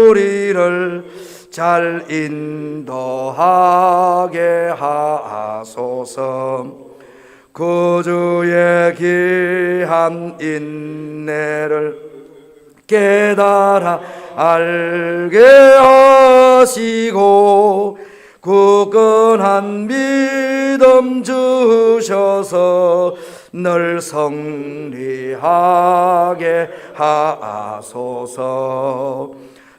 우리를 잘 인도하게 하소서. 구주의 귀한 인내를 깨달아 알게 하시고 굳건한 믿음 주셔서 늘 성리하게 하소서.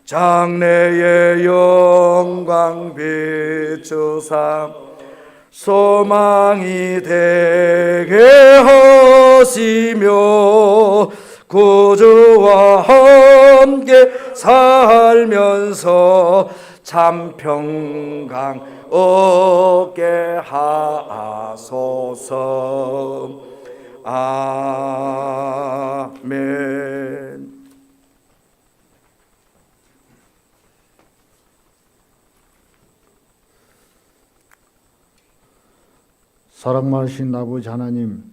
장래의 영광 비추사 소망이 되게 하시며 구주와 함께 살면서 참 평강 얻게 하소서. 아멘. 사랑 많으신 아버지 하나님,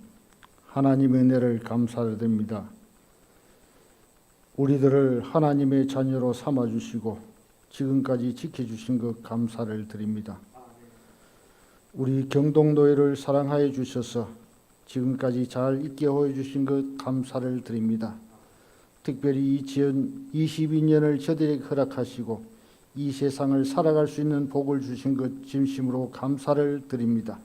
하나님의 은혜를 감사드립니다. 우리들을 하나님의 자녀로 삼아주시고 지금까지 지켜주신 것 감사를 드립니다. 우리 경동노예를 사랑하여 주셔서 지금까지 잘 있게 해주신 것 감사를 드립니다. 특별히 2022년을 저들에게 허락하시고 이 세상을 살아갈 수 있는 복을 주신 것 진심으로 감사를 드립니다.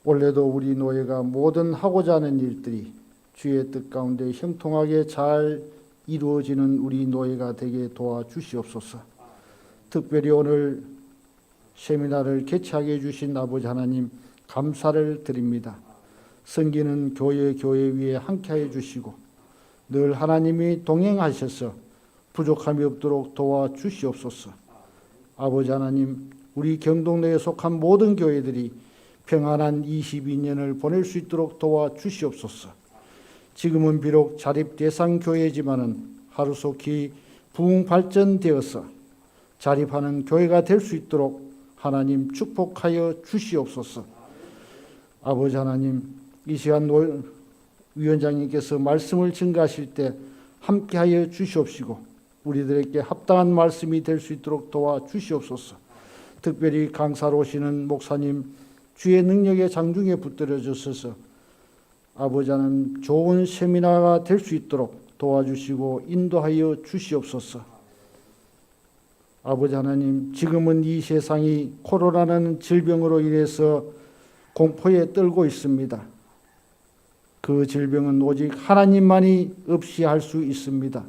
올해도 우리 노예가 모든 하고자 하는 일들이 주의 뜻 가운데 형통하게 잘 이루어지는 우리 노예가 되게 도와주시옵소서. 특별히 오늘 세미나를 개최하게 해주신 아버지 하나님 감사를 드립니다. 섬기는 교회 위에 함께하여 주시고 늘 하나님이 동행하셔서 부족함이 없도록 도와주시옵소서. 아버지 하나님, 우리 경동내에 속한 모든 교회들이 평안한 22년을 보낼 수 있도록 도와주시옵소서. 지금은 비록 자립 대상 교회지만은 하루속히 부흥 발전되어서 자립하는 교회가 될 수 있도록 하나님 축복하여 주시옵소서. 아버지 하나님, 이 시간 위원장님께서 말씀을 증거하실 때 함께하여 주시옵시고 우리들에게 합당한 말씀이 될 수 있도록 도와주시옵소서. 특별히 강사로 오시는 목사님 주의 능력의 장중에 붙들어 주셔서 아버지 하나님 좋은 세미나가 될 수 있도록 도와주시고 인도하여 주시옵소서. 아버지 하나님, 지금은 이 세상이 코로나라는 질병으로 인해서 공포에 떨고 있습니다. 그 질병은 오직 하나님만이 없이 할 수 있습니다.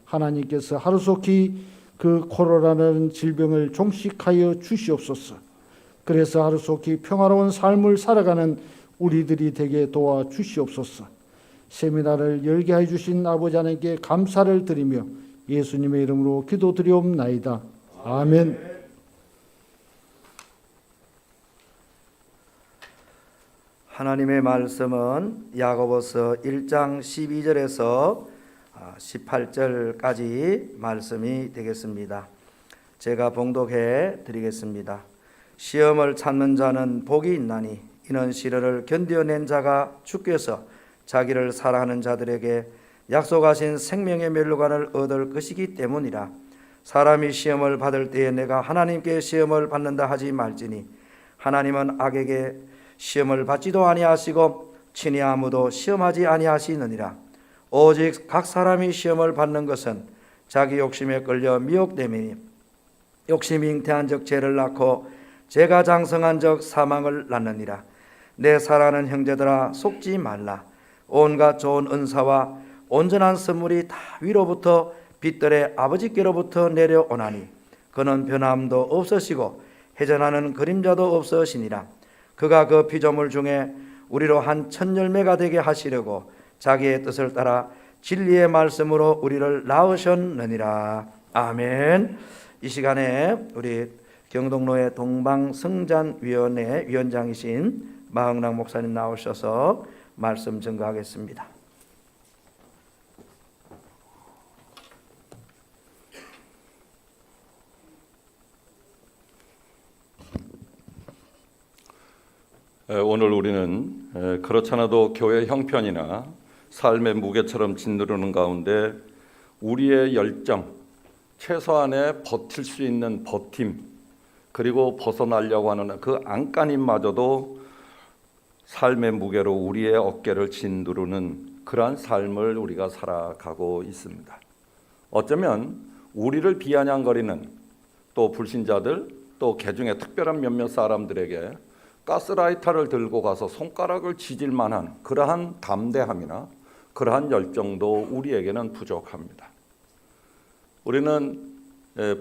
하나님께서 하루속히 그 코로나라는 질병을 종식하여 주시옵소서. 그래서 하루속히 평화로운 삶을 살아가는 우리들이 되게 도와주시옵소서. 세미나를 열게 해주신 아버지 하나님께 감사를 드리며 예수님의 이름으로 기도드리옵나이다. 아멘. 하나님의 말씀은 야고보서 1장 12절에서 18절까지 말씀이 되겠습니다. 제가 봉독해 드리겠습니다. 시험을 참는 자는 복이 있나니 이는 시련을 견뎌낸 자가 주께서 자기를 사랑하는 자들에게 약속하신 생명의 멸류관을 얻을 것이기 때문이라. 사람이 시험을 받을 때에 내가 하나님께 시험을 받는다 하지 말지니 하나님은 악에게 시험을 받지도 아니하시고 친히 아무도 시험하지 아니하시느니라. 오직 각 사람이 시험을 받는 것은 자기 욕심에 끌려 미혹됨이니 욕심이 잉태한 적 죄를 낳고 죄가 장성한 적 사망을 낳느니라. 내 사랑하는 형제들아, 속지 말라. 온갖 좋은 은사와 온전한 선물이 다 위로부터 빛들의 아버지께로부터 내려오나니 그는 변함도 없으시고 회전하는 그림자도 없으시니라. 그가 그 피조물 중에 우리로 한 첫 열매가 되게 하시려고 자기의 뜻을 따라 진리의 말씀으로 우리를 낳으셨느니라. 아멘. 이 시간에 우리 경동로의 동방성잔위원회 위원장이신 마흥락 목사님 나오셔서 말씀 증거하겠습니다. 오늘 우리는 그렇잖아도 교회 형편이나 삶의 무게처럼 짓누르는 가운데 우리의 열정, 최소한의 버틸 수 있는 버팀, 그리고 벗어나려고 하는 그 안간힘마저도 삶의 무게로 우리의 어깨를 짓누르는 그러한 삶을 우리가 살아가고 있습니다. 어쩌면 우리를 비아냥거리는 또 불신자들, 또 개중에 특별한 몇몇 사람들에게 가스라이터를 들고 가서 손가락을 지질 만한 그러한 담대함이나 그러한 열정도 우리에게는 부족합니다. 우리는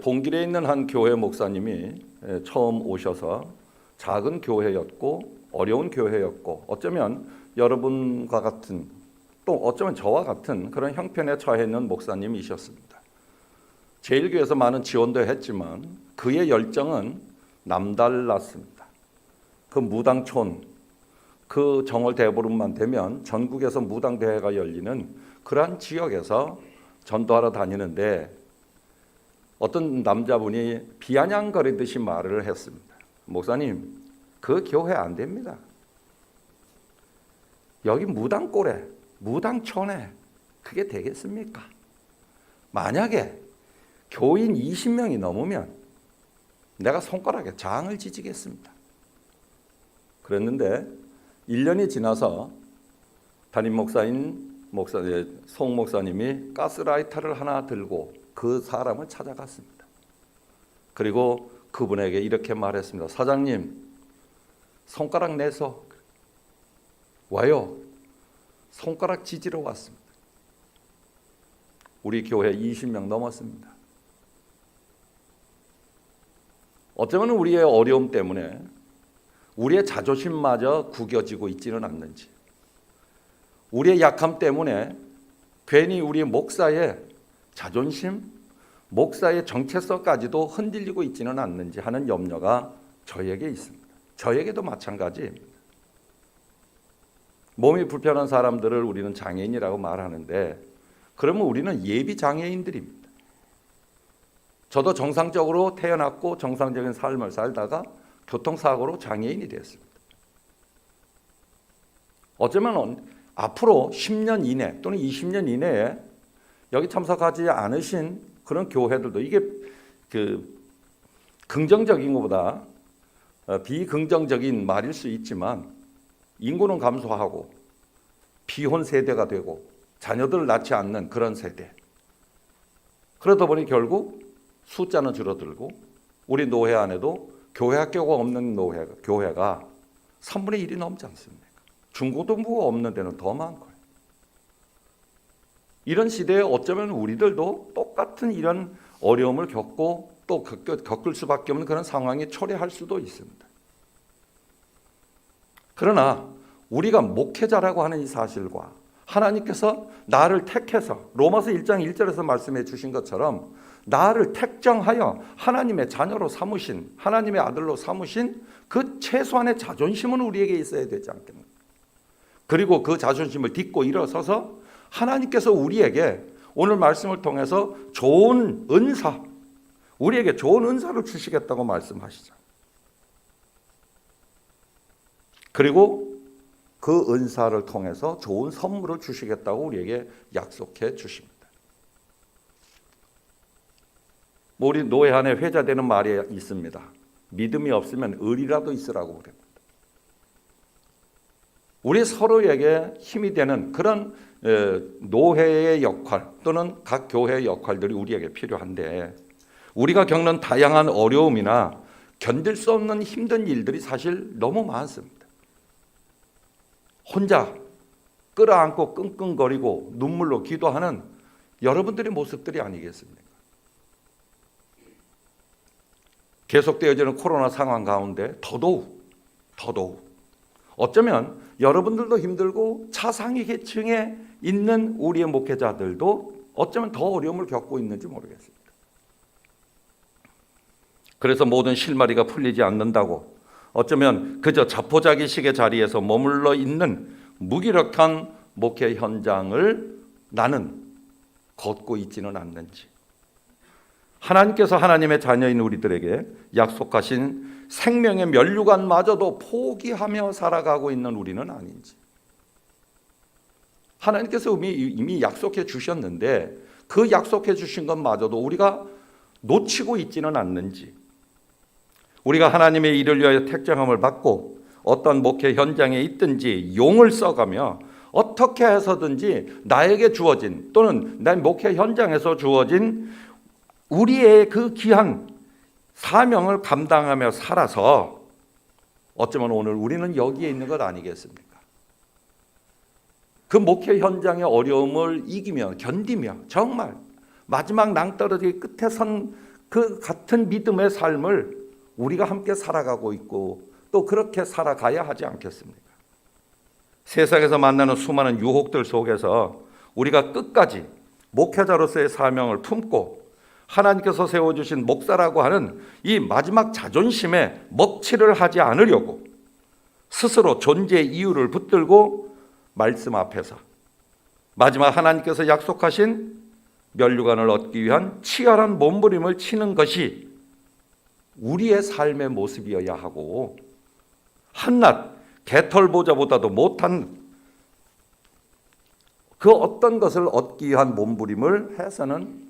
봉길에 있는 한 교회 목사님이 처음 오셔서 작은 교회였고 어려운 교회였고 어쩌면 여러분과 같은 또 어쩌면 저와 같은 그런 형편에 처해 있는 목사님이셨습니다. 제1교회에서 많은 지원도 했지만 그의 열정은 남달랐습니다. 그 무당촌, 그 정월 대보름만 되면 전국에서 무당대회가 열리는 그러한 지역에서 전도하러 다니는데 어떤 남자분이 비아냥거리듯이 말을 했습니다. 목사님, 그 교회 안 됩니다. 여기 무당골에, 무당촌에 그게 되겠습니까? 만약에 교인 20명이 넘으면 내가 손가락에 장을 지지겠습니다. 그랬는데 1년이 지나서 담임 목사인 송 목사님이 가스라이터를 하나 들고 그 사람을 찾아갔습니다. 그리고 그분에게 이렇게 말했습니다. 사장님, 손가락 내서 와요. 손가락 지지러 왔습니다. 우리 교회 20명 넘었습니다. 어쩌면 우리의 어려움 때문에 우리의 자존심마저 구겨지고 있지는 않는지, 우리의 약함 때문에 괜히 우리 목사의 자존심, 목사의 정체성까지도 흔들리고 있지는 않는지 하는 염려가 저에게 있습니다. 저에게도 마찬가지입니다. 몸이 불편한 사람들을 우리는 장애인이라고 말하는데 그러면 우리는 예비 장애인들입니다. 저도 정상적으로 태어났고 정상적인 삶을 살다가 교통사고로 장애인이 됐습니다. 어쩌면 앞으로 10년 이내 또는 20년 이내에 여기 참석하지 않으신 그런 교회들도 이게 긍정적인 것보다 비긍정적인 말일 수 있지만 인구는 감소하고 비혼 세대가 되고 자녀들을 낳지 않는 그런 세대. 그러다 보니 결국 숫자는 줄어들고 우리 노회 안에도 교회 학교가 없는 교회가 3분의 1이 넘지 않습니까? 중고등부가 없는 데는 더 많고요. 이런 시대에 어쩌면 우리들도 똑같은 이런 어려움을 겪고 또 겪을 수밖에 없는 그런 상황에 초래할 수도 있습니다. 그러나 우리가 목회자라고 하는 이 사실과 하나님께서 나를 택해서 로마서 1장 1절에서 말씀해 주신 것처럼 나를 택정하여 하나님의 자녀로 삼으신, 하나님의 아들로 삼으신 그 최소한의 자존심은 우리에게 있어야 되지 않겠습니까? 그리고 그 자존심을 딛고 일어서서 하나님께서 우리에게 오늘 말씀을 통해서 좋은 은사, 우리에게 좋은 은사를 주시겠다고 말씀하시죠. 그리고 그 은사를 통해서 좋은 선물을 주시겠다고 우리에게 약속해 주십니다. 우리 노회 안에 회자되는 말이 있습니다. 믿음이 없으면 의리라도 있으라고 그럽니다. 우리 서로에게 힘이 되는 그런 노회의 역할 또는 각 교회의 역할들이 우리에게 필요한데 우리가 겪는 다양한 어려움이나 견딜 수 없는 힘든 일들이 사실 너무 많습니다. 혼자 끌어안고 끙끙거리고 눈물로 기도하는 여러분들의 모습들이 아니겠습니까? 계속되어지는 코로나 상황 가운데 더더욱 어쩌면 여러분들도 힘들고 차상위 계층에 있는 우리의 목회자들도 어쩌면 더 어려움을 겪고 있는지 모르겠습니다. 그래서 모든 실마리가 풀리지 않는다고 어쩌면 그저 자포자기식의 자리에서 머물러 있는 무기력한 목회 현장을 나는 걷고 있지는 않는지, 하나님께서 하나님의 자녀인 우리들에게 약속하신 생명의 면류관마저도 포기하며 살아가고 있는 우리는 아닌지, 하나님께서 이미 약속해 주셨는데 그 약속해 주신 것마저도 우리가 놓치고 있지는 않는지, 우리가 하나님의 일을 위하여 택정함을 받고 어떤 목회 현장에 있든지 용을 써가며 어떻게 해서든지 나에게 주어진 또는 내 목회 현장에서 주어진 우리의 그 귀한 사명을 감당하며 살아서 어쩌면 오늘 우리는 여기에 있는 것 아니겠습니까? 그 목회 현장의 어려움을 이기며 견디며 정말 마지막 낭떠러지 끝에 선 그 같은 믿음의 삶을 우리가 함께 살아가고 있고 또 그렇게 살아가야 하지 않겠습니까? 세상에서 만나는 수많은 유혹들 속에서 우리가 끝까지 목회자로서의 사명을 품고 하나님께서 세워주신 목사라고 하는 이 마지막 자존심에 먹칠을 하지 않으려고 스스로 존재의 이유를 붙들고 말씀 앞에서 마지막 하나님께서 약속하신 면류관을 얻기 위한 치열한 몸부림을 치는 것이 우리의 삶의 모습이어야 하고 한낱 개털보자보다도 못한 그 어떤 것을 얻기 위한 몸부림을 해서는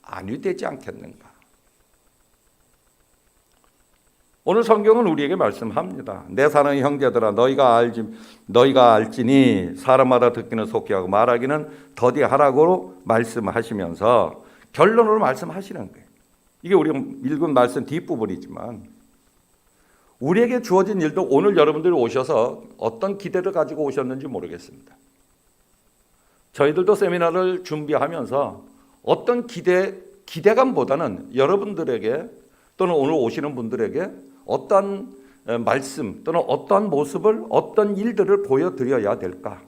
아니 되지 않겠는가. 오늘 성경은 우리에게 말씀합니다. 내 사랑의 형제들아 너희가 알지니 사람마다 듣기는 속히 하고 말하기는 더디하라고 말씀하시면서 결론으로 말씀하시는 거예요. 이게 우리가 읽은 말씀 뒷부분이지만 우리에게 주어진 일도 오늘 여러분들이 오셔서 어떤 기대를 가지고 오셨는지 모르겠습니다. 저희들도 세미나를 준비하면서 어떤 기대감보다는 여러분들에게 또는 오늘 오시는 분들에게 어떤 말씀 또는 어떤 모습을 어떤 일들을 보여드려야 될까.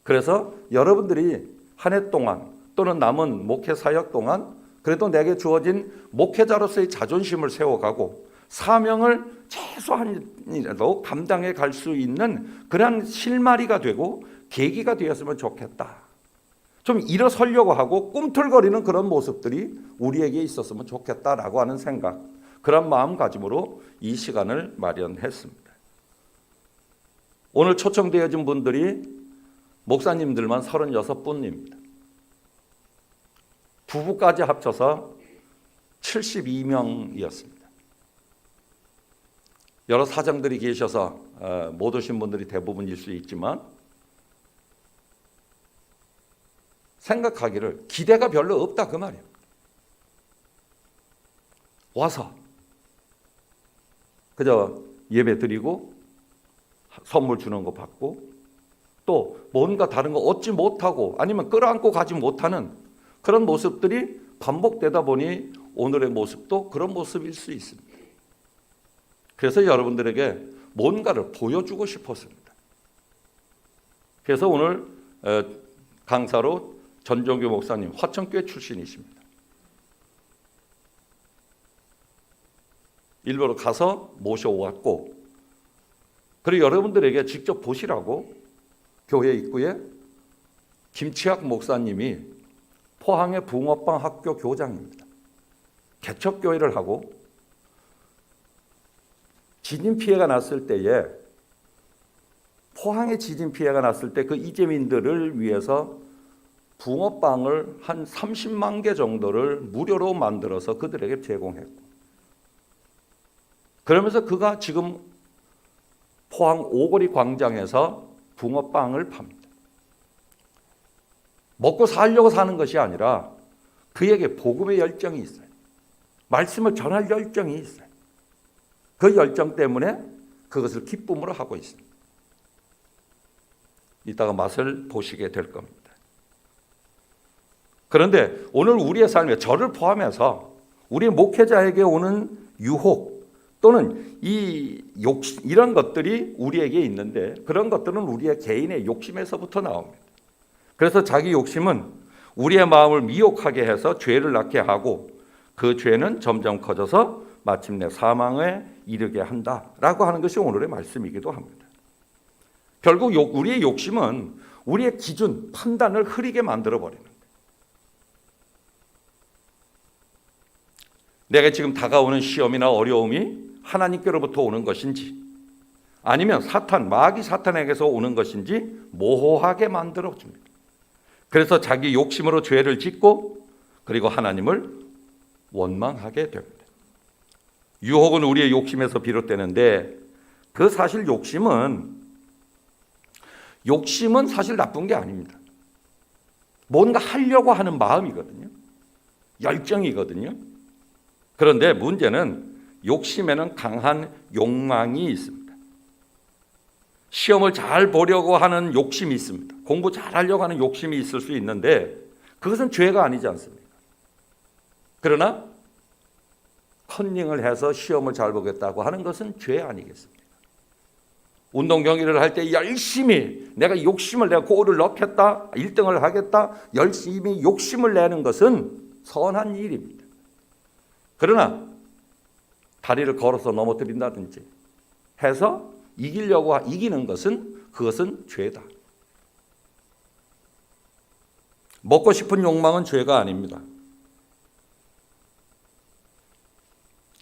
그래서 여러분들이 한 해 동안 또는 남은 목회 사역 동안 그래도 내게 주어진 목회자로서의 자존심을 세워가고 사명을 최소한이라도 감당해 갈 수 있는 그런 실마리가 되고 계기가 되었으면 좋겠다. 좀 일어서려고 하고 꿈틀거리는 그런 모습들이 우리에게 있었으면 좋겠다라고 하는 생각, 그런 마음가짐으로 이 시간을 마련했습니다. 오늘 초청되어진 분들이 목사님들만 36분입니다. 부부까지 합쳐서 72명이었습니다. 여러 사정들이 계셔서 못 오신 분들이 대부분일 수 있지만 생각하기를 기대가 별로 없다 그 말이에요. 와서 그저 예배 드리고 선물 주는 거 받고 또 뭔가 다른 거 얻지 못하고 아니면 끌어안고 가지 못하는 그런 모습들이 반복되다 보니 오늘의 모습도 그런 모습일 수 있습니다. 그래서 여러분들에게 뭔가를 보여주고 싶었습니다. 그래서 오늘 강사로 전종규 목사님 화천교회 출신이십니다. 일부러 가서 모셔왔고 그리고 여러분들에게 직접 보시라고 교회 입구에 김치학 목사님이 포항의 붕어빵 학교 교장입니다. 개척교회를 하고 지진 피해가 났을 때에 포항에 지진 피해가 났을 때 그 이재민들을 위해서 붕어빵을 한 30만 개 정도를 무료로 만들어서 그들에게 제공했고 그러면서 그가 지금 포항 오거리 광장에서 붕어빵을 팝니다. 먹고 살려고 사는 것이 아니라 그에게 복음의 열정이 있어요. 말씀을 전할 열정이 있어요. 그 열정 때문에 그것을 기쁨으로 하고 있습니다. 이따가 맛을 보시게 될 겁니다. 그런데 오늘 우리의 삶에 저를 포함해서 우리 목회자에게 오는 유혹 또는 이런 것들이 우리에게 있는데 그런 것들은 우리의 개인의 욕심에서부터 나옵니다. 그래서 자기 욕심은 우리의 마음을 미혹하게 해서 죄를 낳게 하고 그 죄는 점점 커져서 마침내 사망에 이르게 한다라고 하는 것이 오늘의 말씀이기도 합니다. 결국 우리의 욕심은 우리의 기준, 판단을 흐리게 만들어버리는 거예요. 내가 지금 다가오는 시험이나 어려움이 하나님께로부터 오는 것인지 아니면 마귀 사탄에게서 오는 것인지 모호하게 만들어줍니다. 그래서 자기 욕심으로 죄를 짓고 그리고 하나님을 원망하게 됩니다. 유혹은 우리의 욕심에서 비롯되는데 그 사실 욕심은 사실 나쁜 게 아닙니다. 뭔가 하려고 하는 마음이거든요. 열정이거든요. 그런데 문제는 욕심에는 강한 욕망이 있습니다. 시험을 잘 보려고 하는 욕심이 있습니다. 공부 잘 하려고 하는 욕심이 있을 수 있는데 그것은 죄가 아니지 않습니까? 그러나 컨닝을 해서 시험을 잘 보겠다고 하는 것은 죄 아니겠습니까? 운동 경기를 할 때 열심히 내가 욕심을 내가 골을 넣겠다, 1등을 하겠다, 열심히 욕심을 내는 것은 선한 일입니다. 그러나 다리를 걸어서 넘어뜨린다든지 해서 이기는 것은 그것은 죄다. 먹고 싶은 욕망은 죄가 아닙니다.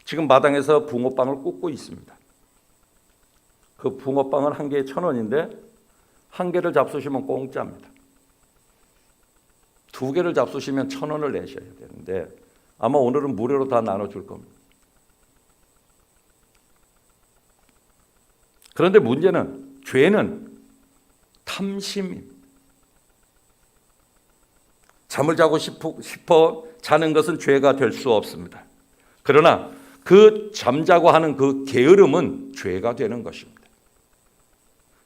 지금 마당에서 붕어빵을 굽고 있습니다. 그 붕어빵은 한 개에 1,000원인데 한 개를 잡수시면 공짜입니다. 2개를 잡수시면 1,000원을 내셔야 되는데 아마 오늘은 무료로 다 나눠줄 겁니다. 그런데 문제는 죄는 탐심입니다. 잠을 자고 싶어 자는 것은 죄가 될 수 없습니다. 그러나 그 잠자고 하는 그 게으름은 죄가 되는 것입니다.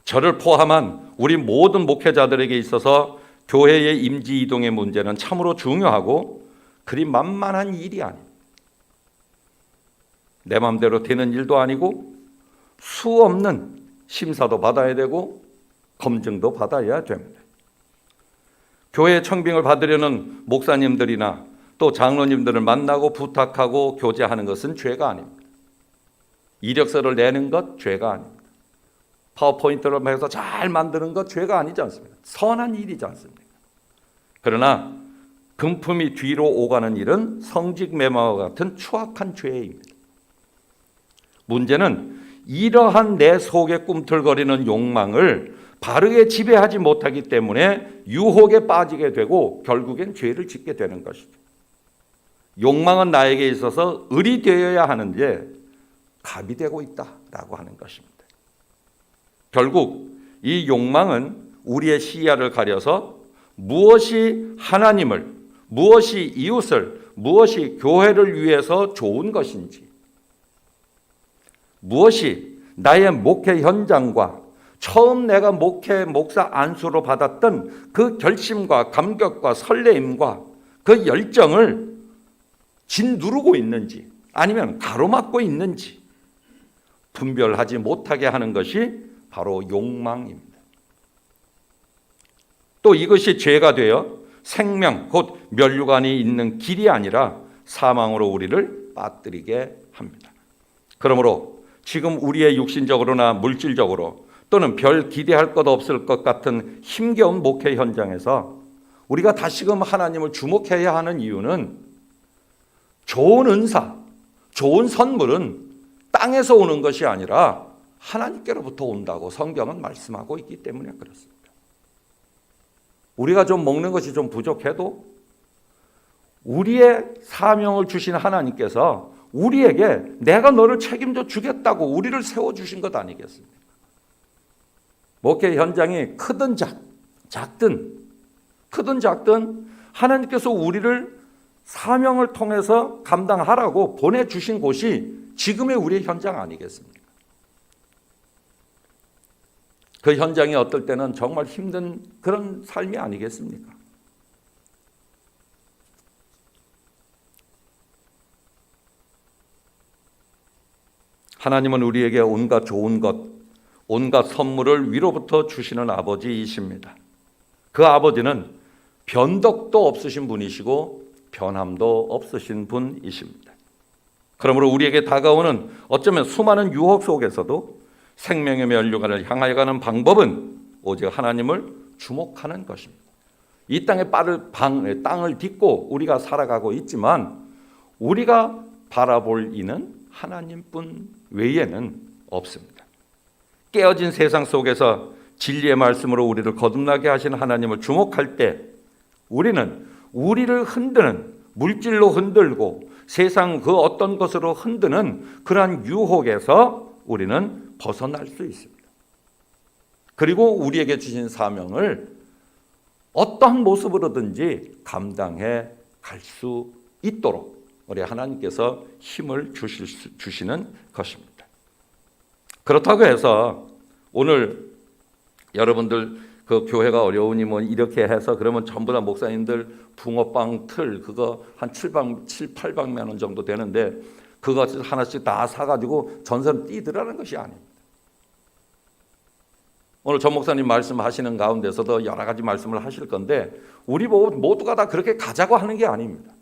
저를 포함한 우리 모든 목회자들에게 있어서 교회의 임지 이동의 문제는 참으로 중요하고 그리 만만한 일이 아닙니다. 내 마음대로 되는 일도 아니고 수 없는 심사도 받아야 되고 검증도 받아야 됩니다. 교회 청빙을 받으려는 목사님들이나 또 장로님들을 만나고 부탁하고 교제하는 것은 죄가 아닙니다. 이력서를 내는 것 죄가 아닙니다. 파워포인트를 해서 잘 만드는 것 죄가 아니지 않습니까? 선한 일이지 않습니까? 그러나 금품이 뒤로 오가는 일은 성직매마와 같은 추악한 죄입니다. 문제는 이러한 내 속에 꿈틀거리는 욕망을 바르게 지배하지 못하기 때문에 유혹에 빠지게 되고 결국엔 죄를 짓게 되는 것이죠. 욕망은 나에게 있어서 을이 되어야 하는데 갑이 되고 있다라고 하는 것입니다. 결국 이 욕망은 우리의 시야를 가려서 무엇이 하나님을, 무엇이 이웃을, 무엇이 교회를 위해서 좋은 것인지, 무엇이 나의 목회 현장과 처음 내가 목사 안수로 받았던 그 결심과 감격과 설레임과 그 열정을 짓누르고 있는지 아니면 가로막고 있는지 분별하지 못하게 하는 것이 바로 욕망입니다. 또 이것이 죄가 되어 생명 곧 면류관이 있는 길이 아니라 사망으로 우리를 빠뜨리게 합니다. 그러므로 지금 우리의 육신적으로나 물질적으로 또는 별 기대할 것 없을 것 같은 힘겨운 목회 현장에서 우리가 다시금 하나님을 주목해야 하는 이유는 좋은 은사, 좋은 선물은 땅에서 오는 것이 아니라 하나님께로부터 온다고 성경은 말씀하고 있기 때문에 그렇습니다. 우리가 좀 먹는 것이 좀 부족해도 우리의 사명을 주신 하나님께서 우리에게 내가 너를 책임져 주겠다고 우리를 세워주신 것 아니겠습니까? 목회 현장이 크든 작든 하나님께서 우리를 사명을 통해서 감당하라고 보내주신 곳이 지금의 우리의 현장 아니겠습니까? 그 현장이 어떨 때는 정말 힘든 그런 삶이 아니겠습니까? 하나님은 우리에게 온갖 좋은 것, 온갖 선물을 위로부터 주시는 아버지이십니다. 그 아버지는 변덕도 없으신 분이시고 변함도 없으신 분이십니다. 그러므로 우리에게 다가오는 어쩌면 수많은 유혹 속에서도 생명의 면류관을 향하여 가는 방법은 오직 하나님을 주목하는 것입니다. 이 땅을 딛고 우리가 살아가고 있지만 우리가 바라볼 이는 하나님뿐 외에는 없습니다. 깨어진 세상 속에서 진리의 말씀으로 우리를 거듭나게 하신 하나님을 주목할 때 우리는 우리를 흔드는 물질로 흔들고 세상 그 어떤 것으로 흔드는 그러한 유혹에서 우리는 벗어날 수 있습니다. 그리고 우리에게 주신 사명을 어떠한 모습으로든지 감당해 갈 수 있도록 우리 하나님께서 힘을 주시는 것입니다. 그렇다고 해서 오늘 여러분들 그 교회가 어려우니 뭐 이렇게 해서 그러면 전부 다 목사님들 붕어빵 틀 그거 한 800만 원 정도 되는데 그거 하나씩 다 사가지고 전선 띄더라는 것이 아닙니다. 오늘 전 목사님 말씀하시는 가운데서도 여러 가지 말씀을 하실 건데 우리 모두가 다 그렇게 가자고 하는 게 아닙니다.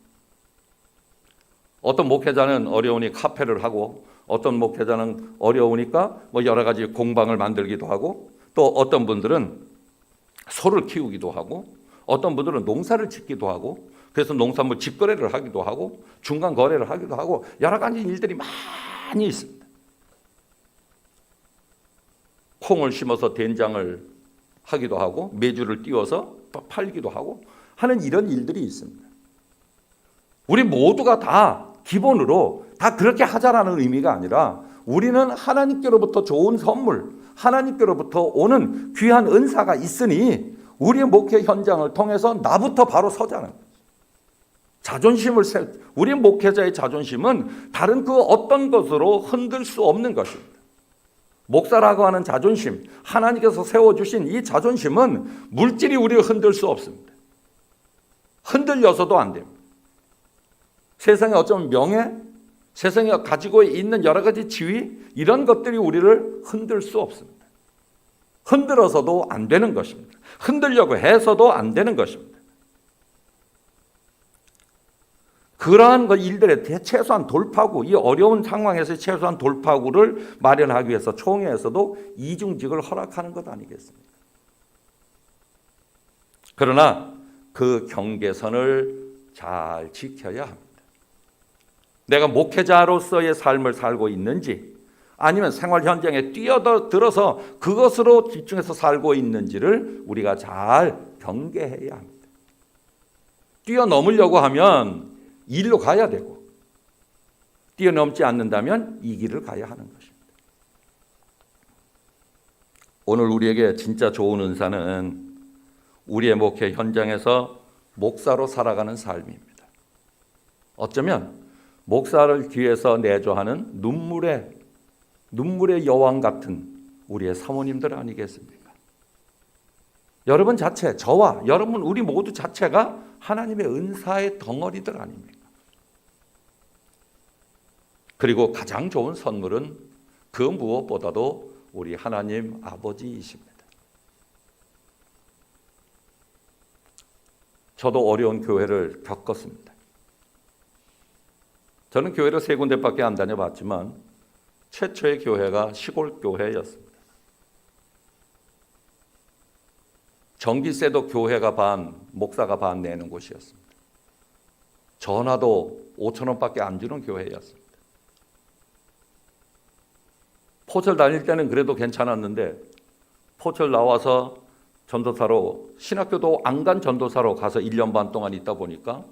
어떤 목회자는 어려우니 카페를 하고 어떤 목회자는 어려우니까 뭐 여러 가지 공방을 만들기도 하고 또 어떤 분들은 소를 키우기도 하고 어떤 분들은 농사를 짓기도 하고 그래서 농산물 직거래를 하기도 하고 중간 거래를 하기도 하고 여러 가지 일들이 많이 있습니다. 콩을 심어서 된장을 하기도 하고 메주를 띄워서 팔기도 하고 하는 이런 일들이 있습니다. 우리 모두가 다 기본으로 다 그렇게 하자라는 의미가 아니라 우리는 하나님께로부터 좋은 선물, 하나님께로부터 오는 귀한 은사가 있으니 우리의 목회 현장을 통해서 나부터 바로 서자는 거죠. 자존심을 우리 목회자의 자존심은 다른 그 어떤 것으로 흔들 수 없는 것입니다. 목사라고 하는 자존심, 하나님께서 세워주신 이 자존심은 물질이 우리를 흔들 수 없습니다. 흔들려서도 안 됩니다. 세상에 어쩌면 명예, 세상에 가지고 있는 여러 가지 지위 이런 것들이 우리를 흔들 수 없습니다. 흔들어서도 안 되는 것입니다. 흔들려고 해서도 안 되는 것입니다. 그러한 일들의 최소한 돌파구, 이 어려운 상황에서 최소한 돌파구를 마련하기 위해서 총회에서도 이중직을 허락하는 것 아니겠습니까? 그러나 그 경계선을 잘 지켜야 합니다. 내가 목회자로서의 삶을 살고 있는지 아니면 생활 현장에 뛰어들어서 그것으로 집중해서 살고 있는지를 우리가 잘 경계해야 합니다. 뛰어넘으려고 하면 이 길로 가야 되고 뛰어넘지 않는다면 이 길을 가야 하는 것입니다. 오늘 우리에게 진짜 좋은 은사는 우리의 목회 현장에서 목사로 살아가는 삶입니다. 어쩌면 목사를 뒤에서 내조하는 눈물의 여왕 같은 우리의 사모님들 아니겠습니까? 여러분 자체, 저와 여러분 우리 모두 자체가 하나님의 은사의 덩어리들 아닙니까? 그리고 가장 좋은 선물은 그 무엇보다도 우리 하나님 아버지이십니다. 저도 어려운 교회를 겪었습니다. 저는 교회를 3군데밖에 안 다녀봤지만 최초의 교회가 시골 교회였습니다. 전기세도 교회가 반, 목사가 반 내는 곳이었습니다. 전화도 5,000원밖에 안 주는 교회였습니다. 포철 다닐 때는 그래도 괜찮았는데 포철 나와서 전도사로 신학교도 안 간 전도사로 가서 1년 반 동안 있다 보니까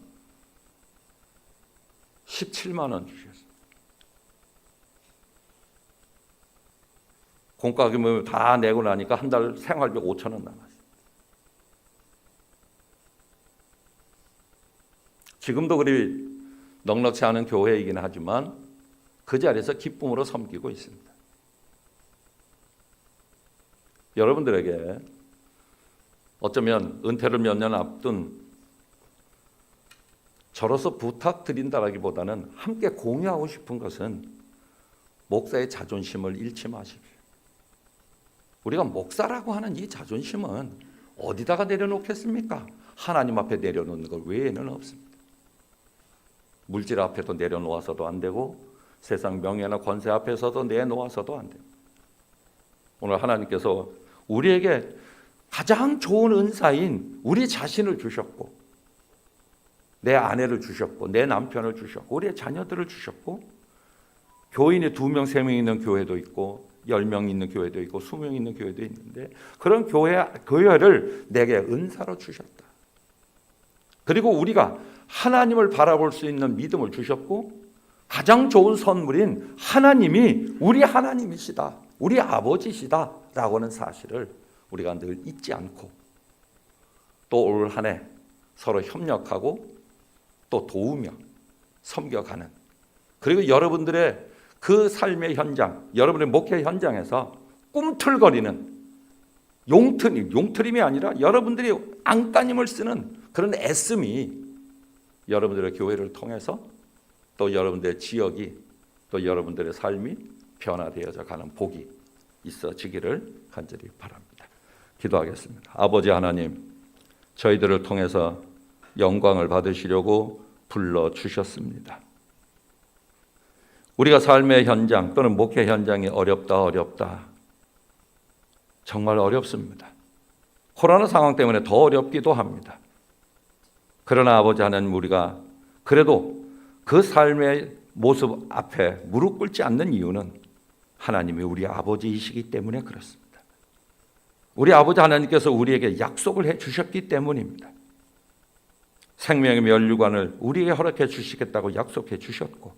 17만 원 주셨어요. 공과금을 다 내고 나니까 한 달 생활비 5,000원 남았어요. 지금도 그리 넉넉치 않은 교회이긴 하지만 그 자리에서 기쁨으로 섬기고 있습니다. 여러분들에게 어쩌면 은퇴를 몇 년 앞둔 저로서 부탁드린다라기보다는 함께 공유하고 싶은 것은 목사의 자존심을 잃지 마십시오. 우리가 목사라고 하는 이 자존심은 어디다가 내려놓겠습니까? 하나님 앞에 내려놓는 것 외에는 없습니다. 물질 앞에도 내려놓아서도 안 되고 세상 명예나 권세 앞에서도 내놓아서도 안 됩니다. 오늘 하나님께서 우리에게 가장 좋은 은사인 우리 자신을 주셨고 내 아내를 주셨고 내 남편을 주셨고 우리의 자녀들을 주셨고 교인이 2명, 3명 있는 교회도 있고 10명 있는 교회도 있고 20명 있는 교회도 있는데 그런 교회를 내게 은사로 주셨다. 그리고 우리가 하나님을 바라볼 수 있는 믿음을 주셨고 가장 좋은 선물인 하나님이 우리 하나님이시다, 우리 아버지시다 라고 하는 사실을 우리가 늘 잊지 않고 또 올 한 해 서로 협력하고 또 도우며 섬겨가는, 그리고 여러분들의 그 삶의 현장, 여러분의 목회 현장에서 꿈틀거리는 용트림이 아니라 여러분들이 안간힘을 쓰는 그런 애씀이 여러분들의 교회를 통해서 또 여러분들의 지역이 또 여러분들의 삶이 변화되어져 가는 복이 있어지기를 간절히 바랍니다. 기도하겠습니다. 아버지 하나님, 저희들을 통해서 영광을 받으시려고 불러주셨습니다. 우리가 삶의 현장 또는 목회 현장이 어렵다. 정말 어렵습니다. 코로나 상황 때문에 더 어렵기도 합니다. 그러나 아버지 하나님, 우리가 그래도 그 삶의 모습 앞에 무릎 꿇지 않는 이유는 하나님이 우리 아버지이시기 때문에 그렇습니다. 우리 아버지 하나님께서 우리에게 약속을 해 주셨기 때문입니다. 생명의 면류관을 우리에게 허락해 주시겠다고 약속해 주셨고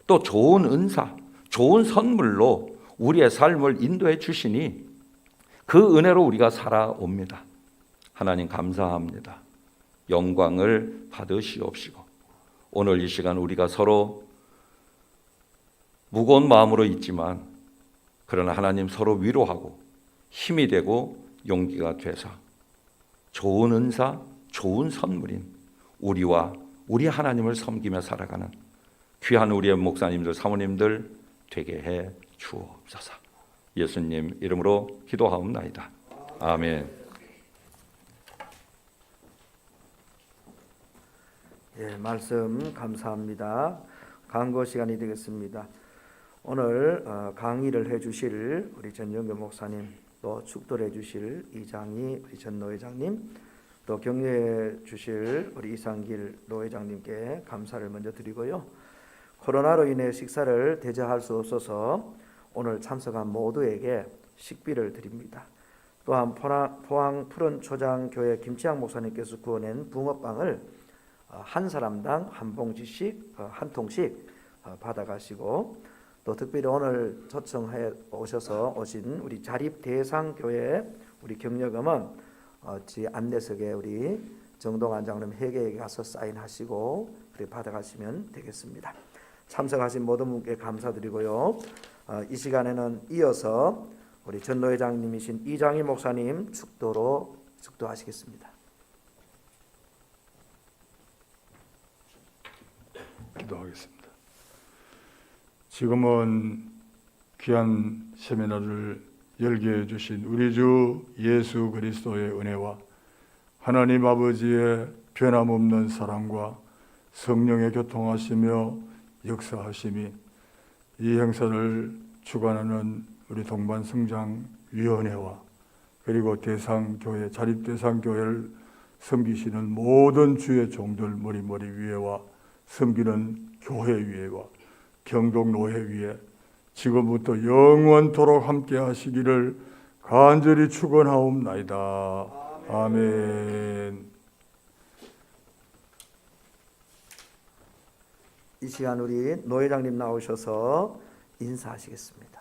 또 좋은 은사, 좋은 선물로 우리의 삶을 인도해 주시니 그 은혜로 우리가 살아옵니다. 하나님 감사합니다. 영광을 받으시옵시고 오늘 이 시간 우리가 서로 무거운 마음으로 있지만 그러나 하나님 서로 위로하고 힘이 되고 용기가 돼서 좋은 은사, 좋은 선물인 우리와 우리 하나님을 섬기며 살아가는 귀한 우리의 목사님들, 사모님들 되게 해 주옵소서. 예수님 이름으로 기도하옵나이다. 아멘. 예, 말씀 감사합니다. 강거 시간이 되겠습니다. 오늘 강의를 해주실 우리 전영교 목사님, 또 축도를 해주실 이장희 우리 전 노회장님, 또 격려해 주실 우리 이상길 노회장님께 감사를 먼저 드리고요. 코로나로 인해 식사를 대접할 수 없어서 오늘 참석한 모두에게 식비를 드립니다. 또한 포항 푸른초장교회 김치양 목사님께서 구워낸 붕어빵을 한 사람당 한 봉지씩 한 통씩 받아가시고, 또 특별히 오늘 초청해 오신 우리 자립대상교회 우리 격려금은 안내석에 우리 정동환 장로님 회계에 가서 사인하시고 그래 받아가시면 되겠습니다. 참석하신 모든 분께 감사드리고요. 이 시간에는 이어서 우리 전노 회장님이신 이장희 목사님 축도로 축도하시겠습니다. 기도하겠습니다. 지금은 귀한 세미나를 열게 해주신 우리 주 예수 그리스도의 은혜와 하나님 아버지의 변함없는 사랑과 성령의 교통하시며 역사하심이 이 행사를 주관하는 우리 동반성장위원회와 그리고 대상교회, 자립대상교회를 섬기시는 모든 주의 종들 머리 위에와 섬기는 교회 위에와 경동노회 위에 지금부터 영원토록 함께 하시기를 간절히 축원하옵나이다. 아멘. 이 시간 우리 노 회장님 나오셔서 인사하시겠습니다.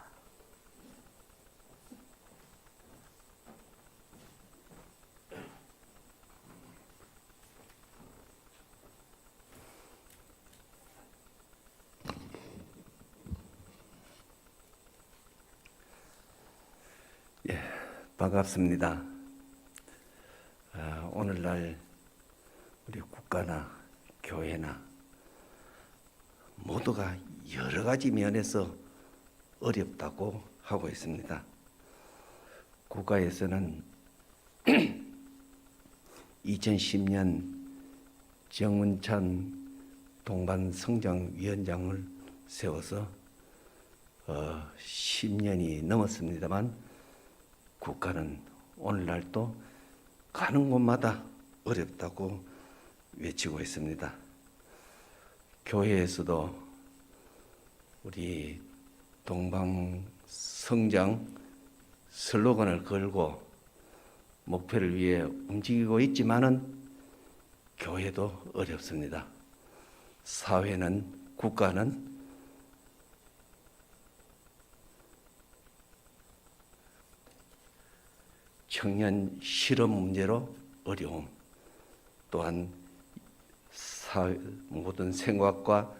반갑습니다. 오늘날 우리 국가나 교회나 모두가 여러 가지 면에서 어렵다고 하고 있습니다. 국가에서는 2010년 정운찬 동반성장위원장을 세워서 10년이 넘었습니다만 국가는 오늘날도 가는 곳마다 어렵다고 외치고 있습니다. 교회에서도 우리 동방성장 슬로건을 걸고 목표를 위해 움직이고 있지만은 교회도 어렵습니다. 사회는, 국가는 청년 실업 문제로 어려움, 또한 모든 생각과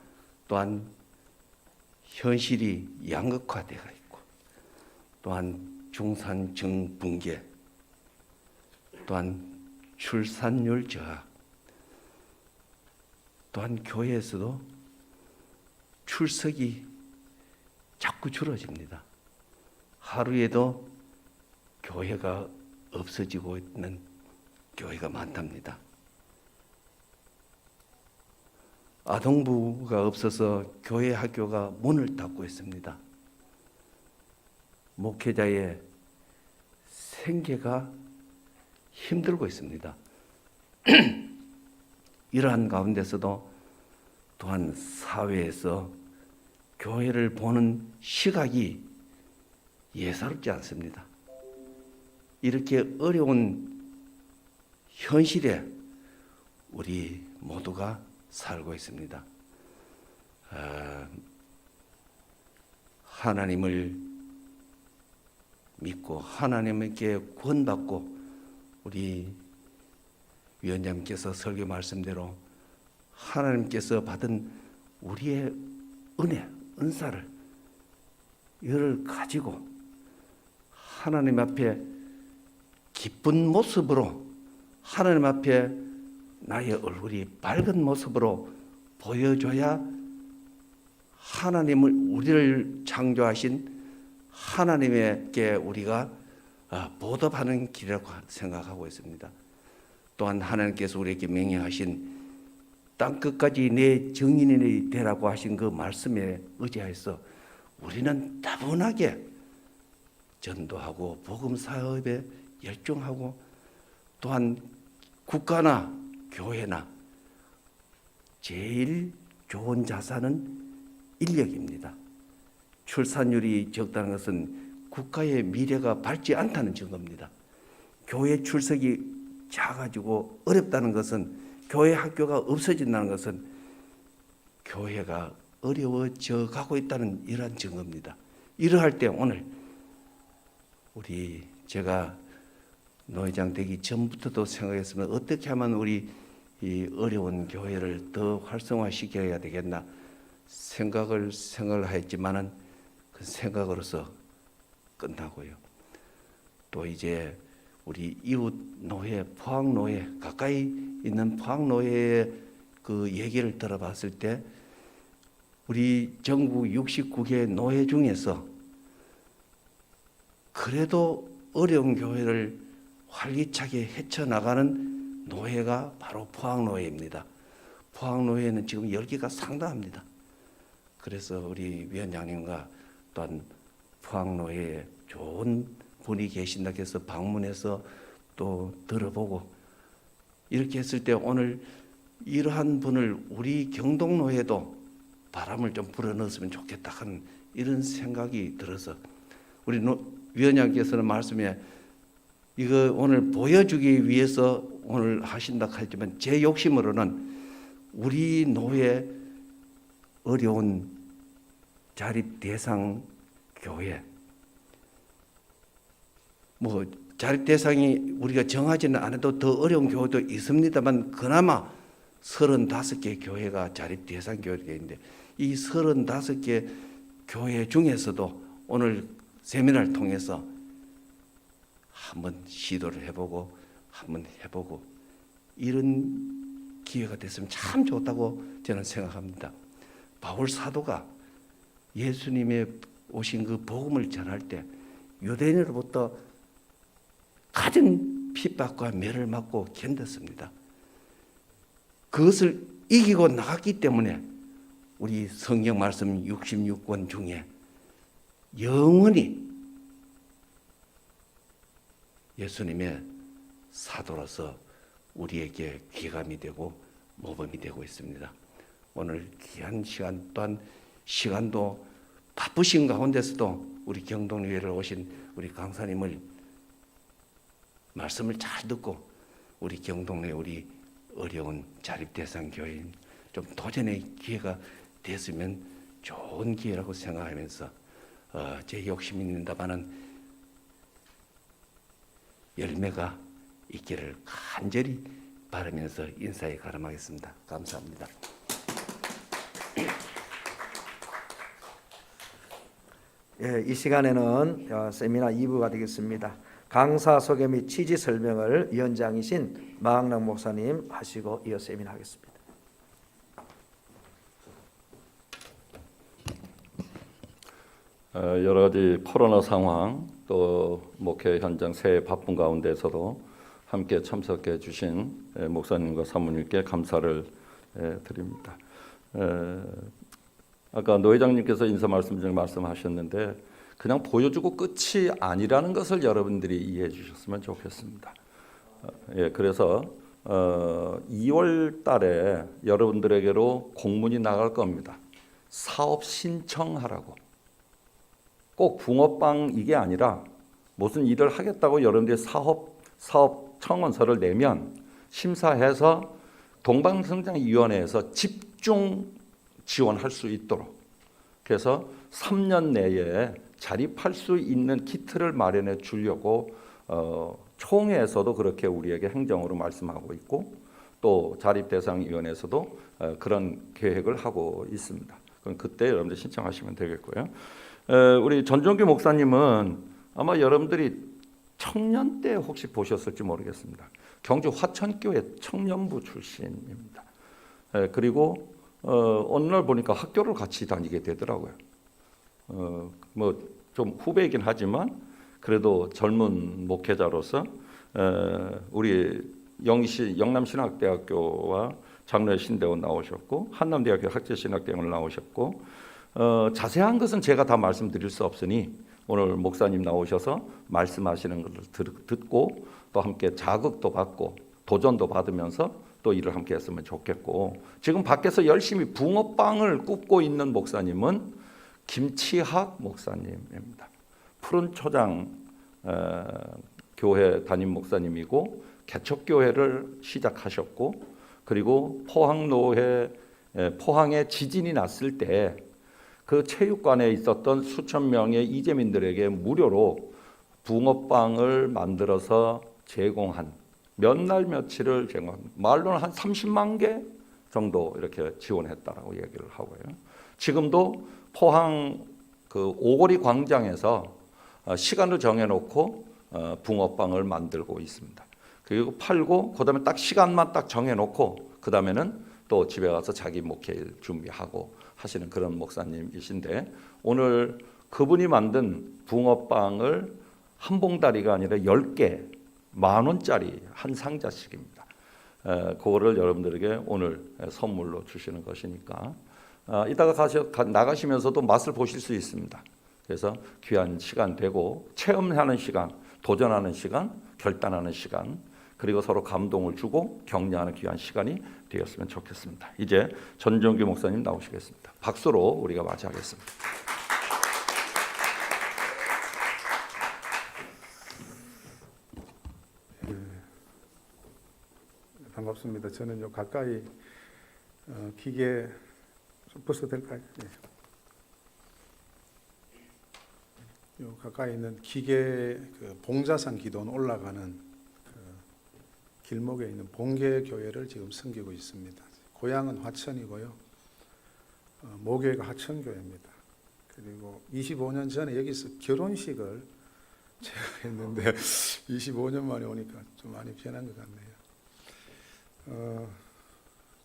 또한 현실이 양극화되어 있고, 또한 중산층 붕괴, 또한 출산율 저하, 또한 교회에서도 출석이 자꾸 줄어집니다. 하루에도 교회가 없어지고 있는 교회가 많답니다. 아동부가 없어서 교회 학교가 문을 닫고 있습니다. 목회자의 생계가 힘들고 있습니다. 이러한 가운데서도 또한 사회에서 교회를 보는 시각이 예사롭지 않습니다. 이렇게 어려운 현실에 우리 모두가 살고 있습니다. 하나님을 믿고 하나님께 구원받고 우리 위원장님께서 설교 말씀대로 하나님께서 받은 우리의 은혜, 은사를 이를 가지고 하나님 앞에 기쁜 모습으로 하나님 앞에 나의 얼굴이 밝은 모습으로 보여줘야 하나님을 우리를 창조하신 하나님께 우리가 보답하는 길이라고 생각하고 있습니다. 또한 하나님께서 우리에게 명령하신 땅끝까지 내 증인이 되라고 하신 그 말씀에 의지하여서 우리는 따분하게 전도하고 복음 사업에 열중하고, 또한 국가나 교회나 제일 좋은 자산은 인력입니다. 출산율이 적다는 것은 국가의 미래가 밝지 않다는 증거입니다. 교회 출석이 작아지고 어렵다는 것은, 교회 학교가 없어진다는 것은 교회가 어려워져 가고 있다는 이러한 증거입니다. 이러할 때 오늘 제가 노회장 되기 전부터도 생각했으면 어떻게 하면 우리 이 어려운 교회를 더 활성화시켜야 되겠나 생각을 하였지만은 그 생각으로서 끝나고요. 또 이제 우리 이웃 노회, 포항 노회, 가까이 있는 포항 노회의 그 얘기를 들어봤을 때 우리 전국 69개 노회 중에서 그래도 어려운 교회를 활기차게 헤쳐나가는 노회가 바로 포항노회입니다. 포항노회는 지금 열기가 상당합니다. 그래서 우리 위원장님과 또한 포항노회에 좋은 분이 계신다 해서 방문해서 또 들어보고 이렇게 했을 때 오늘 이러한 분을 우리 경동노회도 바람을 좀 불어넣었으면 좋겠다 하는 이런 생각이 들어서 우리 위원장께서는 말씀에 이거 오늘 보여주기 위해서 오늘 하신다 하지만 제 욕심으로는 우리 노회 어려운 자립 대상 교회 자립 대상이 우리가 정하지는 않아도 더 어려운 교회도 있습니다만 그나마 35개 교회가 자립 대상 교회가 있는데 이 35개 교회 중에서도 오늘 세미나를 통해서 한번 시도를 해보고 이런 기회가 됐으면 참 좋다고 저는 생각합니다. 바울 사도가 예수님의 오신 그 복음을 전할 때 유대인으로부터 가진 핍박과 매를 맞고 견뎠습니다. 그것을 이기고 나갔기 때문에 우리 성경 말씀 66권 중에 영원히 예수님의 사도로서 우리에게 귀감이 되고 모범이 되고 있습니다. 오늘 귀한 시간 또한 시간도 바쁘신 가운데서도 우리 경동교회를 오신 우리 강사님을 말씀을 잘 듣고 우리 경동교회 우리 어려운 자립대상 교회인 좀 도전의 기회가 됐으면 좋은 기회라고 생각하면서 제 욕심이 있는다마는 열매가 있기를 간절히 바라면서 인사에 가름하겠습니다. 감사합니다. 예, 이 시간에는 세미나 2부가 되겠습니다. 강사 소개 및 취지 설명을 위원장이신 마학락 목사님 하시고 이어 세미나 하겠습니다. 여러 가지 코로나 상황 또 목회 현장 새해 바쁜 가운데서도 함께 참석해 주신 목사님과 사모님께 감사를 드립니다. 아까 노 회장님께서 인사 말씀 중에 말씀하셨는데 그냥 보여주고 끝이 아니라는 것을 여러분들이 이해해 주셨으면 좋겠습니다. 그래서 2월 달에 여러분들에게로 공문이 나갈 겁니다. 사업 신청하라고. 꼭 붕어빵 이게 아니라 무슨 일을 하겠다고 여러분들이 사업 청원서를 내면 심사해서 동방성장위원회에서 집중 지원할 수 있도록 그래서 3년 내에 자립할 수 있는 키트를 마련해 주려고 총회에서도 그렇게 우리에게 행정으로 말씀하고 있고 또 자립대상위원회에서도 그런 계획을 하고 있습니다. 그럼 그때 여러분들 신청하시면 되겠고요. 우리 전종규 목사님은 아마 여러분들이 청년 때 혹시 보셨을지 모르겠습니다. 경주 화천교회 청년부 출신입니다. 그리고 어느 날 보니까 학교를 같이 다니게 되더라고요. 뭐 좀 후배이긴 하지만 그래도 젊은 목회자로서 우리 영남신학대학교와 장로의 신대원 나오셨고 한남대학교 학제신학대원을 나오셨고 자세한 것은 제가 다 말씀드릴 수 없으니 오늘 목사님 나오셔서 말씀하시는 것을 듣고 또 함께 자극도 받고 도전도 받으면서 또 일을 함께 했으면 좋겠고 지금 밖에서 열심히 붕어빵을 굽고 있는 목사님은 김치학 목사님입니다. 푸른 초장 교회 담임 목사님이고 개척교회를 시작하셨고 그리고 포항에 지진이 났을 때 그 체육관에 있었던 수천 명의 이재민들에게 무료로 붕어빵을 만들어서 제공한 몇 날 며칠을 제공한 말로는 한 30만 개 정도 이렇게 지원했다라고 얘기를 하고요. 지금도 포항 그 오거리 광장에서 시간을 정해놓고 붕어빵을 만들고 있습니다. 그리고 팔고 그다음에 딱 시간만 딱 정해놓고 그 다음에는 또 집에 가서 자기 목회일 준비하고 하시는 그런 목사님이신데 오늘 그분이 만든 붕어빵을 한 봉다리가 아니라 10개 10,000원짜리 한 상자씩입니다. 그거를 여러분들에게 오늘 선물로 주시는 것이니까 이따가 나가시면서도 맛을 보실 수 있습니다. 그래서 귀한 시간 되고 체험하는 시간, 도전하는 시간, 결단하는 시간 그리고 서로 감동을 주고 격려하는 귀한 시간이 되었으면 좋겠습니다. 이제 전종규 목사님 나오시겠습니다. 박수로 우리가 맞이하겠습니다. 반갑습니다. 저는 요 가까이 기계 좀 벗어도 될까요? 네. 요 가까이 있는 기계 그 봉자산 기도원 올라가는 길목에 있는 봉계 교회를 지금 섬기고 있습니다. 고향은 화천이고요. 모교회가 화천교회입니다. 그리고 25년 전에 여기서 결혼식을 제가 했는데 25년 만에 오니까 좀 많이 변한 것 같네요.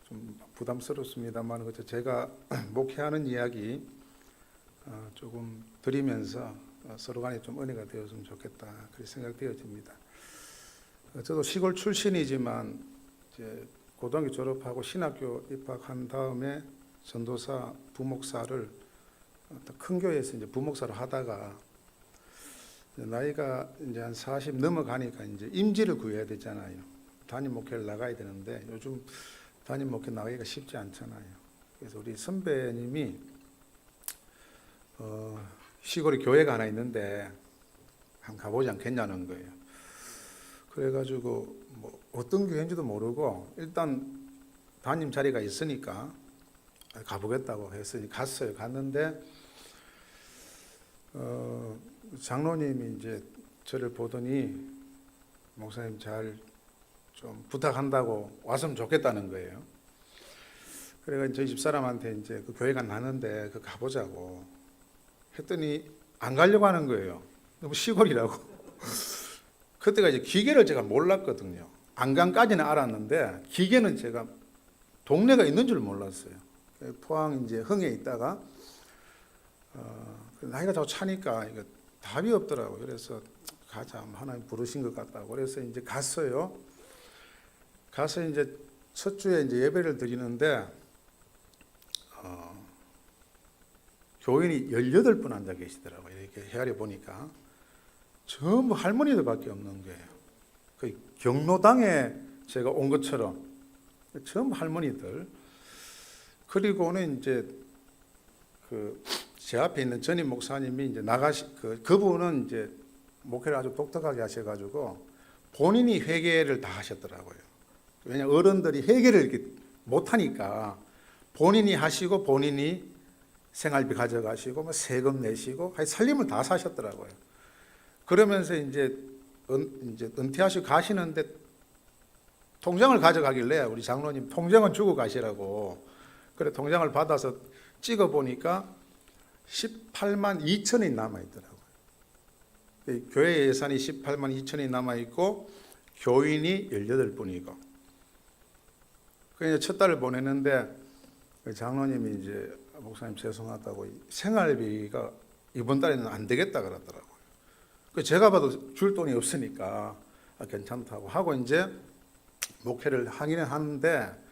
좀 부담스럽습니다만 그저 제가 목회하는 이야기 조금 드리면서 서로 간에 좀 은혜가 되었으면 좋겠다 그렇게 생각되어집니다. 저도 시골 출신이지만 이제 고등학교 졸업하고 신학교 입학한 다음에 전도사 부목사를 큰 교회에서 이제 부목사를 하다가 나이가 이제 한 40 넘어가니까 이제 임지를 구해야 되잖아요. 담임 목회를 나가야 되는데 요즘 담임 목회 나가기가 쉽지 않잖아요. 그래서 우리 선배님이 시골에 교회가 하나 있는데 한번 가보지 않겠냐는 거예요. 그래가지고 뭐 어떤 교회인지도 모르고 일단 담임 자리가 있으니까 가보겠다고 해서 갔어요. 갔는데 장로님이 이제 저를 보더니 목사님 잘 좀 부탁한다고 왔으면 좋겠다는 거예요. 그래가 저희 집사람한테 이제 그 교회가 나는데 그 가보자고 했더니 안 가려고 하는 거예요. 너무 시골이라고. 그때가 이제 기계를 제가 몰랐거든요. 안강까지는 알았는데 기계는 제가 동네가 있는 줄 몰랐어요. 포항 이제 흥에 있다가 나이가 더 차니까 이거 답이 없더라고요. 그래서 가자, 하나님 부르신 것 같다고. 그래서 이제 갔어요. 가서 이제 첫 주에 이제 예배를 드리는데 교인이 18분 앉아 계시더라고요. 이렇게 헤아려 보니까 전부 할머니들밖에 없는 거예요. 그 경로당에 제가 온 것처럼 전부 할머니들. 그리고는 이제 그 제 앞에 있는 전임 목사님이 이제 그분은 이제 목회를 아주 독특하게 하셔가지고 본인이 회개를 다 하셨더라고요. 왜냐하면 어른들이 회개를 이렇게 못하니까 본인이 하시고 본인이 생활비 가져가시고 뭐 세금 내시고 살림을 다 사셨더라고요. 그러면서 이제 은퇴하시고 가시는데 통장을 가져가길래 우리 장로님 통장은 주고 가시라고. 그래 통장을 받아서 찍어 보니까 18만 2천이 남아 있더라고요. 교회 예산이 18만 2천이 남아 있고 교인이 18분이고. 그래서 첫 달을 보냈는데 장로님이 이제 목사님 죄송하다고 생활비가 이번 달에는 안 되겠다 그러더라고요. 제가 봐도 줄 돈이 없으니까 괜찮다고 하고 이제 목회를 하기는 하는데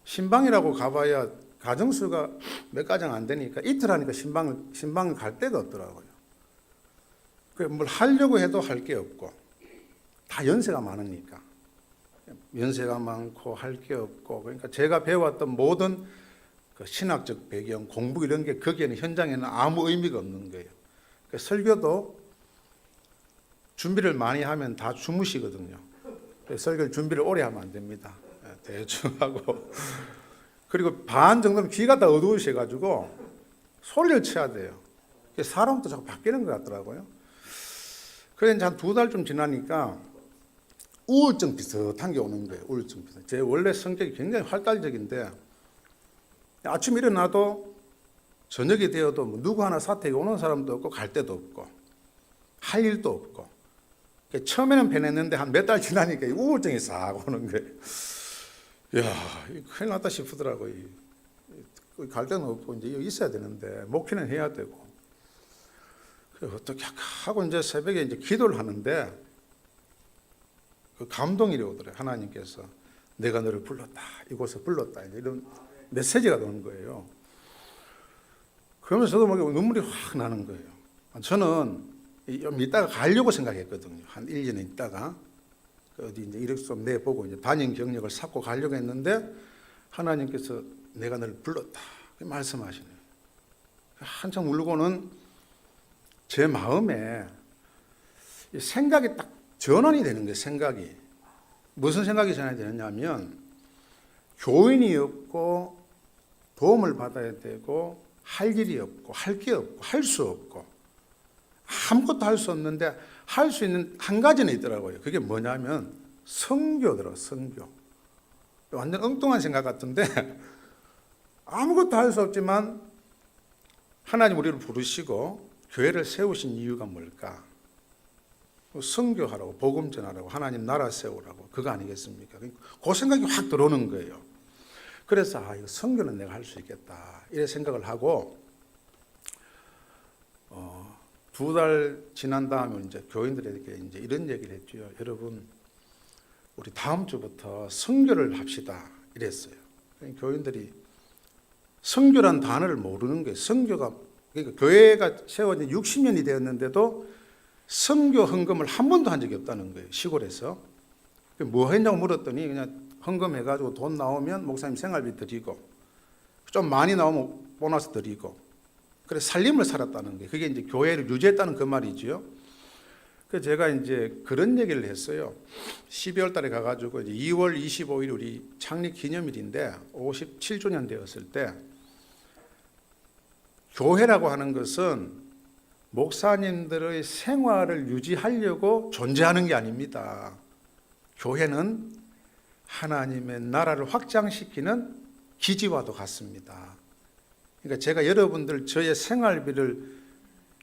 신방이라고 가봐야 가정수가 몇 가정 안 되니까 이틀 하니까 신방을 갈 데가 없더라고요. 뭘 하려고 해도 할 게 없고 다 연세가 많으니까 연세가 많고 할 게 없고 그러니까 제가 배웠던 모든 그 신학적 배경 공부 이런 게 거기에는 현장에는 아무 의미가 없는 거예요. 설교도 준비를 많이 하면 다 주무시거든요. 설교 준비를 오래 하면 안 됩니다. 대충 하고 그리고 반 정도는 귀가 다 어두우셔가지고 소리를 쳐야 돼요. 사람도 자꾸 바뀌는 것 같더라고요. 그래 이제 한 2달쯤 지나니까 우울증 비슷한 게 오는 거예요. 우울증 비슷한. 제 원래 성격이 굉장히 활달적인데 아침에 일어나도 저녁이 되어도 뭐 누구 하나 사택에 오는 사람도 없고 갈 데도 없고 할 일도 없고 처음에는 변했는데 한 몇 달 지나니까 우울증이 싹 오는 거예요. 이야, 큰일 났다 싶더라고요. 갈 데는 없고 이제 여기 있어야 되는데 목회는 해야 되고. 그래서 어떻게 하고 이제 새벽에 이제 기도를 하는데 그 감동이 오더래요. 하나님께서 내가 너를 불렀다. 이곳에 불렀다. 이런 메시지가 오는 거예요. 그러면서 저도 막 눈물이 확 나는 거예요. 저는 좀 이따가 가려고 생각했거든요. 한 1년 있다가 어디 이제 이력서 좀 내보고 이제 단임 경력을 쌓고 가려고 했는데 하나님께서 내가 너를 불렀다. 말씀하시네요. 한참 울고는 제 마음에 생각이 딱 전환이 되는 거예요. 생각이 무슨 생각이 전환이 되느냐면 교인이 없고 도움을 받아야 되고 할 일이 없고 할 게 없고 할 수 없고 아무것도 할 수 없는데 할 수 있는 한 가지는 있더라고요. 그게 뭐냐면 선교더라고요. 선교. 완전 엉뚱한 생각 같은데 아무것도 할 수 없지만 하나님 우리를 부르시고 교회를 세우신 이유가 뭘까? 선교하라고 복음 전하라고 하나님 나라 세우라고 그거 아니겠습니까? 그 생각이 확 들어오는 거예요. 그래서 이거 선교는 내가 할 수 있겠다 이런 생각을 하고 2달 지난 다음에 이제 교인들에게 이제 이런 얘기를 했죠. 여러분 우리 다음 주부터 선교를 합시다 이랬어요. 교인들이 선교란 단어를 모르는 거예요. 선교가 그러니까 교회가 세워진 60년이 되었는데도 선교 헌금을 한 번도 한 적이 없다는 거예요. 시골에서. 뭐 했냐고 물었더니 그냥 헌금해가지고 돈 나오면 목사님 생활비 드리고 좀 많이 나오면 보너스 드리고 그래 살림을 살았다는 거예요. 그게 이제 교회를 유지했다는 그 말이지요. 그래서 제가 이제 그런 얘기를 했어요. 12월 달에 가가지고 이제 2월 25일 우리 창립 기념일인데 57주년 되었을 때 교회라고 하는 것은 목사님들의 생활을 유지하려고 존재하는 게 아닙니다. 교회는 하나님의 나라를 확장시키는 기지와도 같습니다. 그러니까 제가 여러분들 저의 생활비를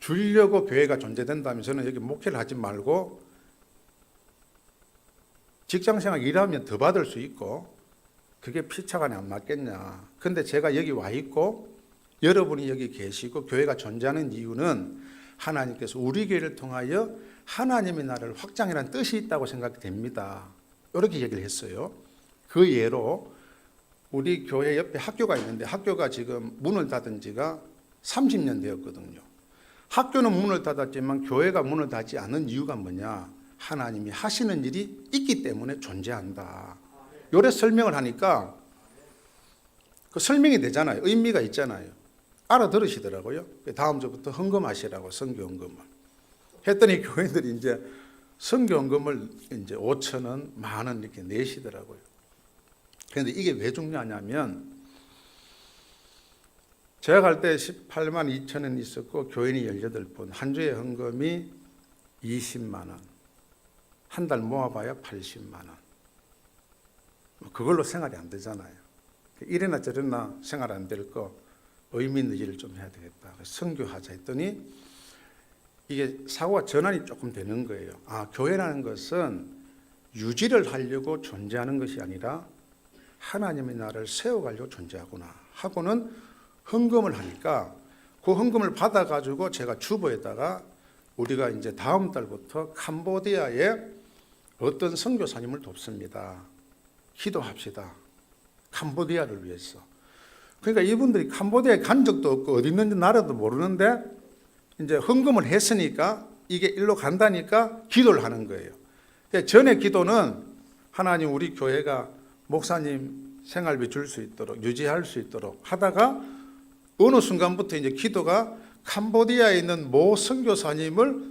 주려고 교회가 존재된다면 저는 여기 목회를 하지 말고 직장생활 일하면 더 받을 수 있고 그게 피차간에 안 맞겠냐. 근데 제가 여기 와 있고 여러분이 여기 계시고 교회가 존재하는 이유는 하나님께서 우리 교회를 통하여 하나님의 나라를 확장이라는 뜻이 있다고 생각됩니다. 이렇게 얘기를 했어요. 그 예로 우리 교회 옆에 학교가 있는데 학교가 지금 문을 닫은 지가 30년 되었거든요. 학교는 문을 닫았지만 교회가 문을 닫지 않은 이유가 뭐냐? 하나님이 하시는 일이 있기 때문에 존재한다. 요래 설명을 하니까 그 설명이 되잖아요. 의미가 있잖아요. 알아들으시더라고요. 다음 주부터 헌금하시라고 선교 헌금을 했더니 교회들이 이제 선교 헌금을 이제 5,000원, 10,000원 이렇게 내시더라고요. 그런데 이게 왜 중요하냐면 제가 갈 때 18만 2천 원 있었고 교인이 18분, 한 주에 헌금이 20만 원, 한 달 모아봐야 80만 원. 그걸로 생활이 안 되잖아요. 이래나 저래나 생활 안 될 거 의미 있는 일을 좀 해야 되겠다. 선교하자 했더니 이게 사고가 전환이 조금 되는 거예요. 아, 교회라는 것은 유지를 하려고 존재하는 것이 아니라 하나님의 나라를 세워가려고 존재하구나 하고는 헌금을 하니까 그 헌금을 받아가지고 제가 주보에다가 우리가 이제 다음 달부터 캄보디아에 어떤 선교사님을 돕습니다. 기도합시다. 캄보디아를 위해서. 그러니까 이분들이 캄보디아에 간 적도 없고 어디 있는지 나라도 모르는데 이제 헌금을 했으니까 이게 일로 간다니까 기도를 하는 거예요. 전에 기도는 하나님 우리 교회가 목사님 생활비 줄 수 있도록 유지할 수 있도록 하다가 어느 순간부터 이제 기도가 캄보디아에 있는 모 선교사님을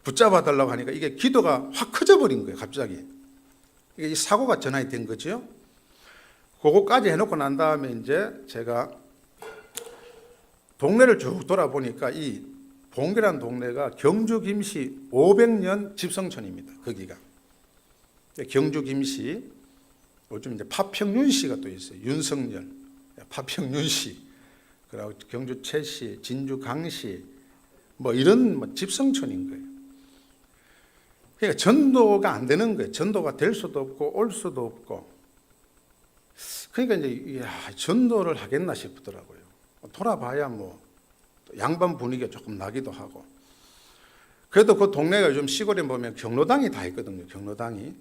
붙잡아 달라고 하니까 이게 기도가 확 커져 버린 거예요. 갑자기 이게 이 사고가 전환이 된 거죠. 그거까지 해놓고 난 다음에 이제 제가 동네를 쭉 돌아보니까 이 봉계라는 동네가 경주 김씨 500년 집성촌입니다. 거기가 경주 김씨 요즘 이제 파평윤 씨가 또 있어요. 윤석열, 파평윤 씨, 그리고 경주 최씨, 진주 강씨, 뭐 이런 집성촌인 거예요. 그러니까 전도가 안 되는 거예요. 전도가 될 수도 없고 올 수도 없고. 그러니까 이제 전도를 하겠나 싶더라고요. 돌아봐야 뭐 양반 분위기가 조금 나기도 하고. 그래도 그 동네가 요즘 시골에 보면 경로당이 다 있거든요. 경로당이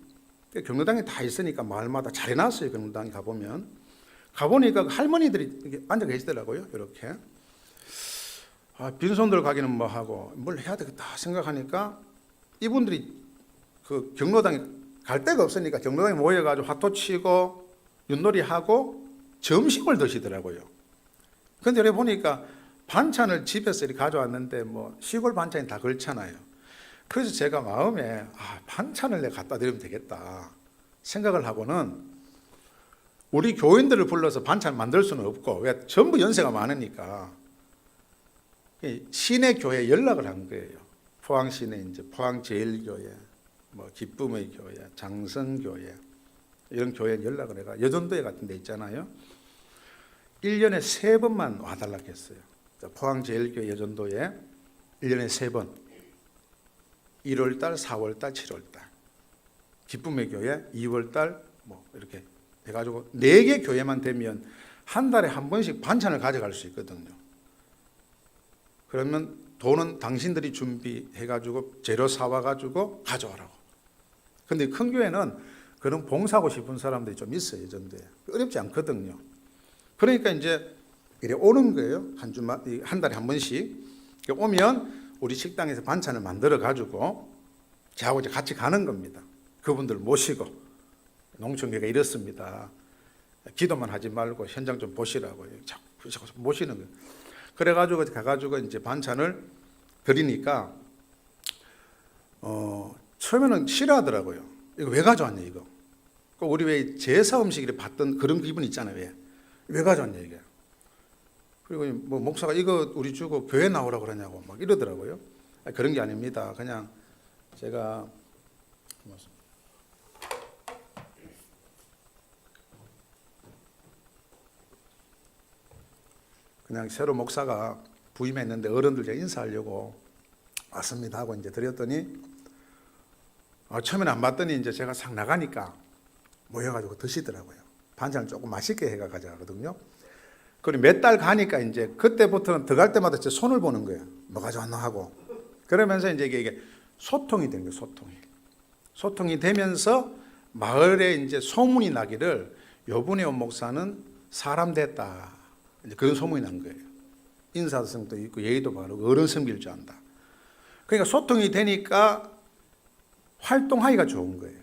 다 있으니까 마을마다 잘 해놨어요. 경로당이 가보니까 할머니들이 이렇게 앉아 계시더라고요. 이렇게 빈손들 가기는 뭐 하고 뭘 해야 되겠다 생각하니까 이분들이 그 경로당에 갈 데가 없으니까 경로당에 모여가지고 화토 치고 윷놀이 하고 점심을 드시더라고요. 그런데 여기 보니까 반찬을 집에서 이렇게 가져왔는데 뭐 시골 반찬이 다 그렇잖아요. 그래서 제가 마음에 반찬을 내가 갖다 드리면 되겠다 생각을 하고는 우리 교인들을 불러서 반찬 만들 수는 없고 왜 전부 연세가 많으니까 시내 교회에 연락을 한 거예요. 포항 시내 이제 포항 제일교회, 뭐 기쁨의 교회, 장성교회 이런 교회에 연락을 해가 여전도회 같은 데 있잖아요. 1년에 3번만 와달라고 했어요. 포항 제일교회 여전도회 1년에 3번. 1월달, 4월달, 7월달. 기쁨의 교회 2월달 뭐 이렇게 해가지고 4개 교회만 되면 한 달에 한 번씩 반찬을 가져갈 수 있거든요. 그러면 돈은 당신들이 준비해가지고 재료 사와가지고 가져오라고. 근데 큰 교회는 그런 봉사하고 싶은 사람들이 좀 있어요. 예전에 어렵지 않거든요. 그러니까 이제 이래 오는 거예요. 한 달에 한 번씩 오면 우리 식당에서 반찬을 만들어 가지고 저하고 이제 같이 가는 겁니다. 그분들 모시고 농촌교회가 이렇습니다. 기도만 하지 말고 현장 좀 보시라고 자꾸 모시는 거예요. 그래가지고 가가지고 이제 반찬을 드리니까 처음에는 싫어하더라고요. 이거 왜 가져왔냐 이거. 우리 왜 제사 음식을 받던 그런 기분 있잖아요. 왜 가져왔냐 이게. 그리고 뭐 목사가 이거 우리 주고 교회 나오라고 그러냐고 막 이러더라고요. 그런 게 아닙니다. 그냥 제가 그냥 새로 목사가 부임했는데 어른들 제가 인사하려고 왔습니다 하고 이제 드렸더니 처음에는 안 받더니 이제 제가 싹 나가니까 모여가지고 드시더라고요. 반찬을 조금 맛있게 해가 가져가거든요. 그리고 몇 달 가니까 이제 그때부터는 들어갈 때마다 제 손을 보는 거예요. 뭐 가져왔나 하고. 그러면서 이제 이게 소통이 된 거예요. 소통이 되면서 마을에 이제 소문이 나기를 요번에 온 목사는 사람 됐다. 이제 그런 소문이 난 거예요. 인사성도 있고 예의도 바르고 어른 섬길 줄 안다. 그러니까 소통이 되니까 활동하기가 좋은 거예요.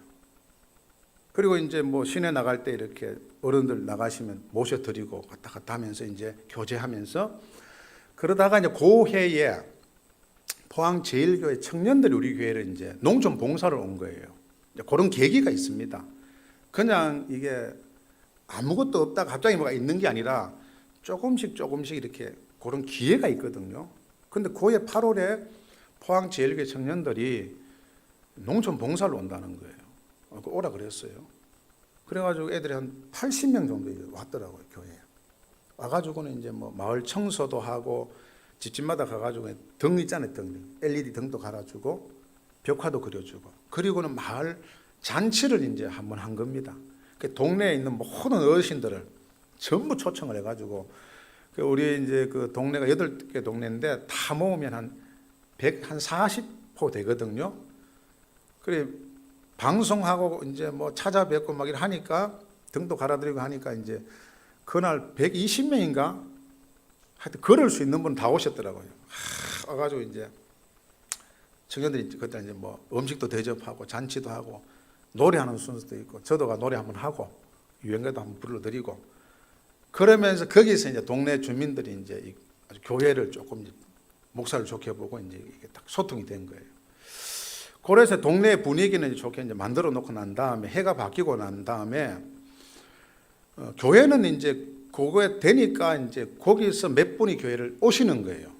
그리고 이제 뭐 시내 나갈 때 이렇게 어른들 나가시면 모셔드리고 갔다 갔다 하면서 이제 교제하면서 그러다가 이제 고해에 포항제일교회 청년들이 우리 교회를 이제 농촌 봉사를 온 거예요. 이제 그런 계기가 있습니다. 그냥 이게 아무것도 없다 갑자기 뭐가 있는 게 아니라 조금씩 이렇게 그런 기회가 있거든요. 근데 고해 8월에 포항제일교회 청년들이 농촌 봉사를 온다는 거예요. 오라 그랬어요. 그래가지고 애들이 한 80명 정도 왔더라고요, 교회에. 와가지고는 이제 뭐 마을 청소도 하고 집집마다 가가지고 등 있잖아요, 등. LED 등도 갈아주고 벽화도 그려주고 그리고는 마을 잔치를 이제 한번 한 겁니다. 그 동네에 있는 모든 어르신들을 전부 초청을 해가지고 우리 이제 그 동네가 8개 동네인데 다 모으면 한 40호 되거든요. 그래 방송하고 이제 뭐 찾아뵙고 막 이렇게 하니까 등도 갈아드리고 하니까 이제 그날 120명인가 하여튼 걸을 수 있는 분 다 오셨더라고요. 와가지고 이제 청년들이 그때 이제 뭐 음식도 대접하고 잔치도 하고 노래하는 순서도 있고 저도가 노래 한번 하고 유행가도 한번 불러드리고 그러면서 거기서 이제 동네 주민들이 이제 아주 교회를 조금 목사를 좋게 보고 이제 이게 딱 소통이 된 거예요. 그래서 동네 분위기는 좋게 이제 만들어 놓고 난 다음에 해가 바뀌고 난 다음에 교회는 이제 그거에 되니까 이제 거기서 몇 분이 교회를 오시는 거예요.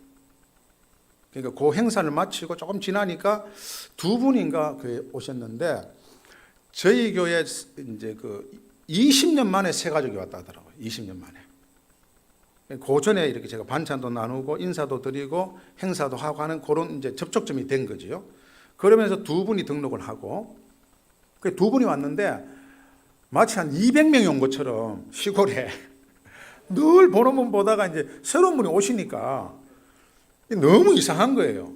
그러니까 그 행사를 마치고 조금 지나니까 2분인가 교회 오셨는데 저희 교회 이제 그 20년 만에 새 가족이 왔다 하더라고요. 20년 만에. 그 전에 이렇게 제가 반찬도 나누고 인사도 드리고 행사도 하고 하는 그런 이제 접촉점이 된 거지요. 그러면서 2분이 등록을 하고 그 2분이 왔는데 마치 한 200명이 온 것처럼 시골에 늘 보는 분 보다가 이제 새로운 분이 오시니까 너무 이상한 거예요.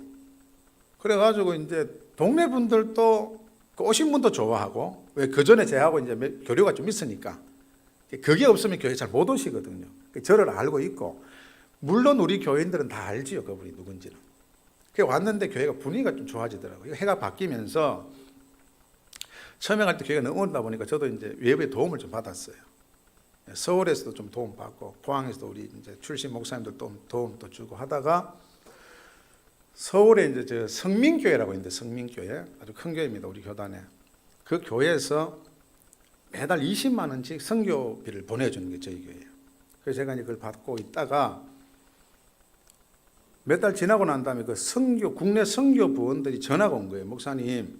그래가지고 이제 동네 분들도 그 오신 분도 좋아하고 왜 그 전에 제하고 이제 교류가 좀 있으니까 그게 없으면 교회 잘 못 오시거든요. 저를 알고 있고 물론 우리 교인들은 다 알지요 그분이 누군지는. 왔는데 교회가 분위기가 좀 좋아지더라고요. 해가 바뀌면서 처음에 갈 때 교회가 너무 오다 보니까 저도 이제 외부의 도움을 좀 받았어요. 서울에서도 좀 도움 받고 포항에서도 우리 이제 출신 목사님들 도움도 주고 하다가 서울에 이제 저 성민교회라고 있는데 성민교회 아주 큰 교회입니다. 우리 교단에 그 교회에서 매달 20만 원씩 선교비를 보내주는 게 저희 교회예요. 그래서 제가 이제 그걸 받고 있다가 몇 달 지나고 난 다음에 그 국내 선교 부원들이 전화가 온 거예요. 목사님,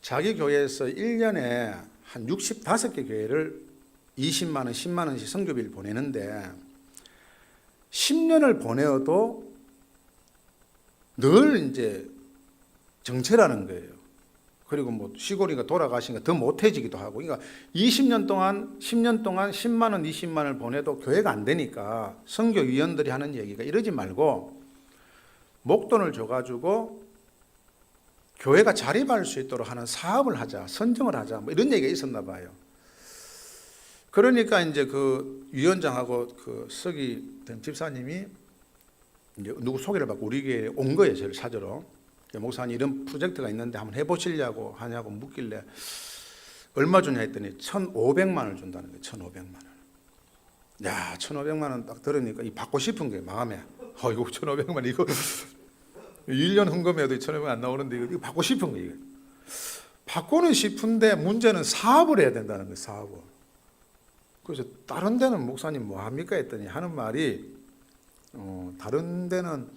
자기 교회에서 1년에 한 65개 교회를 20만 원, 10만 원씩 선교비를 보내는데 10년을 보내어도 늘 이제 정체라는 거예요. 그리고 뭐 시골이니까 돌아가시니까 더 못해지기도 하고, 그러니까 20년 동안, 10년 동안 10만 원, 20만 원을 보내도 교회가 안 되니까 선교위원들이 하는 얘기가 이러지 말고 목돈을 줘가지고 교회가 자립할 수 있도록 하는 사업을 하자, 선정을 하자, 뭐 이런 얘기가 있었나 봐요. 그러니까 이제 그 위원장하고 그 서기 된 집사님이 이제 누구 소개를 받고 우리 교회에 온 거예요, 저를 찾으러. 목사님 이런 프로젝트가 있는데 한번 해보시려고 하냐고 묻길래 얼마 주냐 했더니 1,500만 원을 준다는 거예요. 1,500만 원. 야, 1,500만 원 딱 들으니까 이 받고 싶은 거예요, 마음에. 이거 1,500만 원 이거 1년 헌금해도 1,500원 안 나오는데 이거 받고 싶은 거예요. 받고는 싶은데 문제는 사업을 해야 된다는 거예요. 사업을. 그래서 다른 데는 목사님 뭐 합니까 했더니 하는 말이 다른 데는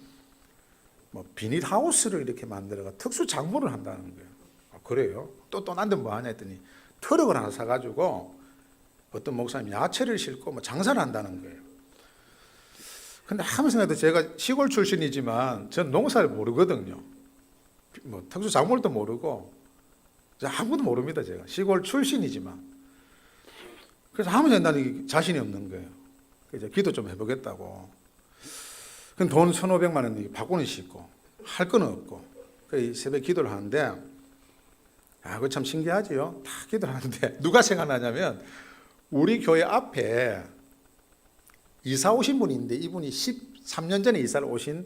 뭐 비닐하우스를 이렇게 만들어가 특수 작물을 한다는 거예요. 아, 그래요? 또 딴 데 뭐 하냐 했더니 트럭을 하나 사가지고 어떤 목사님 야채를 싣고 뭐 장사를 한다는 거예요. 근데 아무 생각해도 제가 시골 출신이지만 전 농사를 모르거든요. 뭐 특수 작물도 모르고 아무것도 모릅니다. 제가 시골 출신이지만. 그래서 아무 생각 나는 자신이 없는 거예요. 그래서 기도 좀 해보겠다고. 그럼 돈 1,500만 원 받고는 싶고 할 건 없고. 그 새벽 기도를 하는데 그거 참 신기하지요. 다 기도를 하는데 누가 생각나냐면 우리 교회 앞에 이사 오신 분이 있는데 이분이 13년 전에 이사를 오신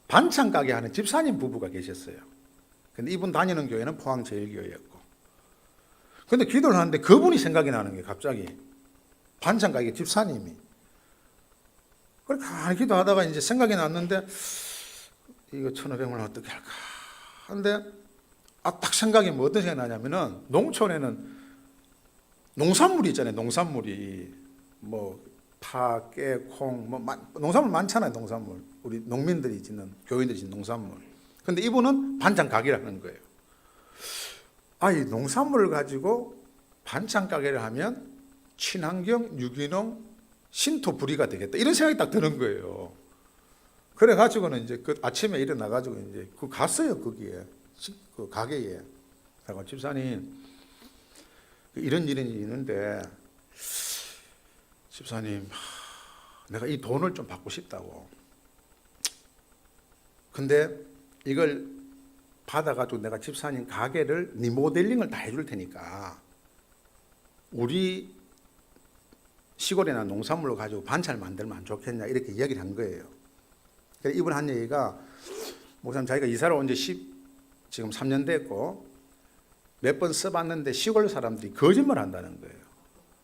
반찬 가게 하는 집사님 부부가 계셨어요. 근데 이분 다니는 교회는 포항제일교회였고. 근데 기도를 하는데 그분이 생각이 나는 게 갑자기 반찬 가게 집사님이. 그렇게 가만히 기도하다가 이제 생각이 났는데 이거 1,500만 원 어떻게 할까 하는데 딱 생각이 뭐 어떤 생각이 나냐면은 농촌에는 농산물이 있잖아요. 농산물이 뭐 파, 깨, 콩, 뭐 농산물 많잖아요. 농산물. 우리 농민들이 짓는 교인들이 짓는 농산물. 근데 이분은 반찬 가게라는 거예요. 이 농산물을 가지고 반찬 가게를 하면 친환경, 유기농, 신토불이가 되겠다. 이런 생각이 딱 드는 거예요. 그래가지고는 이제 그 아침에 일어나가지고 이제 갔어요. 거기에. 그 가게에. 그래서 집사님, 이런 일이 있는데, 집사님, 내가 이 돈을 좀 받고 싶다고. 근데 이걸 받아가지고 내가 집사님 가게를 리모델링을 다 해줄 테니까 우리 시골에나 농산물로 가지고 반찬을 만들면 안 좋겠냐 이렇게 이야기를 한 거예요. 그래서 이분 한 얘기가 목사님 자기가 이사를 온 지 지금 3년 됐고 몇 번 써봤는데 시골 사람들이 거짓말 한다는 거예요.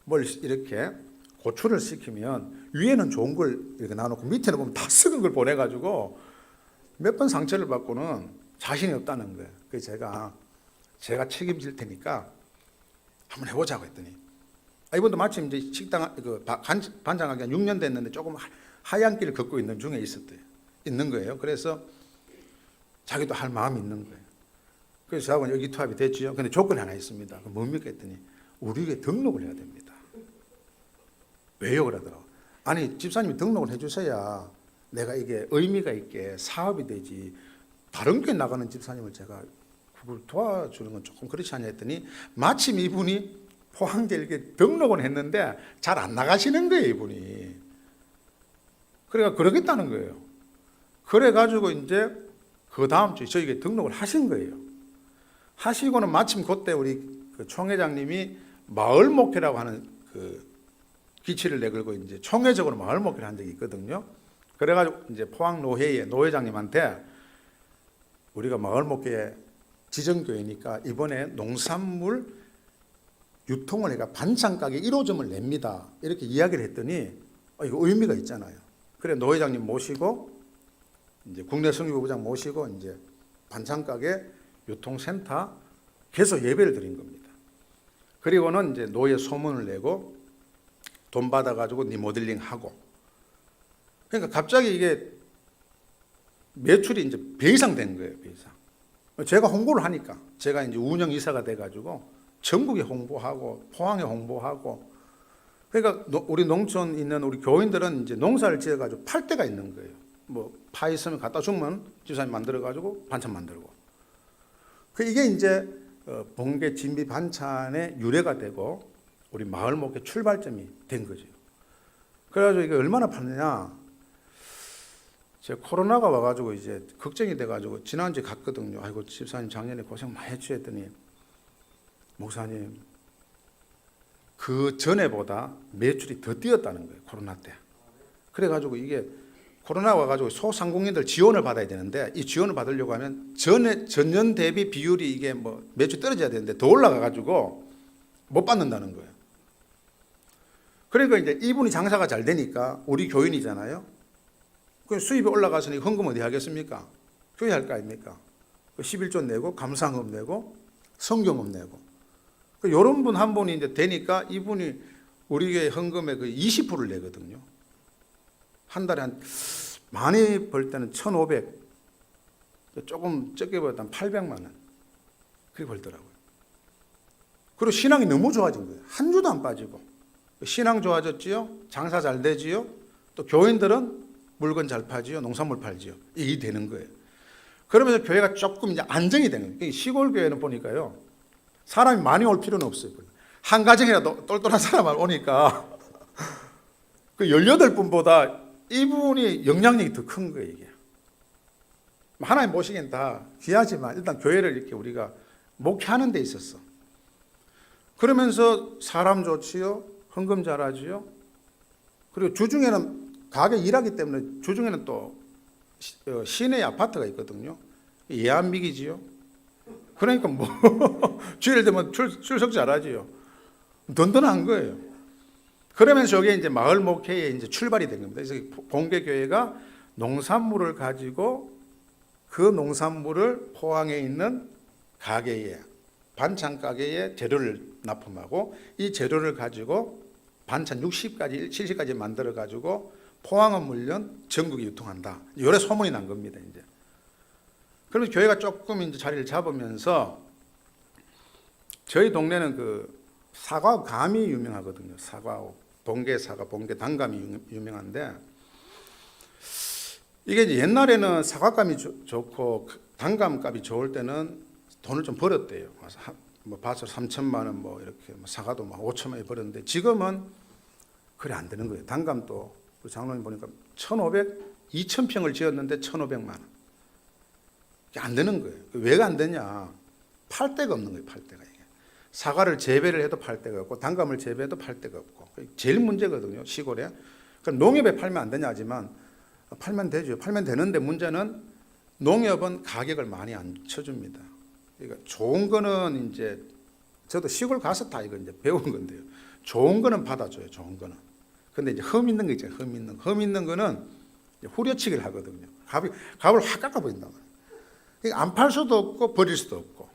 뭘 이렇게 고추를 시키면 위에는 좋은 걸 이렇게 놔놓고 밑에는 보면 다 썩은 걸 보내가지고 몇 번 상처를 받고는 자신이 없다는 거예요. 그래서 제가 책임질 테니까 한번 해보자고 했더니 이분도 마침 이제 식당 반장하기 한 6년 됐는데 조금 하얀 길을 걷고 있는 중에 있는 거예요. 그래서 자기도 할 마음이 있는 거예요. 그래서 저하고는 의기투합이 됐죠. 근데 조건이 하나 있습니다. 뭡니까 했더니 우리에게 등록을 해야 됩니다. 왜요? 그러더라고. 아니 집사님이 등록을 해주셔야 내가 이게 의미가 있게 사업이 되지. 다른 교회 나가는 집사님을 제가 그걸 도와주는 건 조금 그렇지 않냐 했더니 마침 이분이 포항제일교회 등록은 했는데 잘 안 나가시는 거예요. 이분이. 그러니까 그러겠다는 거예요. 그래가지고 이제 그 다음 주에 저에게 등록을 하신 거예요. 하시고는 마침 그때 우리 그 총회장님이 마을 목회라고 하는 그 기치를 내걸고 이제 총회적으로 마을 목회를 한 적이 있거든요. 그래가지고 이제 포항 노회의 노회장님한테 우리가 마을 목회 지정교회니까 이번에 농산물 유통을 해가 반찬 가게 1호점을 냅니다. 이렇게 이야기를 했더니 이거 의미가 있잖아요. 그래 노회장님 모시고 이제 국내 성교부장 모시고 이제 반찬 가게 유통센터 계속 예배를 드린 겁니다. 그리고는 이제 노예 소문을 내고 돈 받아가지고 리모델링 하고. 그러니까 갑자기 이게 매출이 이제 배 이상 된 거예요. 배 이상. 제가 홍보를 하니까 제가 이제 운영 이사가 돼가지고 전국에 홍보하고 포항에 홍보하고. 그러니까 우리 농촌 있는 우리 교인들은 이제 농사를 지어가지고 팔 때가 있는 거예요. 뭐 파 있으면 갖다 주면 집사님 만들어가지고 반찬 만들고. 이게 이제 번개 진비 반찬의 유래가 되고 우리 마을 목회 출발점이 된 거죠. 그래가지고 이게 얼마나 파느냐. 제가 코로나가 와가지고 이제 걱정이 돼가지고 지난주에 갔거든요. 아이고 집사님 작년에 고생 많이 했죠 했더니 목사님 그 전에보다 매출이 더 뛰었다는 거예요. 코로나 때. 그래가지고 이게 코로나 와가지고 소상공인들 지원을 받아야 되는데 이 지원을 받으려고 하면 전년 대비 비율이 이게 뭐 매출 떨어져야 되는데 더 올라가가지고 못 받는다는 거예요. 그러니까 이제 이분이 장사가 잘 되니까 우리 교인이잖아요. 그 수입이 올라가서니 헌금 어디 하겠습니까? 교회 할 거 아닙니까? 11조 내고 감사헌금 내고 성경금 내고 이런 분 한 분이 이제 되니까 이분이 우리 교회 헌금의 그 20%를 내거든요. 한 달에 한 많이 벌 때는 1,500, 조금 적게 벌 때는 800만 원 그렇게 벌더라고요. 그리고 신앙이 너무 좋아진 거예요. 한 주도 안 빠지고 신앙 좋아졌지요, 장사 잘 되지요, 또 교인들은 물건 잘 파지요, 농산물 팔지요. 이게 되는 거예요. 그러면서 교회가 조금 이제 안정이 되는 거예요. 시골 교회는 보니까요, 사람이 많이 올 필요는 없어요. 한 가정이라도 똘똘한 사람만 오니까 그 18분보다 이분이 영향력이 더 큰 거예요, 이게. 하나님 보시기엔 다 귀하지만 일단 교회를 이렇게 우리가 목회하는 데 있었어. 그러면서 사람 좋지요, 헌금 잘하지요. 그리고 주중에는 가게 일하기 때문에 주중에는 또 시내 아파트가 있거든요. 예안미기지요. 그러니까 뭐 주일 되면 출석 잘하지요. 든든한 거예요. 그러면서 저게 이제 마을 목회에 이제 출발이 된 겁니다. 그래서 봉계교회가 농산물을 가지고 그 농산물을 포항에 있는 가게에, 반찬 가게에 재료를 납품하고 이 재료를 가지고 반찬 60까지 70까지 만들어 가지고 포항은 물론 전국에 유통한다. 요래 소문이 난 겁니다, 이제. 그러면 교회가 조금 이제 자리를 잡으면서 저희 동네는 그 사과 감이 유명하거든요. 사과, 봉계 사과, 봉계 단감이 유명한데 이게 이제 옛날에는 사과감이 좋고 단감값이 좋을 때는 돈을 좀 벌었대요. 뭐 밭을 3천만 원, 뭐 이렇게 사과도 막 5천만 원에 벌었는데 지금은 그래 안 되는 거예요. 단감도 그 장로님 보니까 2,000평을 지었는데 1,500만 원. 이게 안 되는 거예요. 왜 안 되냐? 팔 데가 없는 거예요. 팔 데가 이게. 사과를 재배를 해도 팔 데가 없고 단감을 재배해도 팔 데가 없고 제일 문제거든요. 시골에. 그럼 농협에 팔면 안 되냐 하지만 팔면 되죠. 팔면 되는데 문제는 농협은 가격을 많이 안 쳐줍니다. 그러니까 좋은 거는 이제 저도 시골 가서 다 이거 이제 배운 건데요. 좋은 거는 받아줘요. 좋은 거는. 근데 이제 흠 있는 거 있잖아요. 흠 있는 거는 후려치기를 하거든요. 값을 확 깎아버린다고. 그러니까 안 팔 수도 없고 버릴 수도 없고.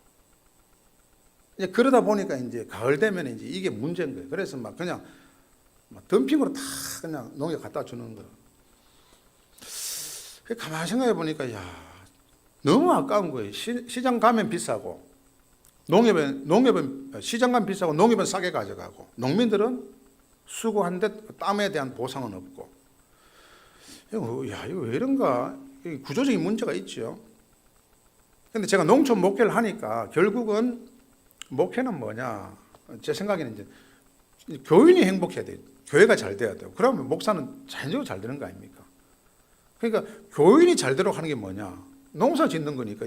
이제 그러다 보니까 이제 가을 되면 이제 이게 문제인 거예요. 그래서 막 그냥 막 덤핑으로 다 그냥 농협 갖다 주는 거예요. 가만히 생각해 보니까 야 너무 아까운 거예요. 시장 가면 비싸고 농협은 시장 가면 비싸고 농협은 싸게 가져가고 농민들은 수고한데 땀에 대한 보상은 없고. 야 이거 왜 이런가? 구조적인 문제가 있죠. 근데 제가 농촌 목회를 하니까 결국은 목회는 뭐냐? 제 생각에는 이제 교인이 행복해야 돼요. 교회가 잘 돼야 돼요. 그러면 목사는 자연적으로 잘 되는 거 아닙니까? 그러니까 교인이 잘 되도록 하는 게 뭐냐? 농사 짓는 거니까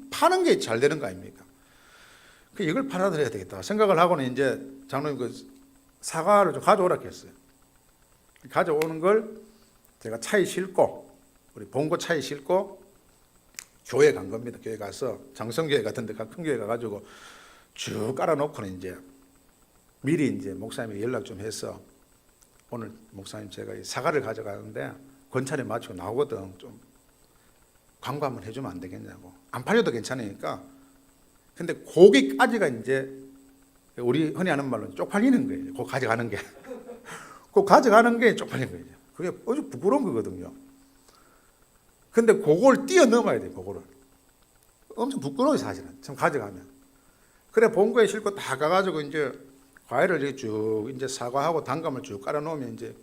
파는 게 잘 되는 거 아닙니까? 이걸 받아들여야 되겠다 생각을 하고는 이제 장로님 그 사과를 좀 가져오라 했어요. 가져오는 걸 제가 차에 싣고 우리 봉고 차에 싣고 교회 간 겁니다. 교회 가서 장성교회 같은 데 큰 교회 가가지고 쭉 깔아놓고는 이제 미리 이제 목사님이 연락 좀 해서 오늘 목사님 제가 사과를 가져가는데 권찰에 맞추고 나오거든. 좀 광고 한번 해주면 안 되겠냐고. 안 팔려도 괜찮으니까. 근데 거기까지가 이제 우리 흔히 하는 말로 쪽팔리는 거예요. 그거 가져가는 게. 그거 가져가는 게 쪽팔리는 거예요. 그게 아주 부끄러운 거거든요. 근데 그걸 뛰어넘어야 돼요. 그거를. 엄청 부끄러워요, 사실은. 참 가져가면. 그래 본거에 싣고 다 가가지고 이제 과일을 이렇게 쭉 이제 사과하고 단감을 쭉 깔아놓으면 이제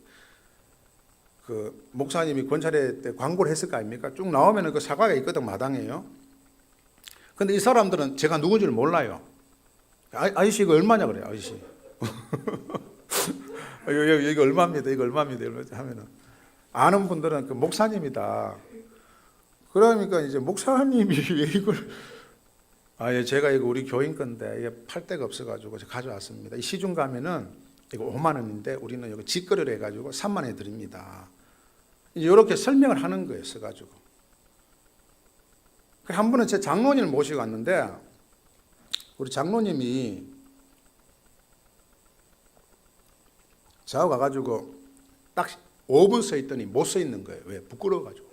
그 목사님이 권찰회 때 광고를 했을 거 아닙니까? 쭉 나오면 그 사과가 있거든, 마당에요. 근데 이 사람들은 제가 누군지를 몰라요. 아저씨 이거 얼마냐 그래요, 아저씨. 이거 얼마입니다, 이거 얼마입니다. 하면은 아는 분들은 그 목사님이다. 그러니까 이제 목사님이 왜 이걸 예, 제가 이거 우리 교인 건데 이게 팔 데가 없어가지고 제가 가져왔습니다. 이 시중 가면은 이거 5만 원인데 우리는 여기 직거래를 해가지고 3만 원에 드립니다. 이렇게 설명을 하는 거예요, 써가지고. 한 번은 제 장로님을 모시고 왔는데 우리 장로님이 저하고 가가지고 딱 5분 서 있더니 못 서 있는 거예요. 왜? 부끄러워가지고.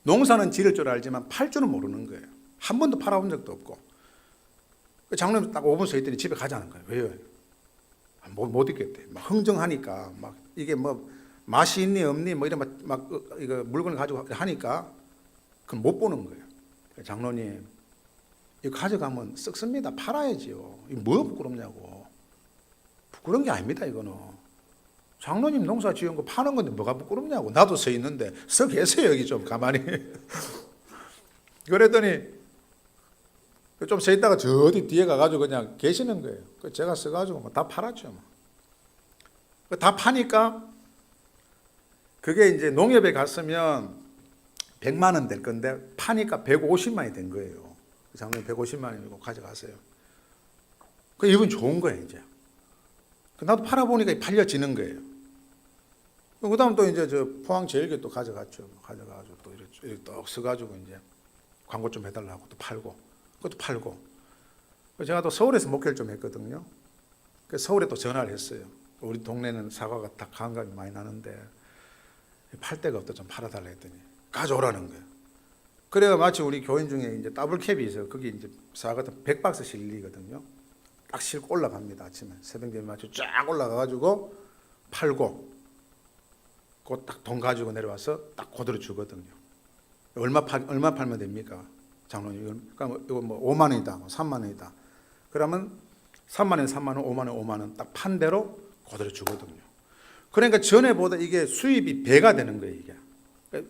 농사는 지을 줄 알지만 팔 줄은 모르는 거예요. 한 번도 팔아본 적도 없고. 장로님 딱 5분 서 있더니 집에 가자는 거예요. 왜요? 못 있겠대. 막 흥정하니까 막 이게 뭐 맛이 있니 없니 뭐 이런 막 이거 물건을 가지고 하니까 그건 못 보는 거예요. 장로님 이거 가져가면 썩습니다. 팔아야지요. 이거 뭐가 부끄럽냐고. 부끄러운 게 아닙니다. 이거는 장로님 농사 지은 거 파는 건데 뭐가 부끄럽냐고. 나도 서 있는데 서 계세요 여기 좀 가만히. 그랬더니 좀 서 있다가 저 어디 뒤에 가가지고 그냥 계시는 거예요. 제가 써가지고 다 팔았죠. 다 파니까 그게 이제 농협에 갔으면 100만 원 될 건데 파니까 150만 원이 된 거예요. 장로님 150만 원이고 가져가세요. 이분 좋은 거예요 이제. 나도 팔아보니까 팔려지는 거예요. 그 다음 또 이제 저 포항 제일교 또 가져갔죠. 가져가가지고 또 이렇게 떡 써가지고 이제 광고 좀 해달라고 또 팔고. 그것도 팔고. 제가 또 서울에서 목회를 좀 했거든요. 그래서 서울에 또 전화를 했어요. 우리 동네는 사과가 다 감각이 많이 나는데 팔 데가 없다 좀 팔아달라 했더니 가져오라는 거예요. 그래가 마치 우리 교인 중에 이제 더블캡이 있어요. 거기 이제 사과 같은 100박스 실리거든요. 딱 싣고 올라갑니다. 아침에 새벽 되면 마치 쫙 올라가가지고 팔고 그 딱 돈 가지고 내려와서 딱 그대로 주거든요. 얼마 팔면 됩니까? 장로님, 그러니까 이거 뭐 5만 원이다, 3만 원이다. 그러면 3만 원, 5만 원, 5만 원 딱 판 대로 그대로 주거든요. 그러니까 전에보다 이게 수입이 배가 되는 거예요, 이게.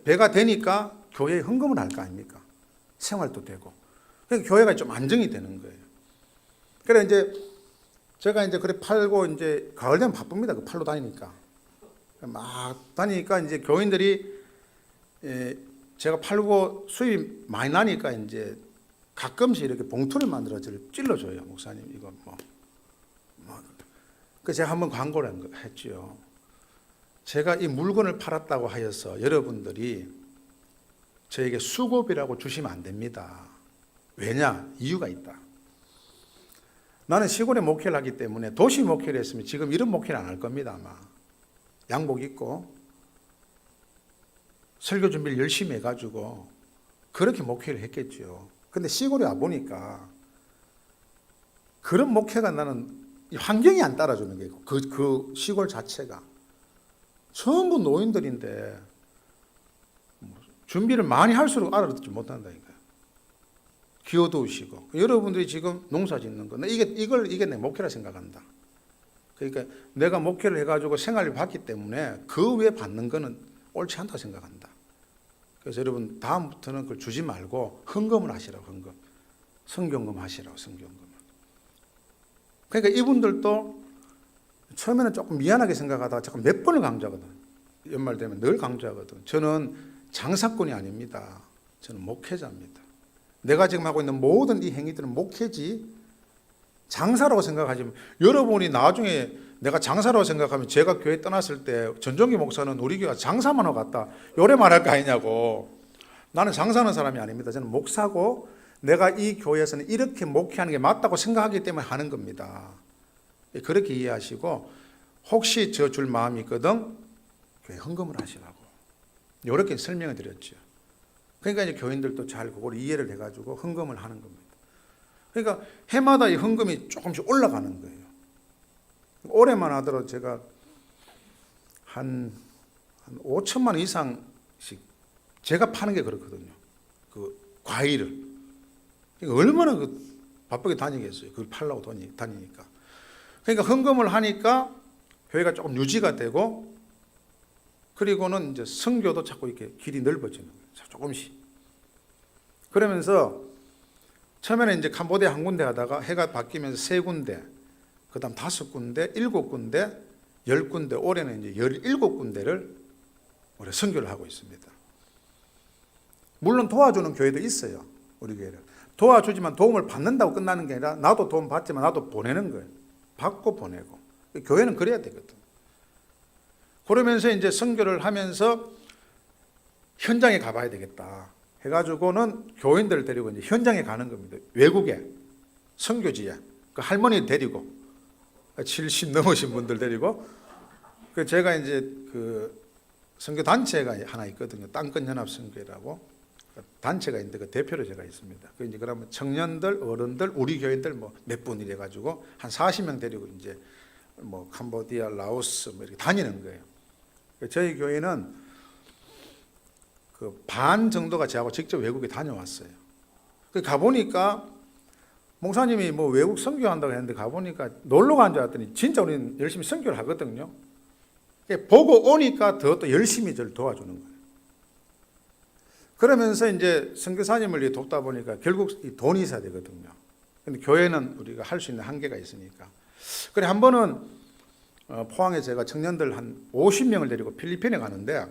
배가 되니까 교회에 헌금을 할 거 아닙니까? 생활도 되고. 그러니까 교회가 좀 안정이 되는 거예요. 그래 이제 제가 이제 그래 팔고 이제 가을 되면 바쁩니다. 그 팔로 다니니까. 막 다니니까 이제 교인들이 제가 팔고 수입 많이 나니까 이제 가끔씩 이렇게 봉투를 만들어 찔러줘요. 목사님 이거 뭐. 그 제가 한번 광고를 했죠. 제가 이 물건을 팔았다고 하여서 여러분들이 저에게 수고비라고 주시면 안 됩니다. 왜냐? 이유가 있다. 나는 시골에 목회를 하기 때문에 도시 목회를 했으면 지금 이런 목회를 안 할 겁니다. 아마 양복 입고 설교 준비를 열심히 해가지고 그렇게 목회를 했겠죠. 근데 시골에 와보니까 그런 목회가 나는 환경이 안 따라주는 거예요. 그 시골 자체가. 전부 노인들인데 준비를 많이 할수록 알아듣지 못한다니까요. 기어도우시고. 여러분들이 지금 농사 짓는 거. 이게 내 목회라 생각한다. 그러니까 내가 목회를 해가지고 생활을 받기 때문에 그 외에 받는 거는 옳지 않다고 생각한다. 그래서 여러분 다음부터는 그걸 주지 말고 헌금을 하시라고. 헌금. 성경금 하시라고. 성경금. 그러니까 이분들도 처음에는 조금 미안하게 생각하다가 자꾸 몇 번을 강조하거든. 연말 되면 늘 강조하거든. 저는 장사꾼이 아닙니다. 저는 목회자입니다. 내가 지금 하고 있는 모든 이 행위들은 목회지 장사라고 생각하지만, 여러분이 나중에 내가 장사라고 생각하면 제가 교회 떠났을 때 전종기 목사는 우리 교회가 장사만 하고 갔다 요래 말할 거 아니냐고. 나는 장사하는 사람이 아닙니다. 저는 목사고 내가 이 교회에서는 이렇게 목회하는 게 맞다고 생각하기 때문에 하는 겁니다. 그렇게 이해하시고, 혹시 저 줄 마음이 있거든 교회 헌금을 하시라고 이렇게 설명을 드렸죠. 그러니까 이제 교인들도 잘 그걸 이해를 해가지고 헌금을 하는 겁니다. 그러니까 해마다 이 헌금이 조금씩 올라가는 거예요. 올해만 하더라도 제가 한 5천만 원 이상씩 제가 파는 게 그렇거든요. 그 과일을. 그러니까 얼마나 바쁘게 다니겠어요. 그걸 팔려고 다니니까. 그러니까 헌금을 하니까 교회가 조금 유지가 되고, 그리고는 이제 선교도 자꾸 이렇게 길이 넓어지는 거예요. 조금씩. 그러면서 처음에는 이제 캄보디아 한 군데 하다가 해가 바뀌면서 3군데, 그 다음 5군데, 7군데, 10군데, 올해는 이제 17군데를 올해 선교를 하고 있습니다. 물론 도와주는 교회도 있어요. 우리 교회를. 도와주지만 도움을 받는다고 끝나는 게 아니라 나도 도움 받지만 나도 보내는 거예요. 받고 보내고. 교회는 그래야 되거든. 그러면서 이제 선교를 하면서 현장에 가봐야 되겠다 해가지고는 교인들을 데리고 이제 현장에 가는 겁니다. 외국에 선교지에 그 할머니 데리고 70 넘으신 분들 데리고, 그 제가 이제 그 선교 단체가 하나 있거든요. 땅끝 연합 선교회라고. 단체가 있는데 그 대표로 제가 있습니다. 그 이제 그러면 청년들, 어른들, 우리 교인들 뭐 몇 분 이래 가지고 한 40명 데리고 이제 뭐 캄보디아, 라오스 뭐 이렇게 다니는 거예요. 저희 교회는 그 반 정도가 저하고 직접 외국에 다녀왔어요. 그 가보니까 목사님이 뭐 외국 선교한다고 했는데 가보니까 놀러 간 줄 알았더니 진짜 우리는 열심히 선교를 하거든요. 보고 오니까 더 또 열심히 저를 도와주는 거예요. 그러면서 이제 선교사님을 돕다 보니까 결국 이 돈이 있어야 되거든요. 근데 교회는 우리가 할 수 있는 한계가 있으니까. 그래 한 번은 포항에 제가 청년들 한 50명을 데리고 필리핀에 가는데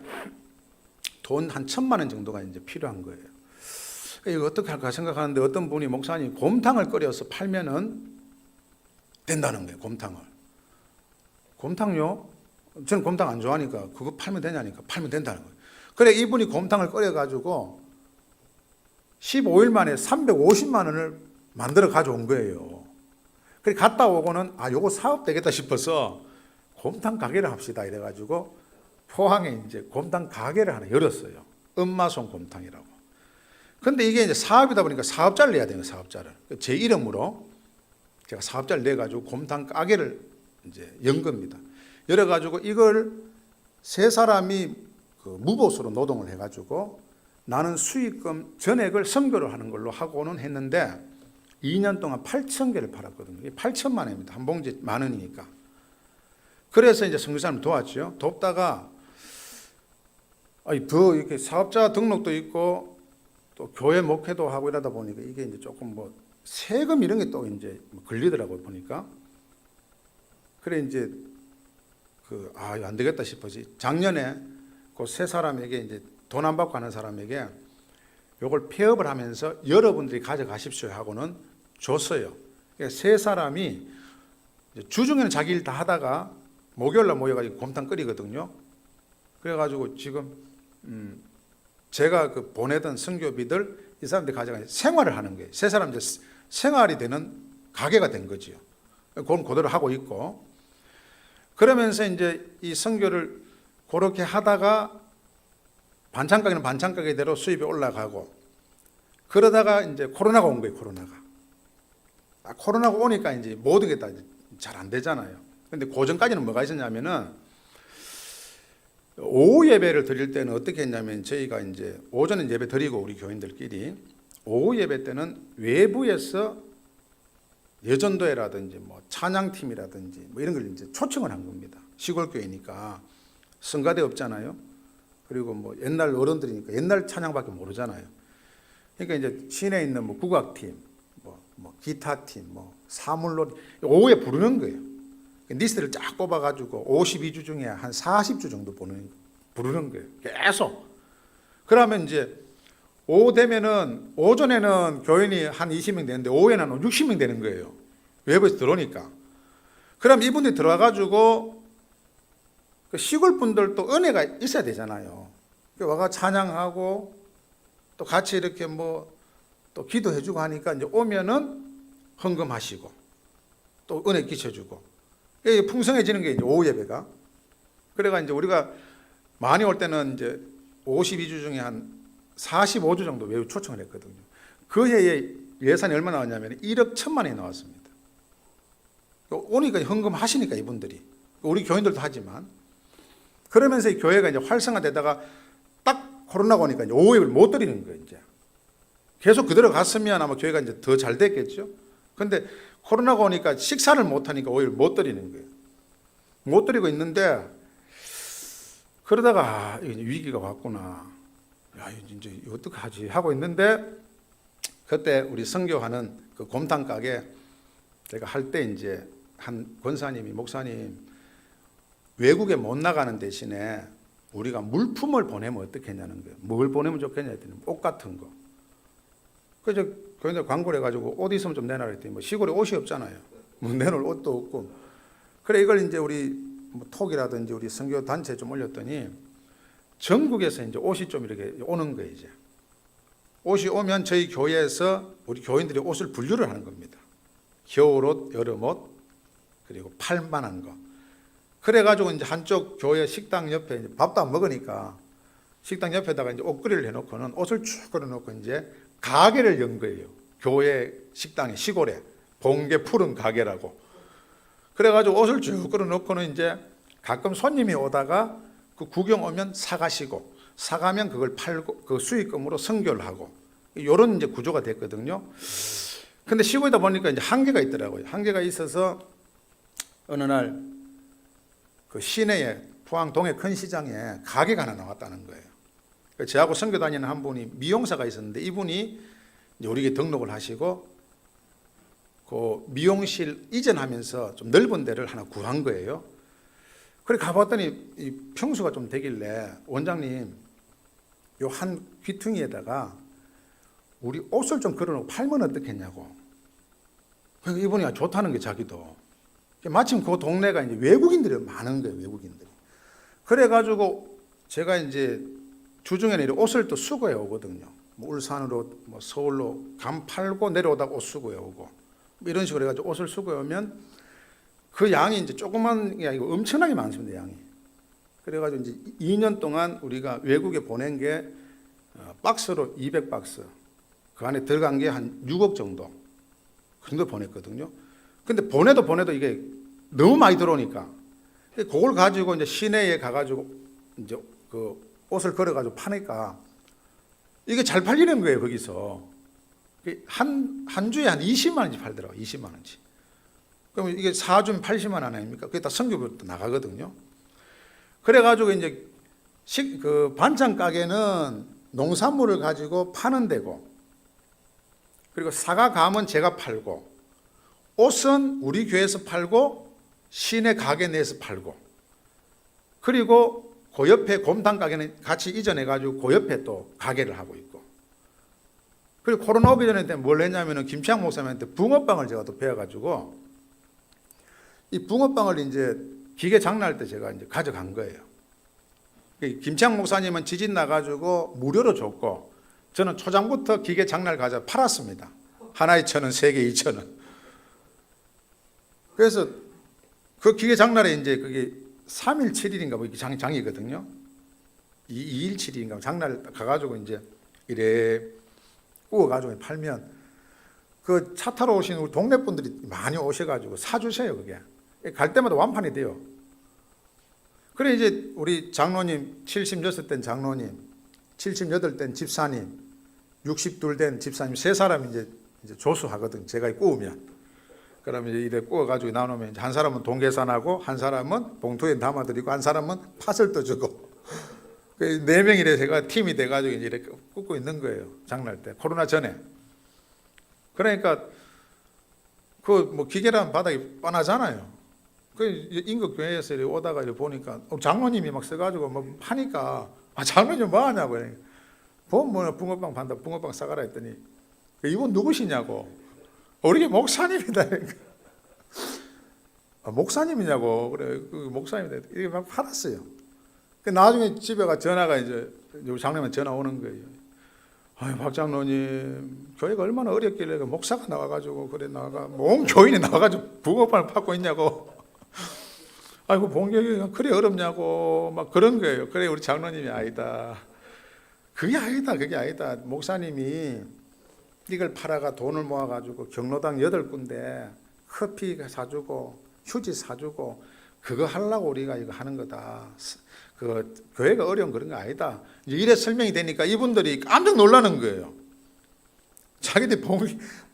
돈 한 1,000만 원 정도가 이제 필요한 거예요. 이거 어떻게 할까 생각하는데 어떤 분이 목사님 곰탕을 끓여서 팔면은 된다는 거예요. 곰탕요? 저는 곰탕 안 좋아하니까 그거 팔면 되냐니까 팔면 된다는 거예요. 그래 이분이 곰탕을 끓여가지고 15일 만에 350만 원을 만들어 가져온 거예요. 그래 갔다 오고는 요거 사업 되겠다 싶어서 곰탕 가게를 합시다 이래가지고 포항에 이제 곰탕 가게를 하나 열었어요. 엄마손 곰탕이라고. 근데 이게 이제 사업이다 보니까 사업자를 내야 되는 거예요. 사업자를. 제 이름으로 제가 사업자를 내가지고 곰탕 가게를 이제 연 겁니다. 열어가지고 이걸 세 사람이 그 무보수로 노동을 해가지고 나는 수익금 전액을 선교를 하는 걸로 하고는 했는데 2년 동안 8,000개를 팔았거든요. 8,000만 원입니다. 한 봉지 10,000원이니까. 그래서 이제 선교사님 도왔죠. 돕다가 더 이렇게 사업자 등록도 있고 또 교회 목회도 하고 이러다 보니까 이게 이제 조금 뭐 세금 이런 게 또 이제 걸리더라고요 보니까. 그래 이제 안 되겠다 싶어지. 작년에 그 세 사람에게 이제 돈 안 받고 하는 사람에게 요걸 폐업을 하면서 여러분들이 가져가십시오 하고는 줬어요. 그러니까 세 사람이 주중에는 자기 일 다 하다가 목요일날 모여가지고 곰탕 끓이거든요. 그래가지고 지금 제가 그 보내던 선교비들 이 사람들이 가져가 생활을 하는 거예요. 세 사람 이제 생활이 되는 가게가 된 거지요. 그건 그대로 하고 있고. 그러면서 이제 이 선교를 그렇게 하다가 반찬 가게는 반찬 가게대로 수입이 올라가고 그러다가 이제 코로나가 온 거예요. 코로나가 오니까 이제 모든 게 다 잘 안 되잖아요. 근데 그 전까지는 뭐가 있었냐면은 오후 예배를 드릴 때는 어떻게 했냐면 저희가 이제 오전에 예배 드리고 우리 교인들끼리 오후 예배 때는 외부에서 예전도회라든지 뭐 찬양팀이라든지 뭐 이런 걸 이제 초청을 한 겁니다. 시골 교회니까 성가대 없잖아요. 그리고 뭐 옛날 어른들이니까 옛날 찬양밖에 모르잖아요. 그러니까 이제 시내에 있는 뭐 국악팀, 뭐 기타팀, 뭐 사물놀이 오후에 부르는 거예요. 리스트를 쫙 뽑아가지고 52주 중에 한 40주 정도 부르는 거예요. 계속. 그러면 이제 오후 되면은 오전에는 교인이 한 20명 되는데 오후에는 한 60명 되는 거예요. 외부에서 들어오니까. 그럼 이분들이 들어와가지고 그 시골 분들도 은혜가 있어야 되잖아요. 와가 찬양하고 또 같이 이렇게 뭐 또 기도해주고 하니까 이제 오면은 헌금하시고 또 은혜 끼쳐주고 이게 풍성해지는 게 이제 오후 예배가. 그래가 이제 우리가 많이 올 때는 이제 52주 중에 한 45주 정도 외부 초청을 했거든요. 그 해에 예산이 얼마 나왔냐면 1억 1,000만 원이 나왔습니다. 오니까 헌금하시니까 이분들이 우리 교인들도 하지만 그러면서 이 교회가 이제 활성화되다가 딱 코로나가 오니까 이제 오후 예배를 못 드리는 거예요. 이제 계속 그대로 갔으면 아마 교회가 이제 더 잘 됐겠죠. 근데 코로나가 오니까 식사를 못 하니까 오히려 못 드리는 거예요. 못 드리고 있는데 그러다가 위기가 왔구나. 야, 이제 어떡하지 하고 있는데 그때 우리 선교하는 그 곰탕 가게 제가 할 때 이제 한 권사님이 목사님 외국에 못 나가는 대신에 우리가 물품을 보내면 어떻겠냐는 거예요. 뭘 보내면 좋겠냐 했더니 옷 같은 거. 그래서 교인들 광고를 해가지고 옷 있으면 좀 내놔라 했더니 뭐 시골에 옷이 없잖아요. 뭐 내놓을 옷도 없고. 그래 이걸 이제 우리 뭐 톡이라든지 우리 선교 단체에 좀 올렸더니 전국에서 이제 옷이 좀 이렇게 오는 거예요. 이제 옷이 오면 저희 교회에서 우리 교인들이 옷을 분류를 하는 겁니다. 겨울옷, 여름옷, 그리고 팔만한 거. 그래가지고 이제 한쪽 교회 식당 옆에 이제 밥도 안 먹으니까 식당 옆에다가 이제 옷걸이를 해놓고는 옷을 쭉 걸어놓고 이제 가게를 연 거예요. 교회 식당에 시골에 봉개 푸른 가게라고. 그래가지고 옷을 쭉 걸어놓고는 이제 가끔 손님이 오다가 그 구경 오면 사가시고 사가면 그걸 팔고 그 수익금으로 선교를 하고 이런 이제 구조가 됐거든요. 근데 시골이다 보니까 이제 한계가 있더라고요. 한계가 있어서 어느 날 그 시내에 포항동의 큰 시장에 가게가 하나 나왔다는 거예요. 저하고 선교 다니는 한 분이 미용사가 있었는데 이분이 이제 우리에게 등록을 하시고 그 미용실 이전하면서 좀 넓은 데를 하나 구한 거예요. 그래 가봤더니 이 평수가 좀 되길래 원장님 요 한 귀퉁이에다가 우리 옷을 좀 걸어놓고 팔면 어떻겠냐고. 그러니까 이분이 좋다는 게 자기도. 마침 그 동네가 이제 외국인들이 많은 거예요, 외국인들이. 그래가지고 제가 이제 주중에는 옷을 또 수거해 오거든요. 뭐 울산으로, 뭐 서울로 감 팔고 내려오다가 옷 수거해 오고. 뭐 이런 식으로 해가지고 옷을 수거해 오면 그 양이 이제 조그만 게 아니고 엄청나게 많습니다, 양이. 그래가지고 이제 2년 동안 우리가 외국에 보낸 게 박스로 200박스. 그 안에 들어간 게 한 6억 정도. 그 정도 보냈거든요. 근데 보내도 이게 너무 많이 들어오니까 그걸 가지고 이제 시내에 가가지고 이제 그 옷을 걸어가지고 파니까 이게 잘 팔리는 거예요, 거기서. 한 주에 한 20만 원씩 팔더라고요, 20만 원씩. 그럼 이게 4주면 80만 원 아닙니까? 그게 다 선교부터 나가거든요. 그래가지고 이제 그 반찬 가게는 농산물을 가지고 파는 데고, 그리고 사과 감은 제가 팔고, 옷은 우리 교회에서 팔고 시내 가게 내에서 팔고, 그리고 그 옆에 곰탕 가게는 같이 이전해 가지고 그 옆에 또 가게를 하고 있고, 그리고 코로나 오기 전에 뭘 했냐면은 김치향 목사님한테 붕어빵을 제가 또 배워가지고 이 붕어빵을 이제 기계 장날할 때 제가 이제 가져간 거예요. 김치향 목사님은 지진 나가지고 무료로 줬고 저는 초장부터 기계 장날 가져 팔았습니다. 하나에 1,000원, 세 개 2,000원. 그래서 그 기계 장날에 이제 그게 3일 7일인가 뭐 장이거든요. 2일 7일인가 장날 가가지고 이제 이래 구워가지고 팔면 그 차 타러 오신 우리 동네 분들이 많이 오셔가지고 사주세요. 그게 갈 때마다 완판이 돼요. 그래 이제 우리 장로님 76된 장로님, 78된 집사님, 62된 집사님 세 사람이 이제 조수하거든. 제가 구우면. 그러면 이제 이래 구워가지고 나누면 한 사람은 동계산하고 한 사람은 봉투에 담아드리고 한 사람은 팥을 떠주고 네 명이 제가 팀이 돼가지고 이제 이렇게 굽고 있는 거예요. 장날 때 코로나 전에. 그러니까 그 뭐 기계라면 바닥이 뻔하잖아요. 그 인국 교회에서 이렇게 오다가 이렇게 보니까 장로님이 막 써가지고 뭐 파니까 장로님 뭐 하냐고. 보면 뭐 붕어빵 판다, 붕어빵 사가라 했더니 이분 누구시냐고. 우리 목사님이다. 목사님이냐고. 그래, 그 목사님이다. 이렇게 막 팔았어요. 그 나중에 집에 가 전화가 이제 장로님한테 전화 오는 거예요. 아유, 박 장로님, 교회가 얼마나 어렵길래 목사가 나와가지고 그래 나가 온 교인이 나와가지고 붕어빵을 팔고 있냐고. 아이고 본교회가 그래 어렵냐고 막 그런 거예요. 그래 우리 장로님이 아니다. 그게 아니다. 목사님이 이걸 팔아가 돈을 모아가지고 경로당 8군데 커피 사주고 휴지 사주고 그거 하려고 우리가 이거 하는 거다. 그 교회가 어려운 그런 거 아니다. 이래 설명이 되니까 이분들이 깜짝 놀라는 거예요. 자기들이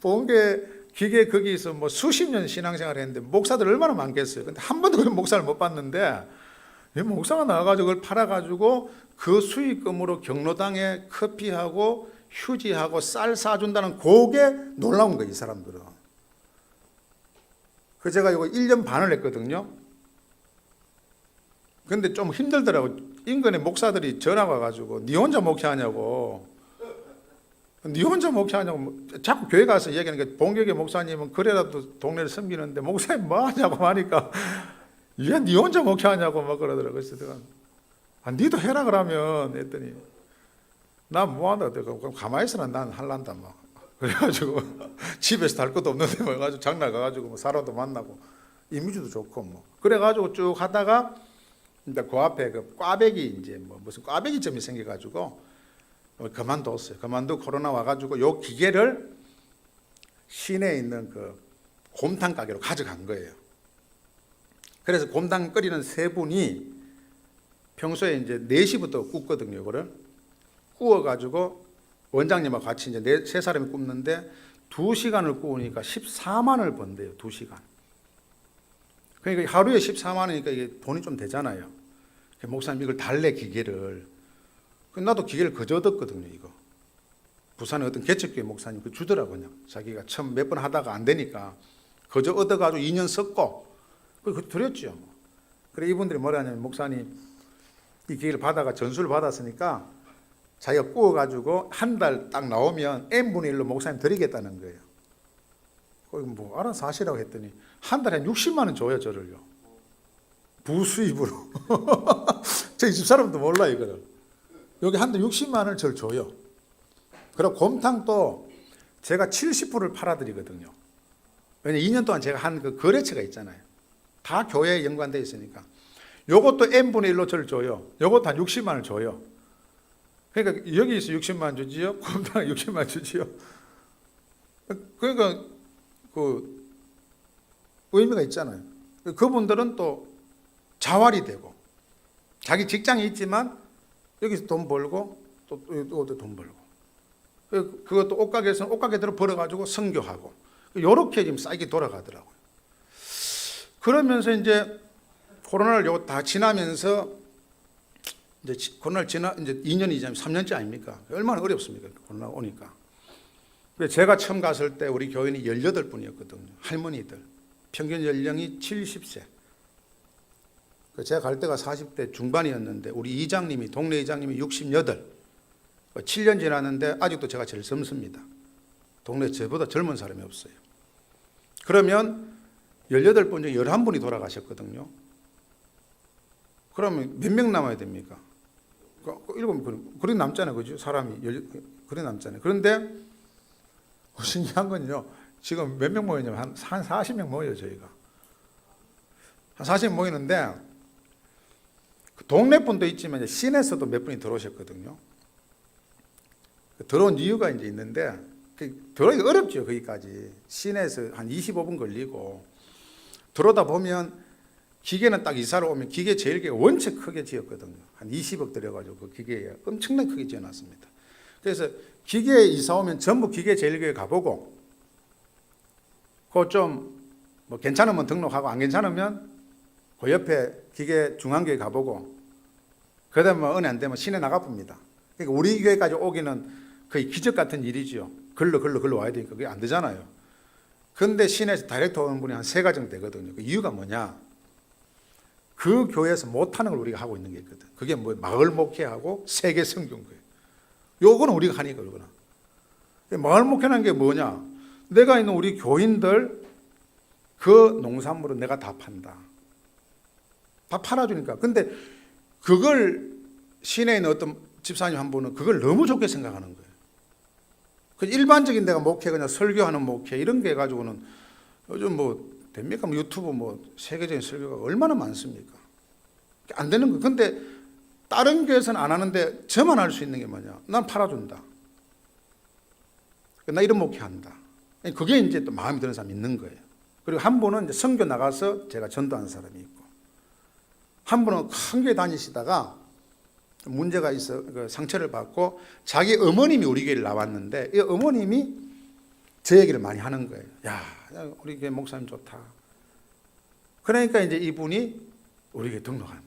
본게 기계 거기서 뭐 수십 년 신앙생활 했는데 목사들 얼마나 많겠어요. 근데 한 번도 그런 목사를 못 봤는데 이 목사가 나와가지고 그걸 팔아가지고 그 수익금으로 경로당에 커피하고 휴지하고 쌀 사준다는 그게 놀라운 거예요, 이 사람들은. 그 제가 이거 1년 반을 했거든요. 근데 좀 힘들더라고. 인근에 목사들이 전화가 와가지고 니 혼자 목회하냐고. 니 혼자 목회하냐고. 자꾸 교회 가서 얘기하는 게 본교계 목사님은 그래라도 동네를 섬기는데 목사님 뭐 하냐고 하니까 얘 니 혼자 목회하냐고 막 그러더라고요. 그래서 내가 니도 해라 그러면 했더니 나 뭐한다. 그럼 가만히 있어라. 난 할란다 막. 그래가지고 집에서 할 것도 없는데 뭐 해가지고 장날 가가지고 뭐 사람도 만나고 이미지도 좋고 뭐. 그래가지고 쭉 하다가 근데 그 앞에 그 꽈배기 이제 뭐 무슨 꽈배기점이 생겨가지고 그만뒀어요. 그만두고 코로나 와가지고 요 기계를 시내에 있는 그 곰탕 가게로 가져간 거예요. 그래서 곰탕 끓이는 세 분이 평소에 이제 4시부터 굽거든요. 이거를 구워가지고 원장님하고 같이 이제 세 사람이 굽는데 2시간을 구우니까 14만 원을 번대요. 2시간. 그러니까 하루에 14만 원이니까 이게 돈이 좀 되잖아요. 목사님 이걸 달래 기계를. 나도 기계를 그저 얻었거든요. 이거. 부산에 어떤 개척교회 목사님 그 주더라고요. 자기가 처음 몇 번 하다가 안 되니까 그저 얻어가지고 2년 썼고 그 드렸죠. 그래 이분들이 뭐라 하냐면 목사님 이 기계를 받아가 전수를 받았으니까 자기가 구워가지고 한 달 딱 나오면 n분의 1로 목사님 드리겠다는 거예요. 거기 뭐 알아서 하시라고 했더니 한 달에 60만 원 줘요 저를요. 부수입으로. 저희 집 사람도 몰라 이거를. 여기 한 달 60만 원을 저를 줘요. 그리고 곰탕도 제가 70%를 팔아드리거든요. 왜냐면 2년 동안 제가 한 그 거래처가 있잖아요. 다 교회에 연관되어 있으니까. 요것도 n분의 1로 저를 줘요. 요것도 한 60만 원을 줘요. 그러니까 여기서 60만 원 주지요. 곰탕에 60만 원 주지요. 그러니까 그 의미가 있잖아요. 그분들은 또 자활이 되고 자기 직장이 있지만 여기서 돈 벌고 또 이것도 돈 벌고 그것도 옷가게에서는 옷가게대로 벌어가지고 선교하고 요렇게 지금 싹이 돌아가더라고요. 그러면서 이제 코로나를 요거 다 지나면서 이제 코로나를 지나 이제 2년이 지나면 3년째 아닙니까? 얼마나 어렵습니까? 코로나 오니까. 제가 처음 갔을 때 우리 교인이 18분이었거든요. 할머니들. 평균 연령이 70세. 제가 갈 때가 40대 중반이었는데 우리 이장님이 동네 이장님이 68. 7년 지났는데 아직도 제가 제일 젊습니다. 동네 저보다 젊은 사람이 없어요. 그러면 18분 중에 11분이 돌아가셨거든요. 그러면 몇 명 남아야 됩니까? 7명. 그래 남잖아요. 그죠? 사람이. 그래 남잖아요. 그런데 신기한 건요. 지금 몇 명 모이냐면 한 40명 모여요. 저희가. 한 40명 모이는데 동네 분도 있지만 이제 시내에서도 몇 분이 들어오셨거든요. 들어온 이유가 이제 있는데 들어오기 어렵죠. 거기까지. 시내에서 한 25분 걸리고 들어오다 보면 기계는 딱 이사를 오면 기계 제일 원체 크게 지었거든요. 한 20억 들여가지고 그 기계에 엄청나게 크게 지어놨습니다. 그래서 기계에 이사 오면 전부 기계 제일교회 가보고 그 좀 뭐 괜찮으면 등록하고 안 괜찮으면 그 옆에 기계 중앙교회 가보고 그다음에 뭐 은혜 안 되면 시내 나가봅니다. 그러니까 우리 교회까지 오기는 거의 기적 같은 일이죠. 걸러 와야 되니까 그게 안 되잖아요. 그런데 시내에서 다이렉트 오는 분이 한 3가정 되거든요. 그 이유가 뭐냐? 그 교회에서 못하는 걸 우리가 하고 있는 게 있거든. 그게 뭐 마을 목회하고 세계 성경교회. 요거는 우리가 하니까 그러구나. 마을 목회라는 게 뭐냐? 내가 있는 우리 교인들 그 농산물은 내가 다 판다. 다 팔아주니까. 근데 그걸 시내에 있는 어떤 집사님 한 분은 그걸 너무 좋게 생각하는 거예요. 그 일반적인 데가 목회 그냥 설교하는 목회 이런 게 가지고는 요즘 뭐 됩니까? 뭐 유튜브 뭐 세계적인 설교가 얼마나 많습니까? 안 되는 거. 근데 다른 교회에서는 안 하는데 저만 할 수 있는 게 뭐냐? 난 팔아준다. 나 이런 목회한다. 그게 이제 또 마음에 드는 사람이 있는 거예요. 그리고 한 분은 이제 선교 나가서 제가 전도하는 사람이 있고, 한 분은 큰 교회 다니시다가 문제가 있어 그 상처를 받고 자기 어머님이 우리 교회를 나왔는데 이 어머님이 제 얘기를 많이 하는 거예요. 야, 우리 교회 목사님 좋다. 그러니까 이제 이분이 우리 교회 등록한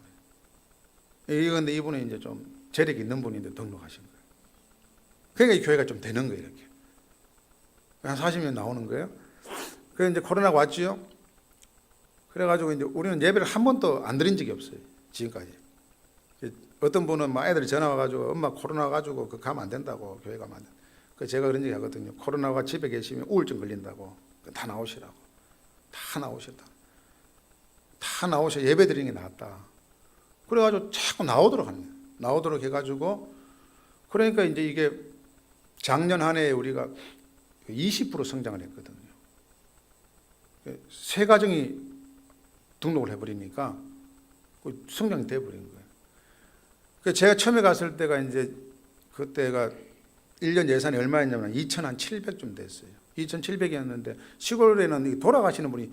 거예요. 그런데 이분이 이제 좀 재력이 있는 분인데 등록하신 거예요. 그러니까 이 교회가 좀 되는 거예요, 이렇게. 한 40명 나오는 거예요. 그래서 이제 코로나가 왔지요. 그래가지고 이제 우리는 예배를 한 번도 안 드린 적이 없어요, 지금까지. 어떤 분은 막 애들이 전화 와가지고 엄마 코로나 와가지고 그 가면 안 된다고, 교회 가면 안 된다. 그래서 제가 그런 얘기 하거든요. 코로나가 집에 계시면 우울증 걸린다고. 다 나오시라고. 다 나오셨다. 다 나오셔. 예배 드리는 게 낫다. 그래가지고 자꾸 나오도록 하는 거예요. 나오도록 해가지고 그러니까 이제 이게 작년 한 해에 우리가 20% 성장을 했거든요. 3가정이 등록을 해버리니까 그 성장이 돼버린 거예요. 그 제가 처음에 갔을 때가 이제 그때가 1년 예산이 얼마였냐면 2,700좀 됐어요. 2,700이었는데 시골에는 돌아가시는 분이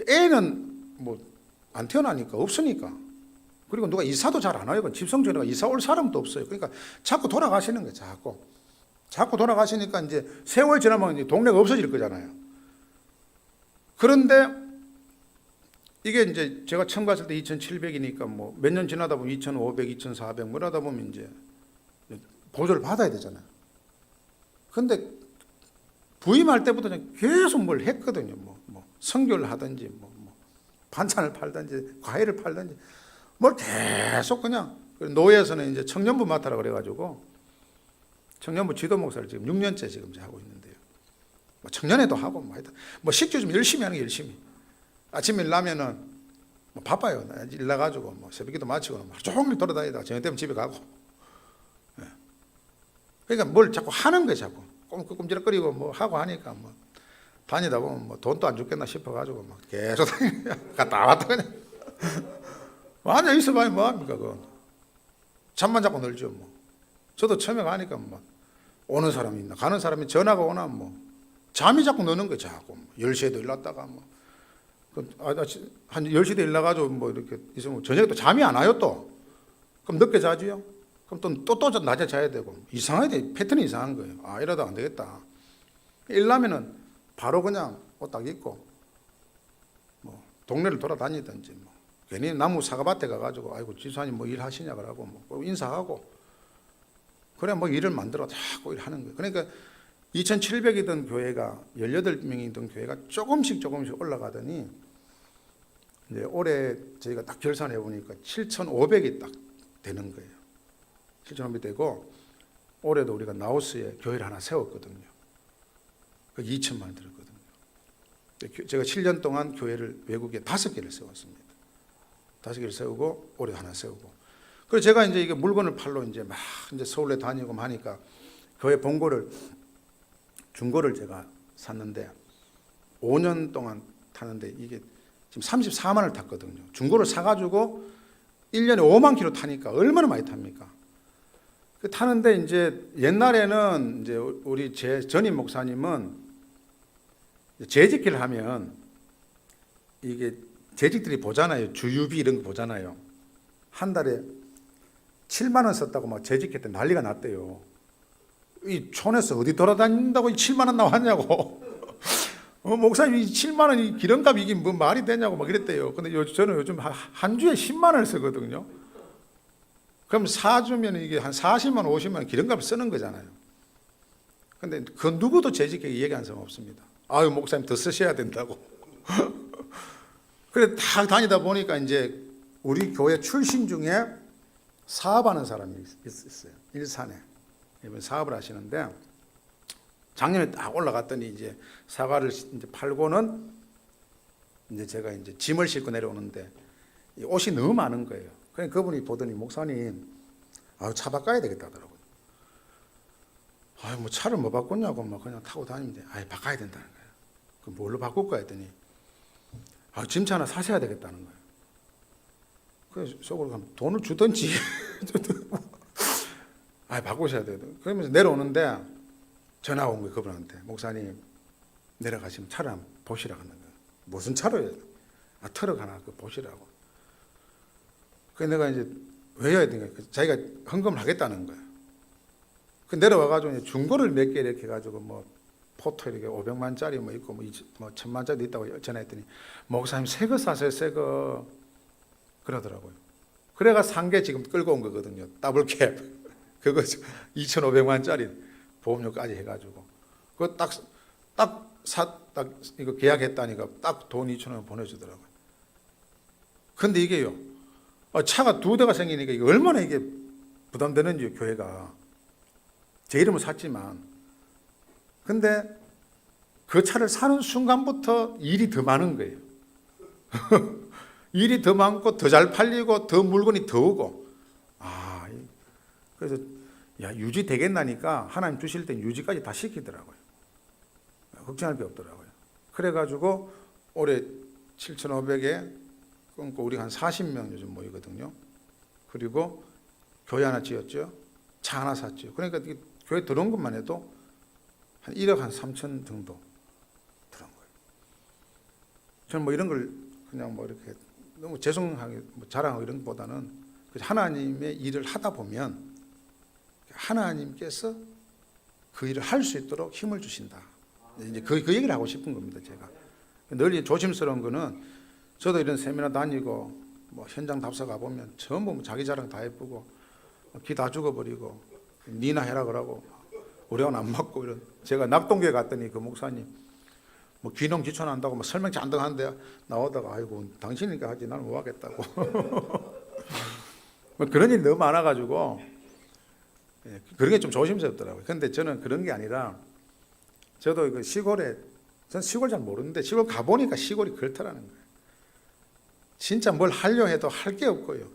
애는 뭐 안 태어나니까 없으니까, 그리고 누가 이사도 잘 안 와요. 집성전에가 이사 올 사람도 없어요. 그러니까 자꾸 돌아가시는 거예요. 자꾸 돌아가시니까 이제 세월 지나면 이제 동네가 없어질 거잖아요. 그런데 이게 이제 제가 처음 갔을 때 2,700이니까 뭐 몇 년 지나다 보면 2,500, 2,400 뭐 이러다 보면 이제 보조를 받아야 되잖아요. 근데 부임할 때부터 그냥 계속 뭘 했거든요. 뭐 선교를 하든지 뭐 반찬을 팔든지 과일을 팔든지 뭘 계속 그냥. 노예에서는 이제 청년부 맡아라 그래가지고 청년부 지도 목사를 지금 6년째 지금 하고 있는데요. 뭐 청년회도 하고 뭐 하여튼 뭐 식주 좀 열심히 하는 게 열심히. 아침에 일 나면은 뭐 바빠요. 일 나가지고 뭐 새벽기도 마치고 하루 종일 돌아다니다가 저녁 되면 집에 가고. 예. 그러니까 뭘 자꾸 하는 거예요. 자꾸 꼼꼼지락거리고 뭐 하고 하니까 뭐 다니다 보면 뭐 돈도 안 죽겠나 싶어가지고 막 계속 갔다 왔다 그냥. 앉아 있어봐야 뭐합니까 그건. 잠만 자꾸 늘죠 뭐. 저도 처음에 가니까 뭐 오는 사람이 있나 가는 사람이 전화가 오나 뭐 잠이 자꾸 느는 거예요. 자꾸 10시에도 일났다가 뭐 한 10시도 일나가지고 뭐 이렇게 있으면 저녁에 또 잠이 안 와요 또. 그럼 늦게 자지요. 그럼 또 낮에 자야 되고 이상하게 패턴이 이상한 거예요. 아 이러다 안 되겠다. 일나면은 바로 그냥 옷 딱 입고 뭐 동네를 돌아다니든지 뭐 괜히 나무 사과밭에 가가지고 아이고 지사님 뭐 일하시냐 그러고 뭐 인사하고 그래 뭐 일을 만들어 자꾸 일하는 거예요. 그러니까 2,700이던 교회가 18명이던 교회가 조금씩 올라가더니 이제 올해 저희가 딱 결산해 보니까 7,500이 딱 되는 거예요. 7,500 되고 올해도 우리가 나우스에 교회를 하나 세웠거든요. 그 2천만 원 들었거든요. 제가 7년 동안 교회를 외국에 5개를 세웠습니다. 5개를 세우고 올해 하나 세우고. 그래서 제가 이제 이게 물건을 팔러 이제 막 이제 서울에 다니고 하니까 교회 본고를 중고를 제가 샀는데 5년 동안 타는데 이게 지금 34만 원을 탔거든요. 중고를 사가지고 1년에 5만 킬로 타니까 얼마나 많이 탑니까? 그 타는데 이제 옛날에는 이제 우리 제 전임 목사님은 재직기를 하면 이게 재직들이 보잖아요. 주유비 이런 거 보잖아요. 한 달에 7만 원 썼다고 막 재직기 때 난리가 났대요. 이 촌에서 어디 돌아다닌다고 7만 원 나왔냐고. 목사님 이 7만 원이 기름값 이게 뭐 말이 되냐고 막 이랬대요. 근데 저는 요즘 한 주에 10만 원을 쓰거든요. 그럼 사주면 이게 한 40만 원, 50만 원 기름값을 쓰는 거잖아요. 근데 그 누구도 재직하게 얘기한 사람 없습니다. 아유 목사님 더 쓰셔야 된다고. 그래 다 다니다 보니까 이제 우리 교회 출신 중에 사업하는 사람이 있었어요. 일산에 이번 사업을 하시는데 작년에 딱 올라갔더니 이제 사과를 이제 팔고는 이제 제가 이제 짐을 싣고 내려오는데 옷이 너무 많은 거예요. 그냥 그분이 보더니 목사님, 아유 차 바꿔야 되겠다 하더라고요. 아유 뭐 차를 뭐 바꿨냐고 막 그냥 타고 다니는데 아유 바꿔야 된다는 거예요. 그럼 뭘로 바꿀까 했더니 아 짐차 하나 사셔야 되겠다는 거예요. 그래서 속으로 가면 돈을 주든지 아 바꾸셔야 돼요. 그러면서 내려오는데 전화가 온 거예요. 그분한테 목사님 내려가시면 차를 한번 보시라고 하는 거예요. 무슨 차로요? 아 트럭 하나 그 보시라고. 그래서 내가 이제 왜 해야 되니까 자기가 헌금을 하겠다는 거예요. 그 내려와가지고 중고를 몇 개 이렇게 해가지고 뭐 포토 이렇게 500만짜리 뭐 있고 뭐 1000만짜리 있다고 전화했더니 목사님 새 거 사세요 새 거 그러더라고요. 그래가 산 게 지금 끌고 온 거거든요. 더블캡 그거 2,500만짜리 보험료까지 해가지고 그거 딱 이거 계약했다니까 딱 돈 2,000원 보내주더라고요. 근데 이게요 차가 2대가 생기니까 이게 얼마나 이게 부담되는지 교회가 제 이름을 샀지만 근데 그 차를 사는 순간부터 일이 더 많은 거예요. 일이 더 많고 더 잘 팔리고 더 물건이 더 오고 그래서 야 유지 되겠나니까 하나님 주실 땐 유지까지 다 시키더라고요. 걱정할 게 없더라고요. 그래가지고 올해 7,500에 끊고 우리 한 40명 요즘 모이거든요. 그리고 교회 하나 지었죠. 차 하나 샀죠. 그러니까 이 교회 들어온 것만 해도 한 1억 한 3천 정도 들어온 거예요. 저는 뭐 이런 걸 그냥 뭐 이렇게 너무 죄송하게 뭐 자랑하고 이런 것보다는 하나님의 일을 하다 보면 하나님께서 그 일을 할 수 있도록 힘을 주신다. 이제 그 얘기를 하고 싶은 겁니다, 제가. 늘 조심스러운 거는 저도 이런 세미나 다니고 뭐 현장 답사 가보면 전부 뭐 자기 자랑 다 예쁘고 기 다 죽어버리고 니나 해라 그러고 우리하고는 안 맞고 이런. 제가 낙동교회 갔더니 그 목사님 뭐 귀농 지촌한다고 뭐 설명 잔뜩 하는데 나오다가 아이고 당신이니까 하지 나는 못 하겠다고. 뭐 그런 일이 너무 많아가지고 그런 게 좀 조심스럽더라고요. 근데 저는 그런 게 아니라 저도 그 시골에 전 시골 잘 모르는데 시골 가보니까 시골이 그렇더라는 거예요. 진짜 뭘 하려 해도 할 게 없고요.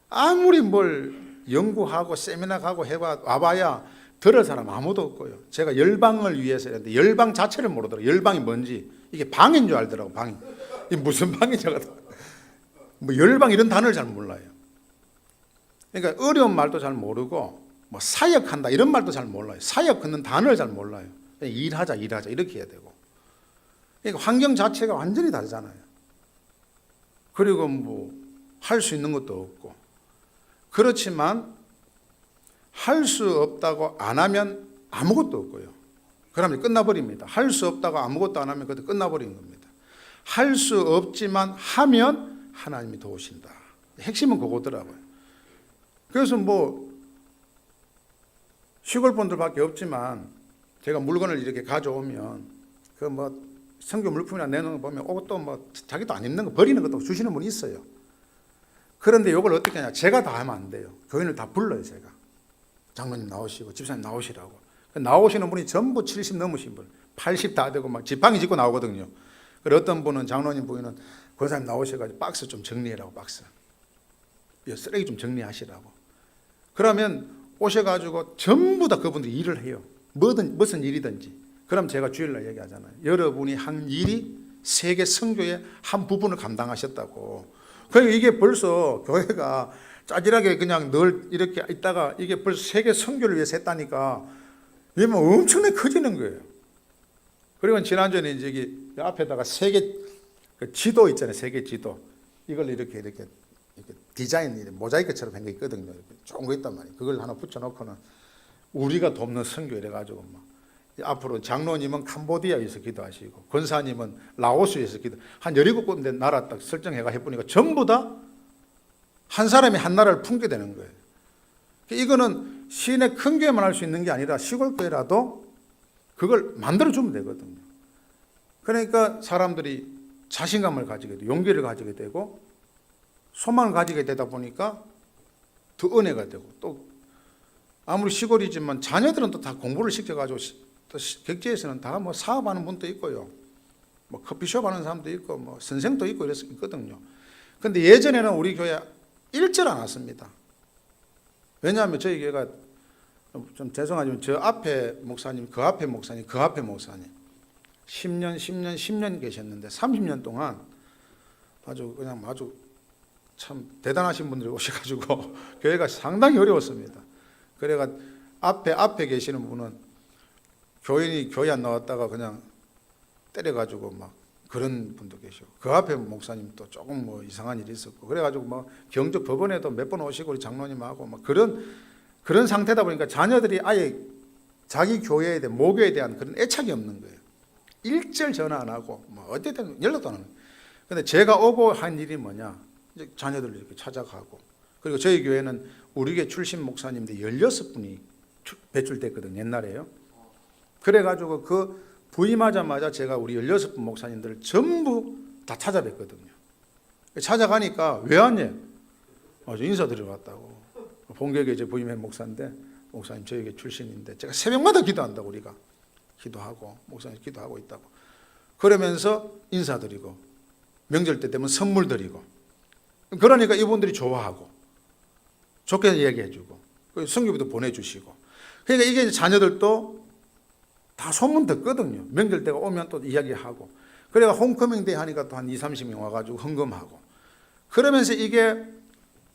아무리 뭘 연구하고 세미나 가고 와봐야 들을 사람 아무도 없고요. 제가 열방을 위해서 했는데 열방 자체를 모르더라고요. 열방이 뭔지. 이게 방인 줄 알더라고요. 방이. 이게 무슨 방인지 뭐 열방 이런 단어를 잘 몰라요. 그러니까 어려운 말도 잘 모르고 뭐 사역한다 이런 말도 잘 몰라요. 사역 걷는 단어를 잘 몰라요. 일하자 이렇게 해야 되고. 그러니까 환경 자체가 완전히 다르잖아요. 그리고 뭐 할 수 있는 것도 없고. 그렇지만 할 수 없다고 안 하면 아무것도 없고요. 그러면 끝나버립니다. 할 수 없다고 아무것도 안 하면 그것도 끝나버리는 겁니다. 할 수 없지만 하면 하나님이 도우신다. 핵심은 그거더라고요. 그래서 뭐 시골 분들밖에 없지만 제가 물건을 이렇게 가져오면 그 뭐 성교 물품이나 내놓은 거 보면 옷도 뭐 자기도 안 입는 거 버리는 것도 주시는 분이 있어요. 그런데 이걸 어떻게 하냐? 제가 다 하면 안 돼요. 교인을 다 불러요, 제가. 장로님 나오시고 집사님 나오시라고. 나오시는 분이 전부 70 넘으신 분, 80 다 되고 막 지팡이 짚고 나오거든요. 그리고 어떤 분은 장로님 부인은 권사님 나오셔가지고 박스 좀 정리해라고 박스. 쓰레기 좀 정리하시라고. 그러면 오셔가지고 전부 다 그분들이 일을 해요. 무슨 일이든지. 그럼 제가 주일날 얘기하잖아요. 여러분이 한 일이 세계 선교의 한 부분을 감당하셨다고. 그러니까 이게 벌써 교회가 짜질하게 그냥 늘 이렇게 있다가 이게 벌써 세계 선교를 위해서 했다니까 이게 뭐 엄청나게 커지는 거예요. 그리고 지난주에 이제 앞에다가 세계 지도 있잖아요. 세계 지도. 이걸 이렇게 디자인 모자이크처럼 한 게 있거든요. 이렇게 좋은 거 있단 말이에요. 그걸 하나 붙여놓고는 우리가 돕는 선교 이래가지고 막 앞으로 장로님은 캄보디아에서 기도하시고 권사님은 라오스에서 한 17군데 나라 딱 설정해가 해보니까 전부 다 한 사람이 한 나라를 품게 되는 거예요. 이거는 시내 큰 교회만 할 수 있는 게 아니라 시골 교회라도 그걸 만들어주면 되거든요. 그러니까 사람들이 자신감을 가지게 되고 용기를 가지게 되고 소망을 가지게 되다 보니까 더 은혜가 되고 또 아무리 시골이지만 자녀들은 또 다 공부를 시켜가지고 또 객지에서는 다 뭐 사업하는 분도 있고요. 뭐 커피숍 하는 사람도 있고 뭐 선생도 있고 이래서 있거든요. 근데 예전에는 우리 교회 일절 안 왔습니다. 왜냐하면 저희 교회가 좀 죄송하지만 저 앞에 목사님, 그 앞에 목사님, 그 앞에 목사님 10년 계셨는데 30년 동안 아주 참 대단하신 분들이 오셔가지고 교회가 상당히 어려웠습니다. 그래가 앞에 계시는 분은 교인이 교회 안 나왔다가 그냥 때려가지고 막 그런 분도 계시고 그 앞에 목사님 또 조금 뭐 이상한 일이 있었고 그래가지고 막 경적 법원에도 몇 번 오시고 우리 장로님하고 막 그런 상태다 보니까 자녀들이 아예 자기 교회에 대한 모교에 대한 그런 애착이 없는 거예요. 일절 전화 안 하고 뭐 어쨌든 연락도 안 하는 거예요. 근데 제가 오고 한 일이 뭐냐? 이제 자녀들을 이렇게 찾아가고 그리고 저희 교회는 우리 교회 출신 목사님들 16분이 배출됐거든요. 옛날에요. 그래가지고 그 부임하자마자 제가 우리 16분 목사님들을 전부 다 찾아뵀거든요. 찾아가니까 왜 왔냐? 인사드리러 왔다고. 본교에 이제 부임한 목사인데 목사님 저희 교회 출신인데 제가 새벽마다 기도한다고 우리가 기도하고 목사님 기도하고 있다고. 그러면서 인사드리고 명절 때 되면 선물 드리고 그러니까 이분들이 좋아하고 좋게 얘기해주고 성교부도 보내주시고 그러니까 이게 자녀들도 다 소문 듣거든요. 명절 때가 오면 또 이야기하고 그래가 홈커밍 데이 하니까 또 한 20, 30명 와가지고 헌금하고 그러면서 이게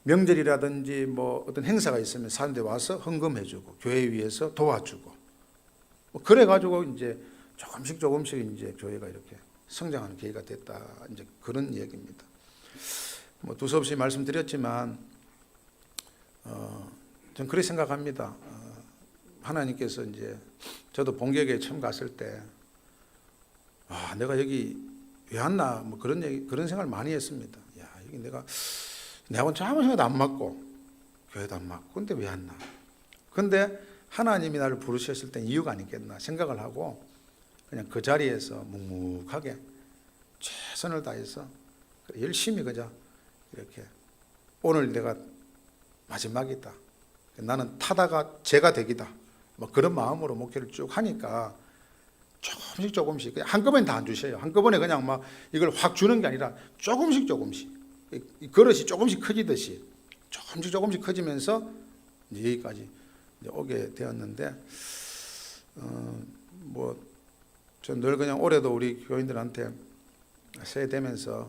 명절이라든지 뭐 어떤 행사가 있으면 사람들이 와서 헌금해주고 교회 위에서 도와주고 뭐 그래가지고 이제 조금씩 이제 교회가 이렇게 성장하는 계기가 됐다. 이제 그런 얘기입니다. 뭐 두서없이 말씀드렸지만 저는 그렇게 생각합니다. 하나님께서 이제 저도 본격에 처음 갔을 때 내가 여기 왜 왔나 뭐 그런 생각을 많이 했습니다. 야, 여기 내하고는 아무 생각도 안 맞고 교회도 안 맞고 근데 왜 왔나? 근데 하나님이 나를 부르셨을 땐 이유가 아니겠나 생각을 하고 그냥 그 자리에서 묵묵하게 최선을 다해서 열심히 그저 이렇게 오늘 내가 마지막이다. 나는 타다가 제가 되기다. 뭐 그런 마음으로 목회를 쭉 하니까 조금씩 그냥 한꺼번에 다 안 주셔요. 한꺼번에 그냥 막 이걸 확 주는 게 아니라 조금씩 이 그릇이 조금씩 커지듯이 조금씩 커지면서 이제 여기까지 이제 오게 되었는데 뭐 저 늘 그냥 올해도 우리 교인들한테 새해 되면서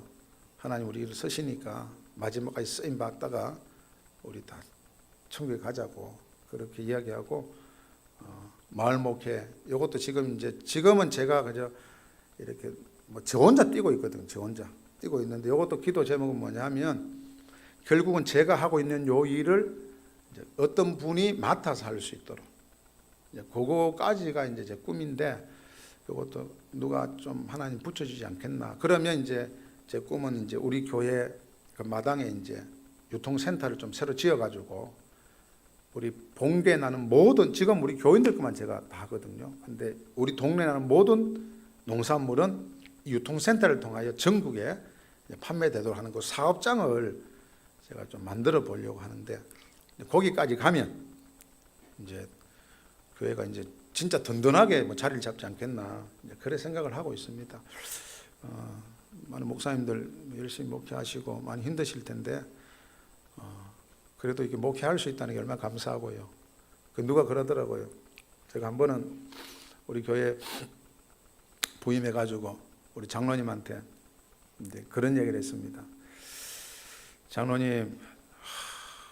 하나님 우리를 쓰시니까 마지막까지 쓰임 받다가 우리 다 천국에 가자고 그렇게 이야기하고 마을 목회 이것도 지금은 제가 그저 이렇게 뭐 저 혼자 뛰고 있거든요. 저 혼자 뛰고 있는데 이것도 기도 제목은 뭐냐면 결국은 제가 하고 있는 요 일을 이제 어떤 분이 맡아서 할 수 있도록 이제 그거까지가 이제 제 꿈인데 이것도 누가 좀 하나님 붙여주지 않겠나. 그러면 이제 제 꿈은 이제 우리 교회 그 마당에 이제 유통센터를 좀 새로 지어가지고 우리 봉계에 나는 모든 지금 우리 교인들 것만 제가 다 하거든요. 근데 우리 동네에 나는 모든 농산물은 유통센터를 통하여 전국에 판매되도록 하는 그 사업장을 제가 좀 만들어 보려고 하는데 거기까지 가면 이제 교회가 이제 진짜 든든하게 뭐 자리를 잡지 않겠나 그래 생각을 하고 있습니다. 많은 목사님들 열심히 목회하시고 많이 힘드실 텐데 그래도 이렇게 목회할 수 있다는 게 얼마나 감사하고요. 누가 그러더라고요. 제가 한 번은 우리 교회 부임해가지고 우리 장로님한테 이제 그런 얘기를 했습니다. 장로님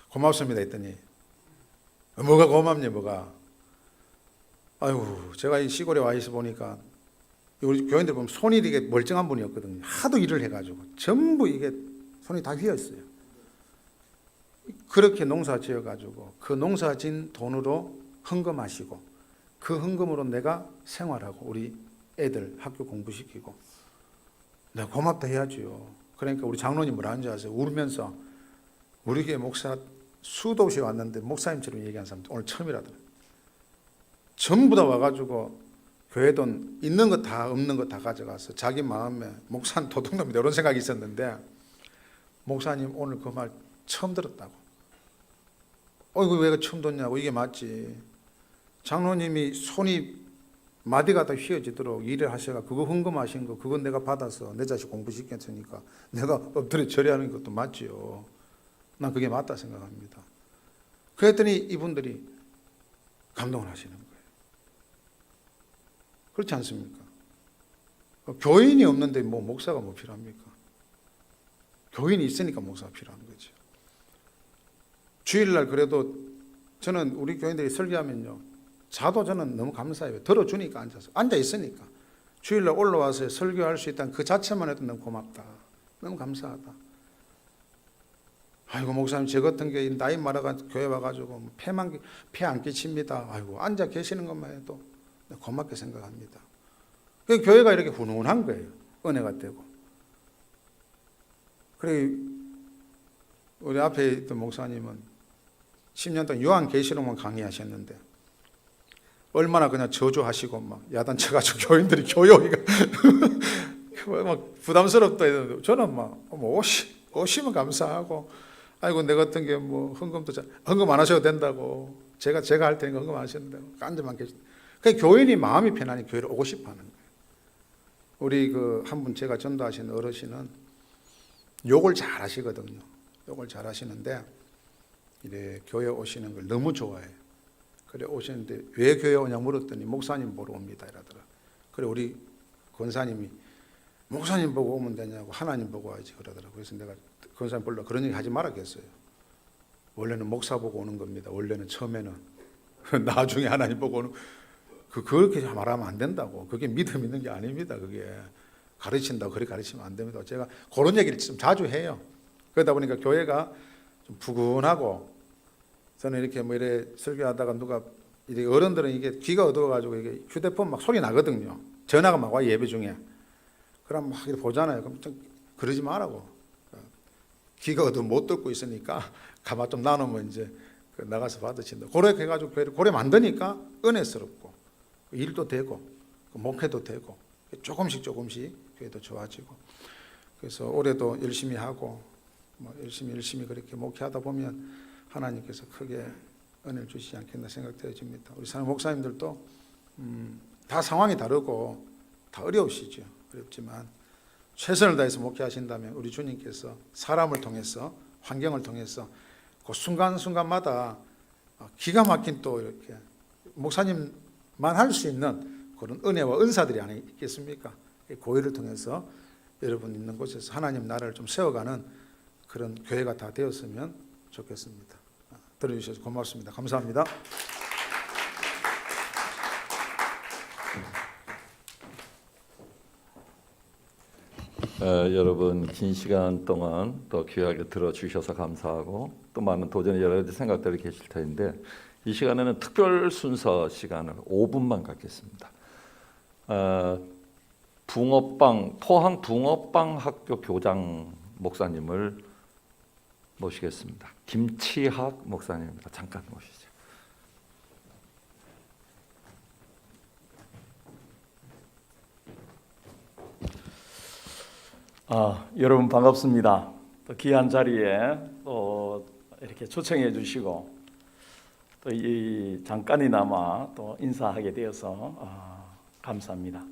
고맙습니다 했더니 뭐가 고맙냐 뭐가. 아이고 제가 이 시골에 와 있어 보니까 우리 교인들 보면 손이 되게 멀쩡한 분이었거든요. 하도 일을 해가지고 전부 이게 손이 다 휘었어요. 그렇게 농사 지어가지고 그 농사 진 돈으로 헌금하시고 그 헌금으로 내가 생활하고 우리 애들 학교 공부시키고 내가 고맙다 해야지요. 그러니까 우리 장로님 뭐라 하는지 아세요? 울면서 우리 교회 목사 수도 없이 왔는데 목사님처럼 얘기한 사람 오늘 처음이라더라고요. 전부 다 와가지고 교회 돈 있는 것 다 없는 것 다 가져가서 자기 마음에 목사는 도둑놈이다 이런 생각이 있었는데 목사님 오늘 그 말 처음 들었다고. 이거 왜 처음 듣냐고. 이게 맞지. 장로님이 손이 마디가 다 휘어지도록 일을 하셔가 그거 헌금하신 거 그건 내가 받아서 내 자식 공부시켰으니까 내가 엎드려 절해하는 것도 맞지요. 난 그게 맞다 생각합니다. 그랬더니 이분들이 감동을 하시는 거예요. 그렇지 않습니까? 교인이 없는데 뭐 목사가 뭐 필요합니까? 교인이 있으니까 목사가 필요한 거죠. 주일날 그래도 저는 우리 교인들이 설교하면요 자도 저는 너무 감사해요. 들어주니까 앉아 있으니까 주일날 올라와서 설교할 수 있다는 그 자체만 해도 너무 고맙다. 너무 감사하다. 아이고 목사님 저 같은 게 나이 많아가 교회 와가지고 폐 안 끼칩니다. 아이고 앉아 계시는 것만 해도 고맙게 생각합니다. 그 교회가 이렇게 훈훈한 거예요. 은혜가 되고. 그래 우리 앞에 있던 목사님은 10년 동안 요한계시록만 강의하셨는데 얼마나 그냥 저주하시고 막 야단쳐가지고 교인들이 교역이가 막 부담스럽다 했는데 저는 막 오시면 감사하고 아이고 내 같은 게 뭐 헌금 안 하셔도 된다고 제가 할 테니까 헌금 안 하셔도 된다고 앉아만 계시. 그 교인이 마음이 편하니 교회를 오고 싶어하는 거예요. 우리 그 한 분 제가 전도하신 어르신은 욕을 잘 하시거든요. 욕을 잘 하시는데 이래 교회 오시는 걸 너무 좋아해요. 그래 오시는데 왜 교회 오냐 물었더니 목사님 보러 옵니다 이러더라. 그래 우리 권사님이 목사님 보고 오면 되냐고, 하나님 보고 와야지 그러더라고요. 그래서 내가 권사님 불러 그런 얘기 하지 말았겠어요. 원래는 목사 보고 오는 겁니다. 원래는 처음에는. 나중에 하나님 보고 오는, 그렇게 말하면 안 된다고. 그게 믿음 있는 게 아닙니다. 그게 가르친다고 그렇게 가르치면 안 됩니다. 제가 그런 얘기를 좀 자주 해요. 그러다 보니까 교회가 좀 부근하고, 저는 이렇게 뭐 이래 설교하다가 누가 이렇게 어른들은 이게 귀가 어두워가지고 이게 휴대폰 막 소리 나거든요. 전화가 막 와, 예배 중에. 그럼 막 이렇게 보잖아요. 그럼 좀 그러지 말라고. 귀가 어두워 못 듣고 있으니까 가만 좀 나누면 이제 나가서 받으신다. 그렇게 해가지고 교회를 고래 만드니까 은혜스럽고 일도 되고 목회도 되고 조금씩 교회도 좋아지고. 그래서 올해도 열심히 하고 뭐 열심히 그렇게 목회하다 보면 하나님께서 크게 은혜를 주시지 않겠나 생각되어집니다. 우리 사는 목사님들도 다 상황이 다르고 다 어려우시죠. 어렵지만 최선을 다해서 목회하신다면 우리 주님께서 사람을 통해서, 환경을 통해서 그 순간순간마다 기가 막힌 또 이렇게 목사님만 할 수 있는 그런 은혜와 은사들이 아니겠습니까? 고의를 통해서 여러분 있는 곳에서 하나님 나라를 좀 세워가는 그런 교회가 다 되었으면 좋겠습니다. 들어주셔서 고맙습니다. 감사합니다. 여러분 긴 시간 동안 또 귀하게 들어주셔서 감사하고 또 많은 도전의 여러 가지 생각들이 계실 텐데 이 시간에는 특별 순서 시간을 5분만 갖겠습니다. 포항 붕어빵 학교 교장 목사님을 모시겠습니다. 김치학 목사님입니다. 잠깐 모시죠. 여러분 반갑습니다. 또 귀한 자리에 또 이렇게 초청해 주시고 또 이 잠깐이나마 또 인사하게 되어서 감사합니다.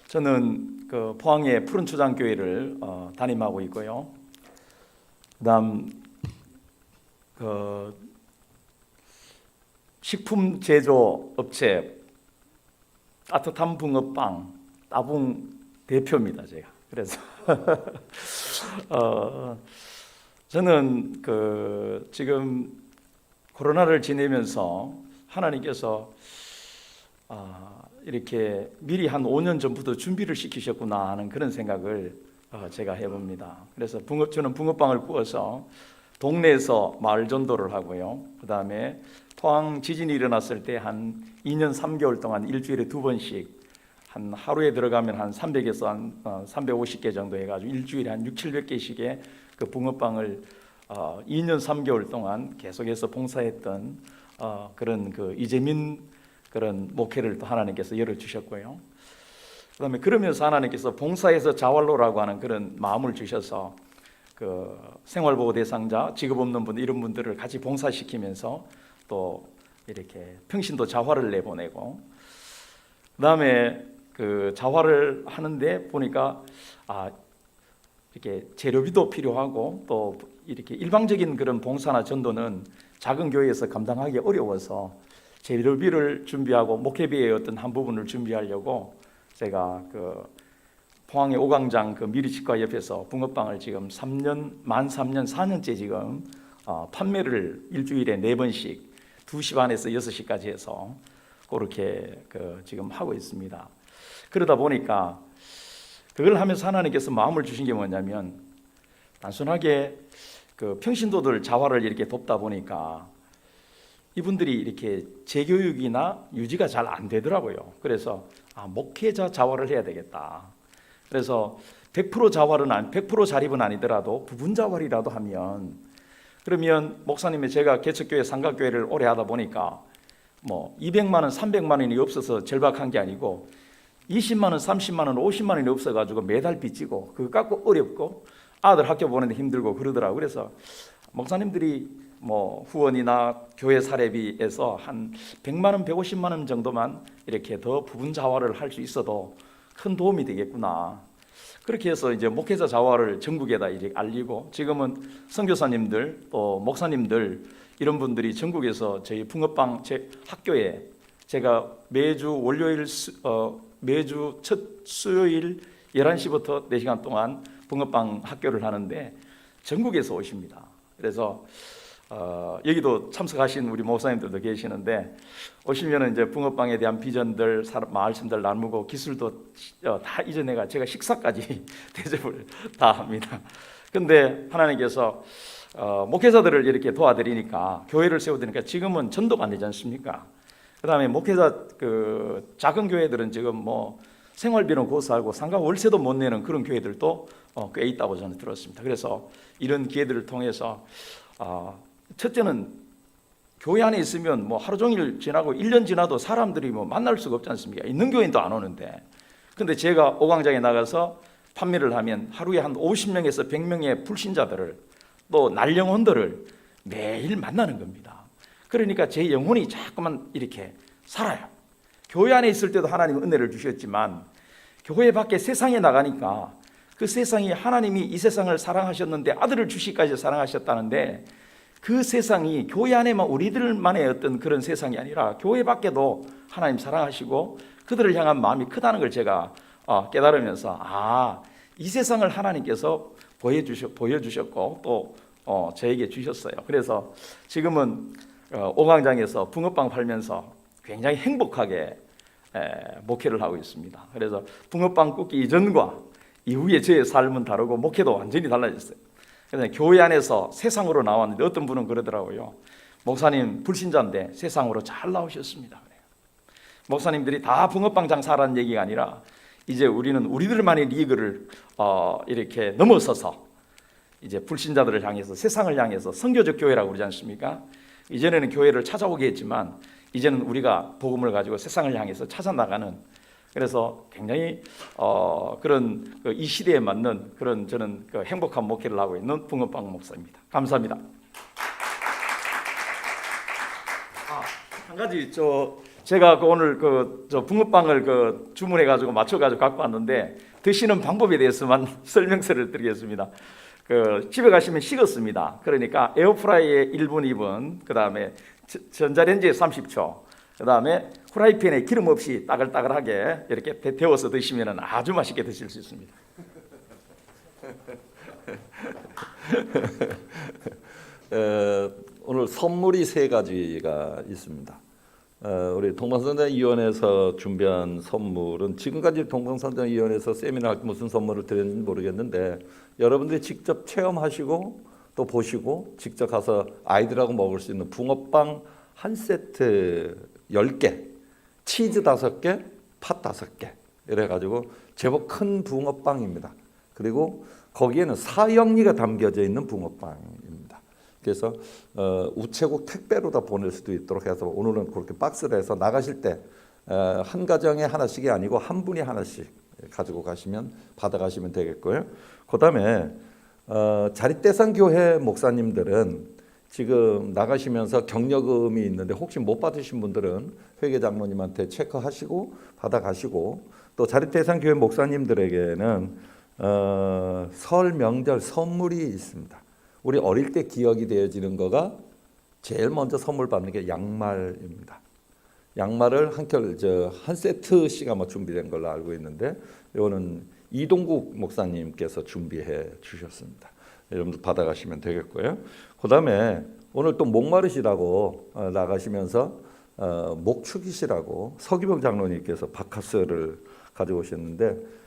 저는 그 포항의 푸른초장교회를 담임하고 있고요. 그다음 그 식품 제조 업체 따뜻한 붕어빵 따붕 대표입니다. 제가 그래서 저는 그 지금 코로나를 지내면서 하나님께서 이렇게 미리 한 5년 전부터 준비를 시키셨구나 하는 그런 생각을 제가 해봅니다. 그래서 저는 붕어빵을 구워서 동네에서 마을 전도를 하고요. 그 다음에 포항 지진이 일어났을 때 한 2년 3개월 동안 일주일에 2번씩 한 하루에 들어가면 한 300에서 한 350개 정도 해가지고 일주일에 한 600~700개씩의 그 붕어빵을 2년 3개월 동안 계속해서 봉사했던 그런 그 이재민 그런 목회를 또 하나님께서 열어주셨고요. 그다음에 그러면서 하나님께서 봉사에서 자활로라고 하는 그런 마음을 주셔서 그 생활보호 대상자, 직업 없는 분들 이런 분들을 같이 봉사시키면서 또 이렇게 평신도 자활을 내보내고 그다음에 그 자활을 하는데 보니까 이렇게 재료비도 필요하고 또 이렇게 일방적인 그런 봉사나 전도는 작은 교회에서 감당하기 어려워서 재료비를 준비하고 목회비의 어떤 한 부분을 준비하려고 제가 그 포항의 오광장 그 미리치과 옆에서 붕어빵을 지금 만 3년 4년째 지금 판매를 일주일에 4번씩 2시 반에서 6시까지 해서 그렇게 그 지금 하고 있습니다. 그러다 보니까 그걸 하면서 하나님께서 마음을 주신 게 뭐냐면 단순하게 그 평신도들 자활을 이렇게 돕다 보니까 이분들이 이렇게 재교육이나 유지가 잘 안 되더라고요. 그래서 목회자 자활을 해야 되겠다. 그래서 100% 자활은 100% 자립은 아니더라도 부분 자활이라도 하면 그러면 목사님이 제가 개척교회 삼각교회를 오래 하다 보니까 뭐 200만 원, 300만 원이 없어서 절박한 게 아니고 20만 원, 30만 원, 50만 원이 없어가지고 매달 빚지고 그거 갖고 어렵고 아들 학교 보내는데 힘들고 그러더라고요. 그래서 목사님들이 뭐 후원이나 교회 사례비에서 한 100만 원, 150만 원 정도만 이렇게 더 부분 자활을 할 수 있어도 큰 도움이 되겠구나. 그렇게 해서 이제 목회자 자활을 전국에다 이렇게 알리고 지금은 선교사님들 또 목사님들 이런 분들이 전국에서 저희 붕어빵 제 학교에 제가 매주 월요일 매주 첫 수요일 11시부터 4시간 동안 붕어빵 학교를 하는데 전국에서 오십니다. 그래서 여기도 참석하신 우리 목사님들도 계시는데 오시면은 이제 붕어빵에 대한 비전들, 말씀들 나누고 기술도 다 이전해가 제가 식사까지 대접을 다 합니다. 근데 하나님께서 목회자들을 이렇게 도와드리니까 교회를 세워드리니까 지금은 전도가 안 되지 않습니까? 그다음에 목회자 그 작은 교회들은 지금 뭐 생활비는 고사하고 상가 월세도 못 내는 그런 교회들도 꽤 있다고 저는 들었습니다. 그래서 이런 기회들을 통해서 첫째는 교회 안에 있으면 뭐 하루 종일 지나고 1년 지나도 사람들이 뭐 만날 수가 없지 않습니까? 있는 교인도 안 오는데. 근데 제가 오광장에 나가서 판매를 하면 하루에 한 50명에서 100명의 불신자들을 또 날영혼들을 매일 만나는 겁니다. 그러니까 제 영혼이 자꾸만 이렇게 살아요. 교회 안에 있을 때도 하나님 은혜를 주셨지만 교회 밖에 세상에 나가니까 그 세상이 하나님이 이 세상을 사랑하셨는데 아들을 주시기까지 사랑하셨다는데 그 세상이 교회 안에만 우리들만의 어떤 그런 세상이 아니라 교회 밖에도 하나님 사랑하시고 그들을 향한 마음이 크다는 걸 제가 깨달으면서 이 세상을 하나님께서 보여주셨고 또 저에게 주셨어요. 그래서 지금은 오광장에서 붕어빵 팔면서 굉장히 행복하게 목회를 하고 있습니다. 그래서 붕어빵 굽기 이전과 이후에 저의 삶은 다르고 목회도 완전히 달라졌어요. 그래서 교회 안에서 세상으로 나왔는데 어떤 분은 그러더라고요. 목사님 불신자인데 세상으로 잘 나오셨습니다. 목사님들이 다 붕어빵 장사라는 얘기가 아니라 이제 우리는 우리들만의 리그를 이렇게 넘어서서 이제 불신자들을 향해서 세상을 향해서 선교적 교회라고 그러지 않습니까? 이전에는 교회를 찾아오게 했지만 이제는 우리가 복음을 가지고 세상을 향해서 찾아나가는 그래서 굉장히 그런 이 시대에 맞는 그런 저는 행복한 목회를 하고 있는 붕어빵 목사입니다. 감사합니다. 한 가지 제가 오늘 저 붕어빵을 주문해 가지고 맞춰 가지고 갖고 왔는데 드시는 방법에 대해서만 설명서를 드리겠습니다. 집에 가시면 식었습니다. 그러니까 에어프라이에 1분, 2분, 그 다음에 전자레인지에 30초, 그 다음에 후라이팬에 기름 없이 따글따글하게 이렇게 데워서 드시면 아주 맛있게 드실 수 있습니다. 오늘 선물이 3가지가 있습니다. 우리 동방선장위원회에서 준비한 선물은 지금까지 동방선장위원회에서 세미나 할 때 무슨 선물을 드렸는지 모르겠는데 여러분들이 직접 체험하시고 또 보시고 직접 가서 아이들하고 먹을 수 있는 붕어빵 한 세트 10개, 치즈 5개, 팥 5개 이래가지고 제법 큰 붕어빵입니다. 그리고 거기에는 사형리가 담겨져 있는 붕어빵입니다. 그래서 우체국 택배로 다 보낼 수도 있도록 해서 오늘은 그렇게 박스를 해서 나가실 때 한 가정에 하나씩이 아니고 한 분이 하나씩 가지고 가시면 받아가시면 되겠고요. 그다음에 자립대상 교회 목사님들은 지금 나가시면서 격려금이 있는데 혹시 못 받으신 분들은 회계 장로님한테 체크하시고 받아가시고 또 자립대상 교회 목사님들에게는 설 명절 선물이 있습니다. 우리 어릴 때 기억이 되어지는 거가 제일 먼저 선물 받는 게 양말입니다. 양말을 한 세트씩 아마 준비된 걸로 알고 있는데 이거는 이동국 목사님께서 준비해 주셨습니다. 여러분들 받아가시면 되겠고요. 그다음에 오늘 또 목마르시라고 나가시면서 목 축이시라고 서기병 장로님께서 바카스를 가져오셨는데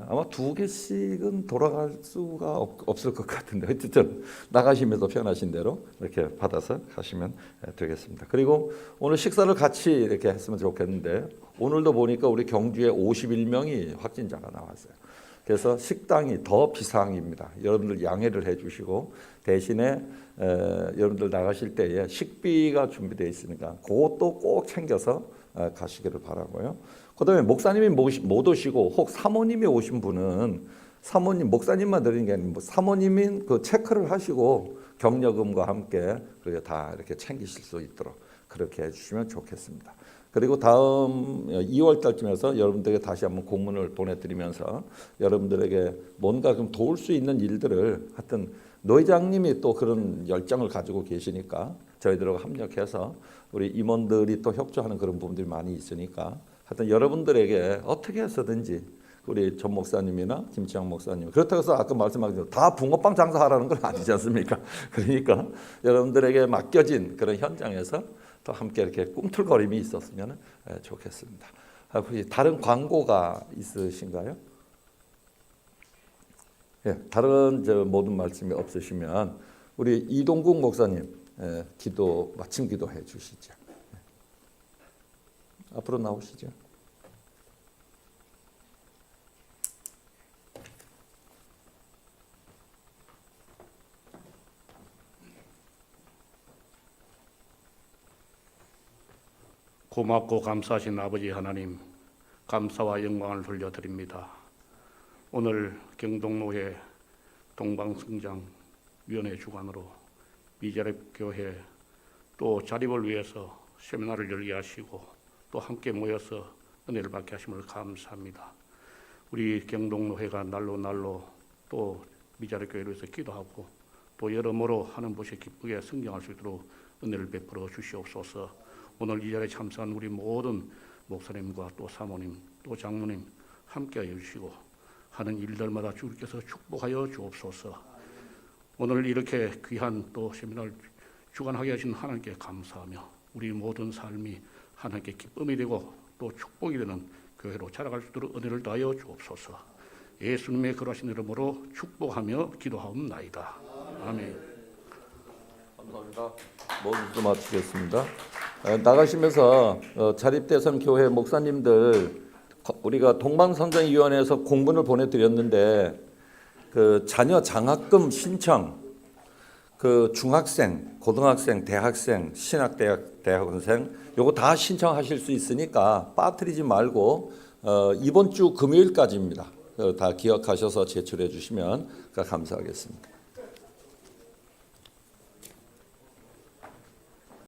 아마 2개씩은 돌아갈 수가 없을 것 같은데 어쨌든 나가시면서 편하신 대로 이렇게 받아서 가시면 되겠습니다. 그리고 오늘 식사를 같이 이렇게 했으면 좋겠는데 오늘도 보니까 우리 경주에 51명이 확진자가 나왔어요. 그래서 식당이 더 비상입니다. 여러분들 양해를 해주시고 대신에 여러분들 나가실 때에 식비가 준비되어 있으니까 그것도 꼭 챙겨서 가시기를 바라고요. 그다음에 목사님이 못 오시고 혹 사모님이 오신 분은 사모님 목사님만 드리는 게 아니고 사모님이 그 체크를 하시고 격려금과 함께 그렇게 다 이렇게 챙기실 수 있도록 그렇게 해주시면 좋겠습니다. 그리고 다음 2월 달쯤에서 여러분들에게 다시 한번 공문을 보내드리면서 여러분들에게 뭔가 좀 도울 수 있는 일들을 하여튼 노회장님이 또 그런 열정을 가지고 계시니까 저희들하고 협력해서 우리 임원들이 또 협조하는 그런 부분들이 많이 있으니까 하여튼 여러분들에게 어떻게 해서든지 우리 전 목사님이나 김치영 목사님. 그렇다고 해서 아까 말씀하신 대로 다 붕어빵 장사하라는 건 아니지 않습니까? 그러니까 여러분들에게 맡겨진 그런 현장에서 또 함께 이렇게 꿈틀거림이 있었으면 좋겠습니다. 혹시 다른 광고가 있으신가요? 예, 다른 모든 말씀이 없으시면 우리 이동국 목사님 기도 마침 기도해 주시죠. 앞으로 나오시죠. 고맙고 감사하신 아버지 하나님, 감사와 영광을 돌려드립니다. 오늘 경동로회 동방성장위원회 주관으로 미자립교회 또 자립을 위해서 세미나를 열게 하시고 또 함께 모여서 은혜를 받게 하심을 감사합니다. 우리 경동로회가 날로 또 미자립교회를 위해서 기도하고 또 여러모로 하는 곳에 기쁘게 성장할 수 있도록 은혜를 베풀어 주시옵소서. 오늘 이 자리에 참석한 우리 모든 목사님과 또 사모님 또 장로님 함께하여 주시고 하는 일들마다 주께서 축복하여 주옵소서. 오늘 이렇게 귀한 또 세미나를 주관하게 하신 하나님께 감사하며 우리 모든 삶이 하나님께 기쁨이 되고 또 축복이 되는 교회로 자라갈 수 있도록 은혜를 더하여 주옵소서. 예수님의 거룩하신 이름으로 축복하며 기도하옵나이다. 아멘. 감사합니다. 모두 마치겠습니다. 나가시면서 자립대선 교회 목사님들 우리가 동방성장위원회에서 공문을 보내드렸는데 그 자녀 장학금 신청 그 중학생, 고등학생, 대학생, 신학대학 대학원생 요거 다 신청하실 수 있으니까 빠뜨리지 말고 이번 주 금요일까지입니다. 다 기억하셔서 제출해 주시면 감사하겠습니다.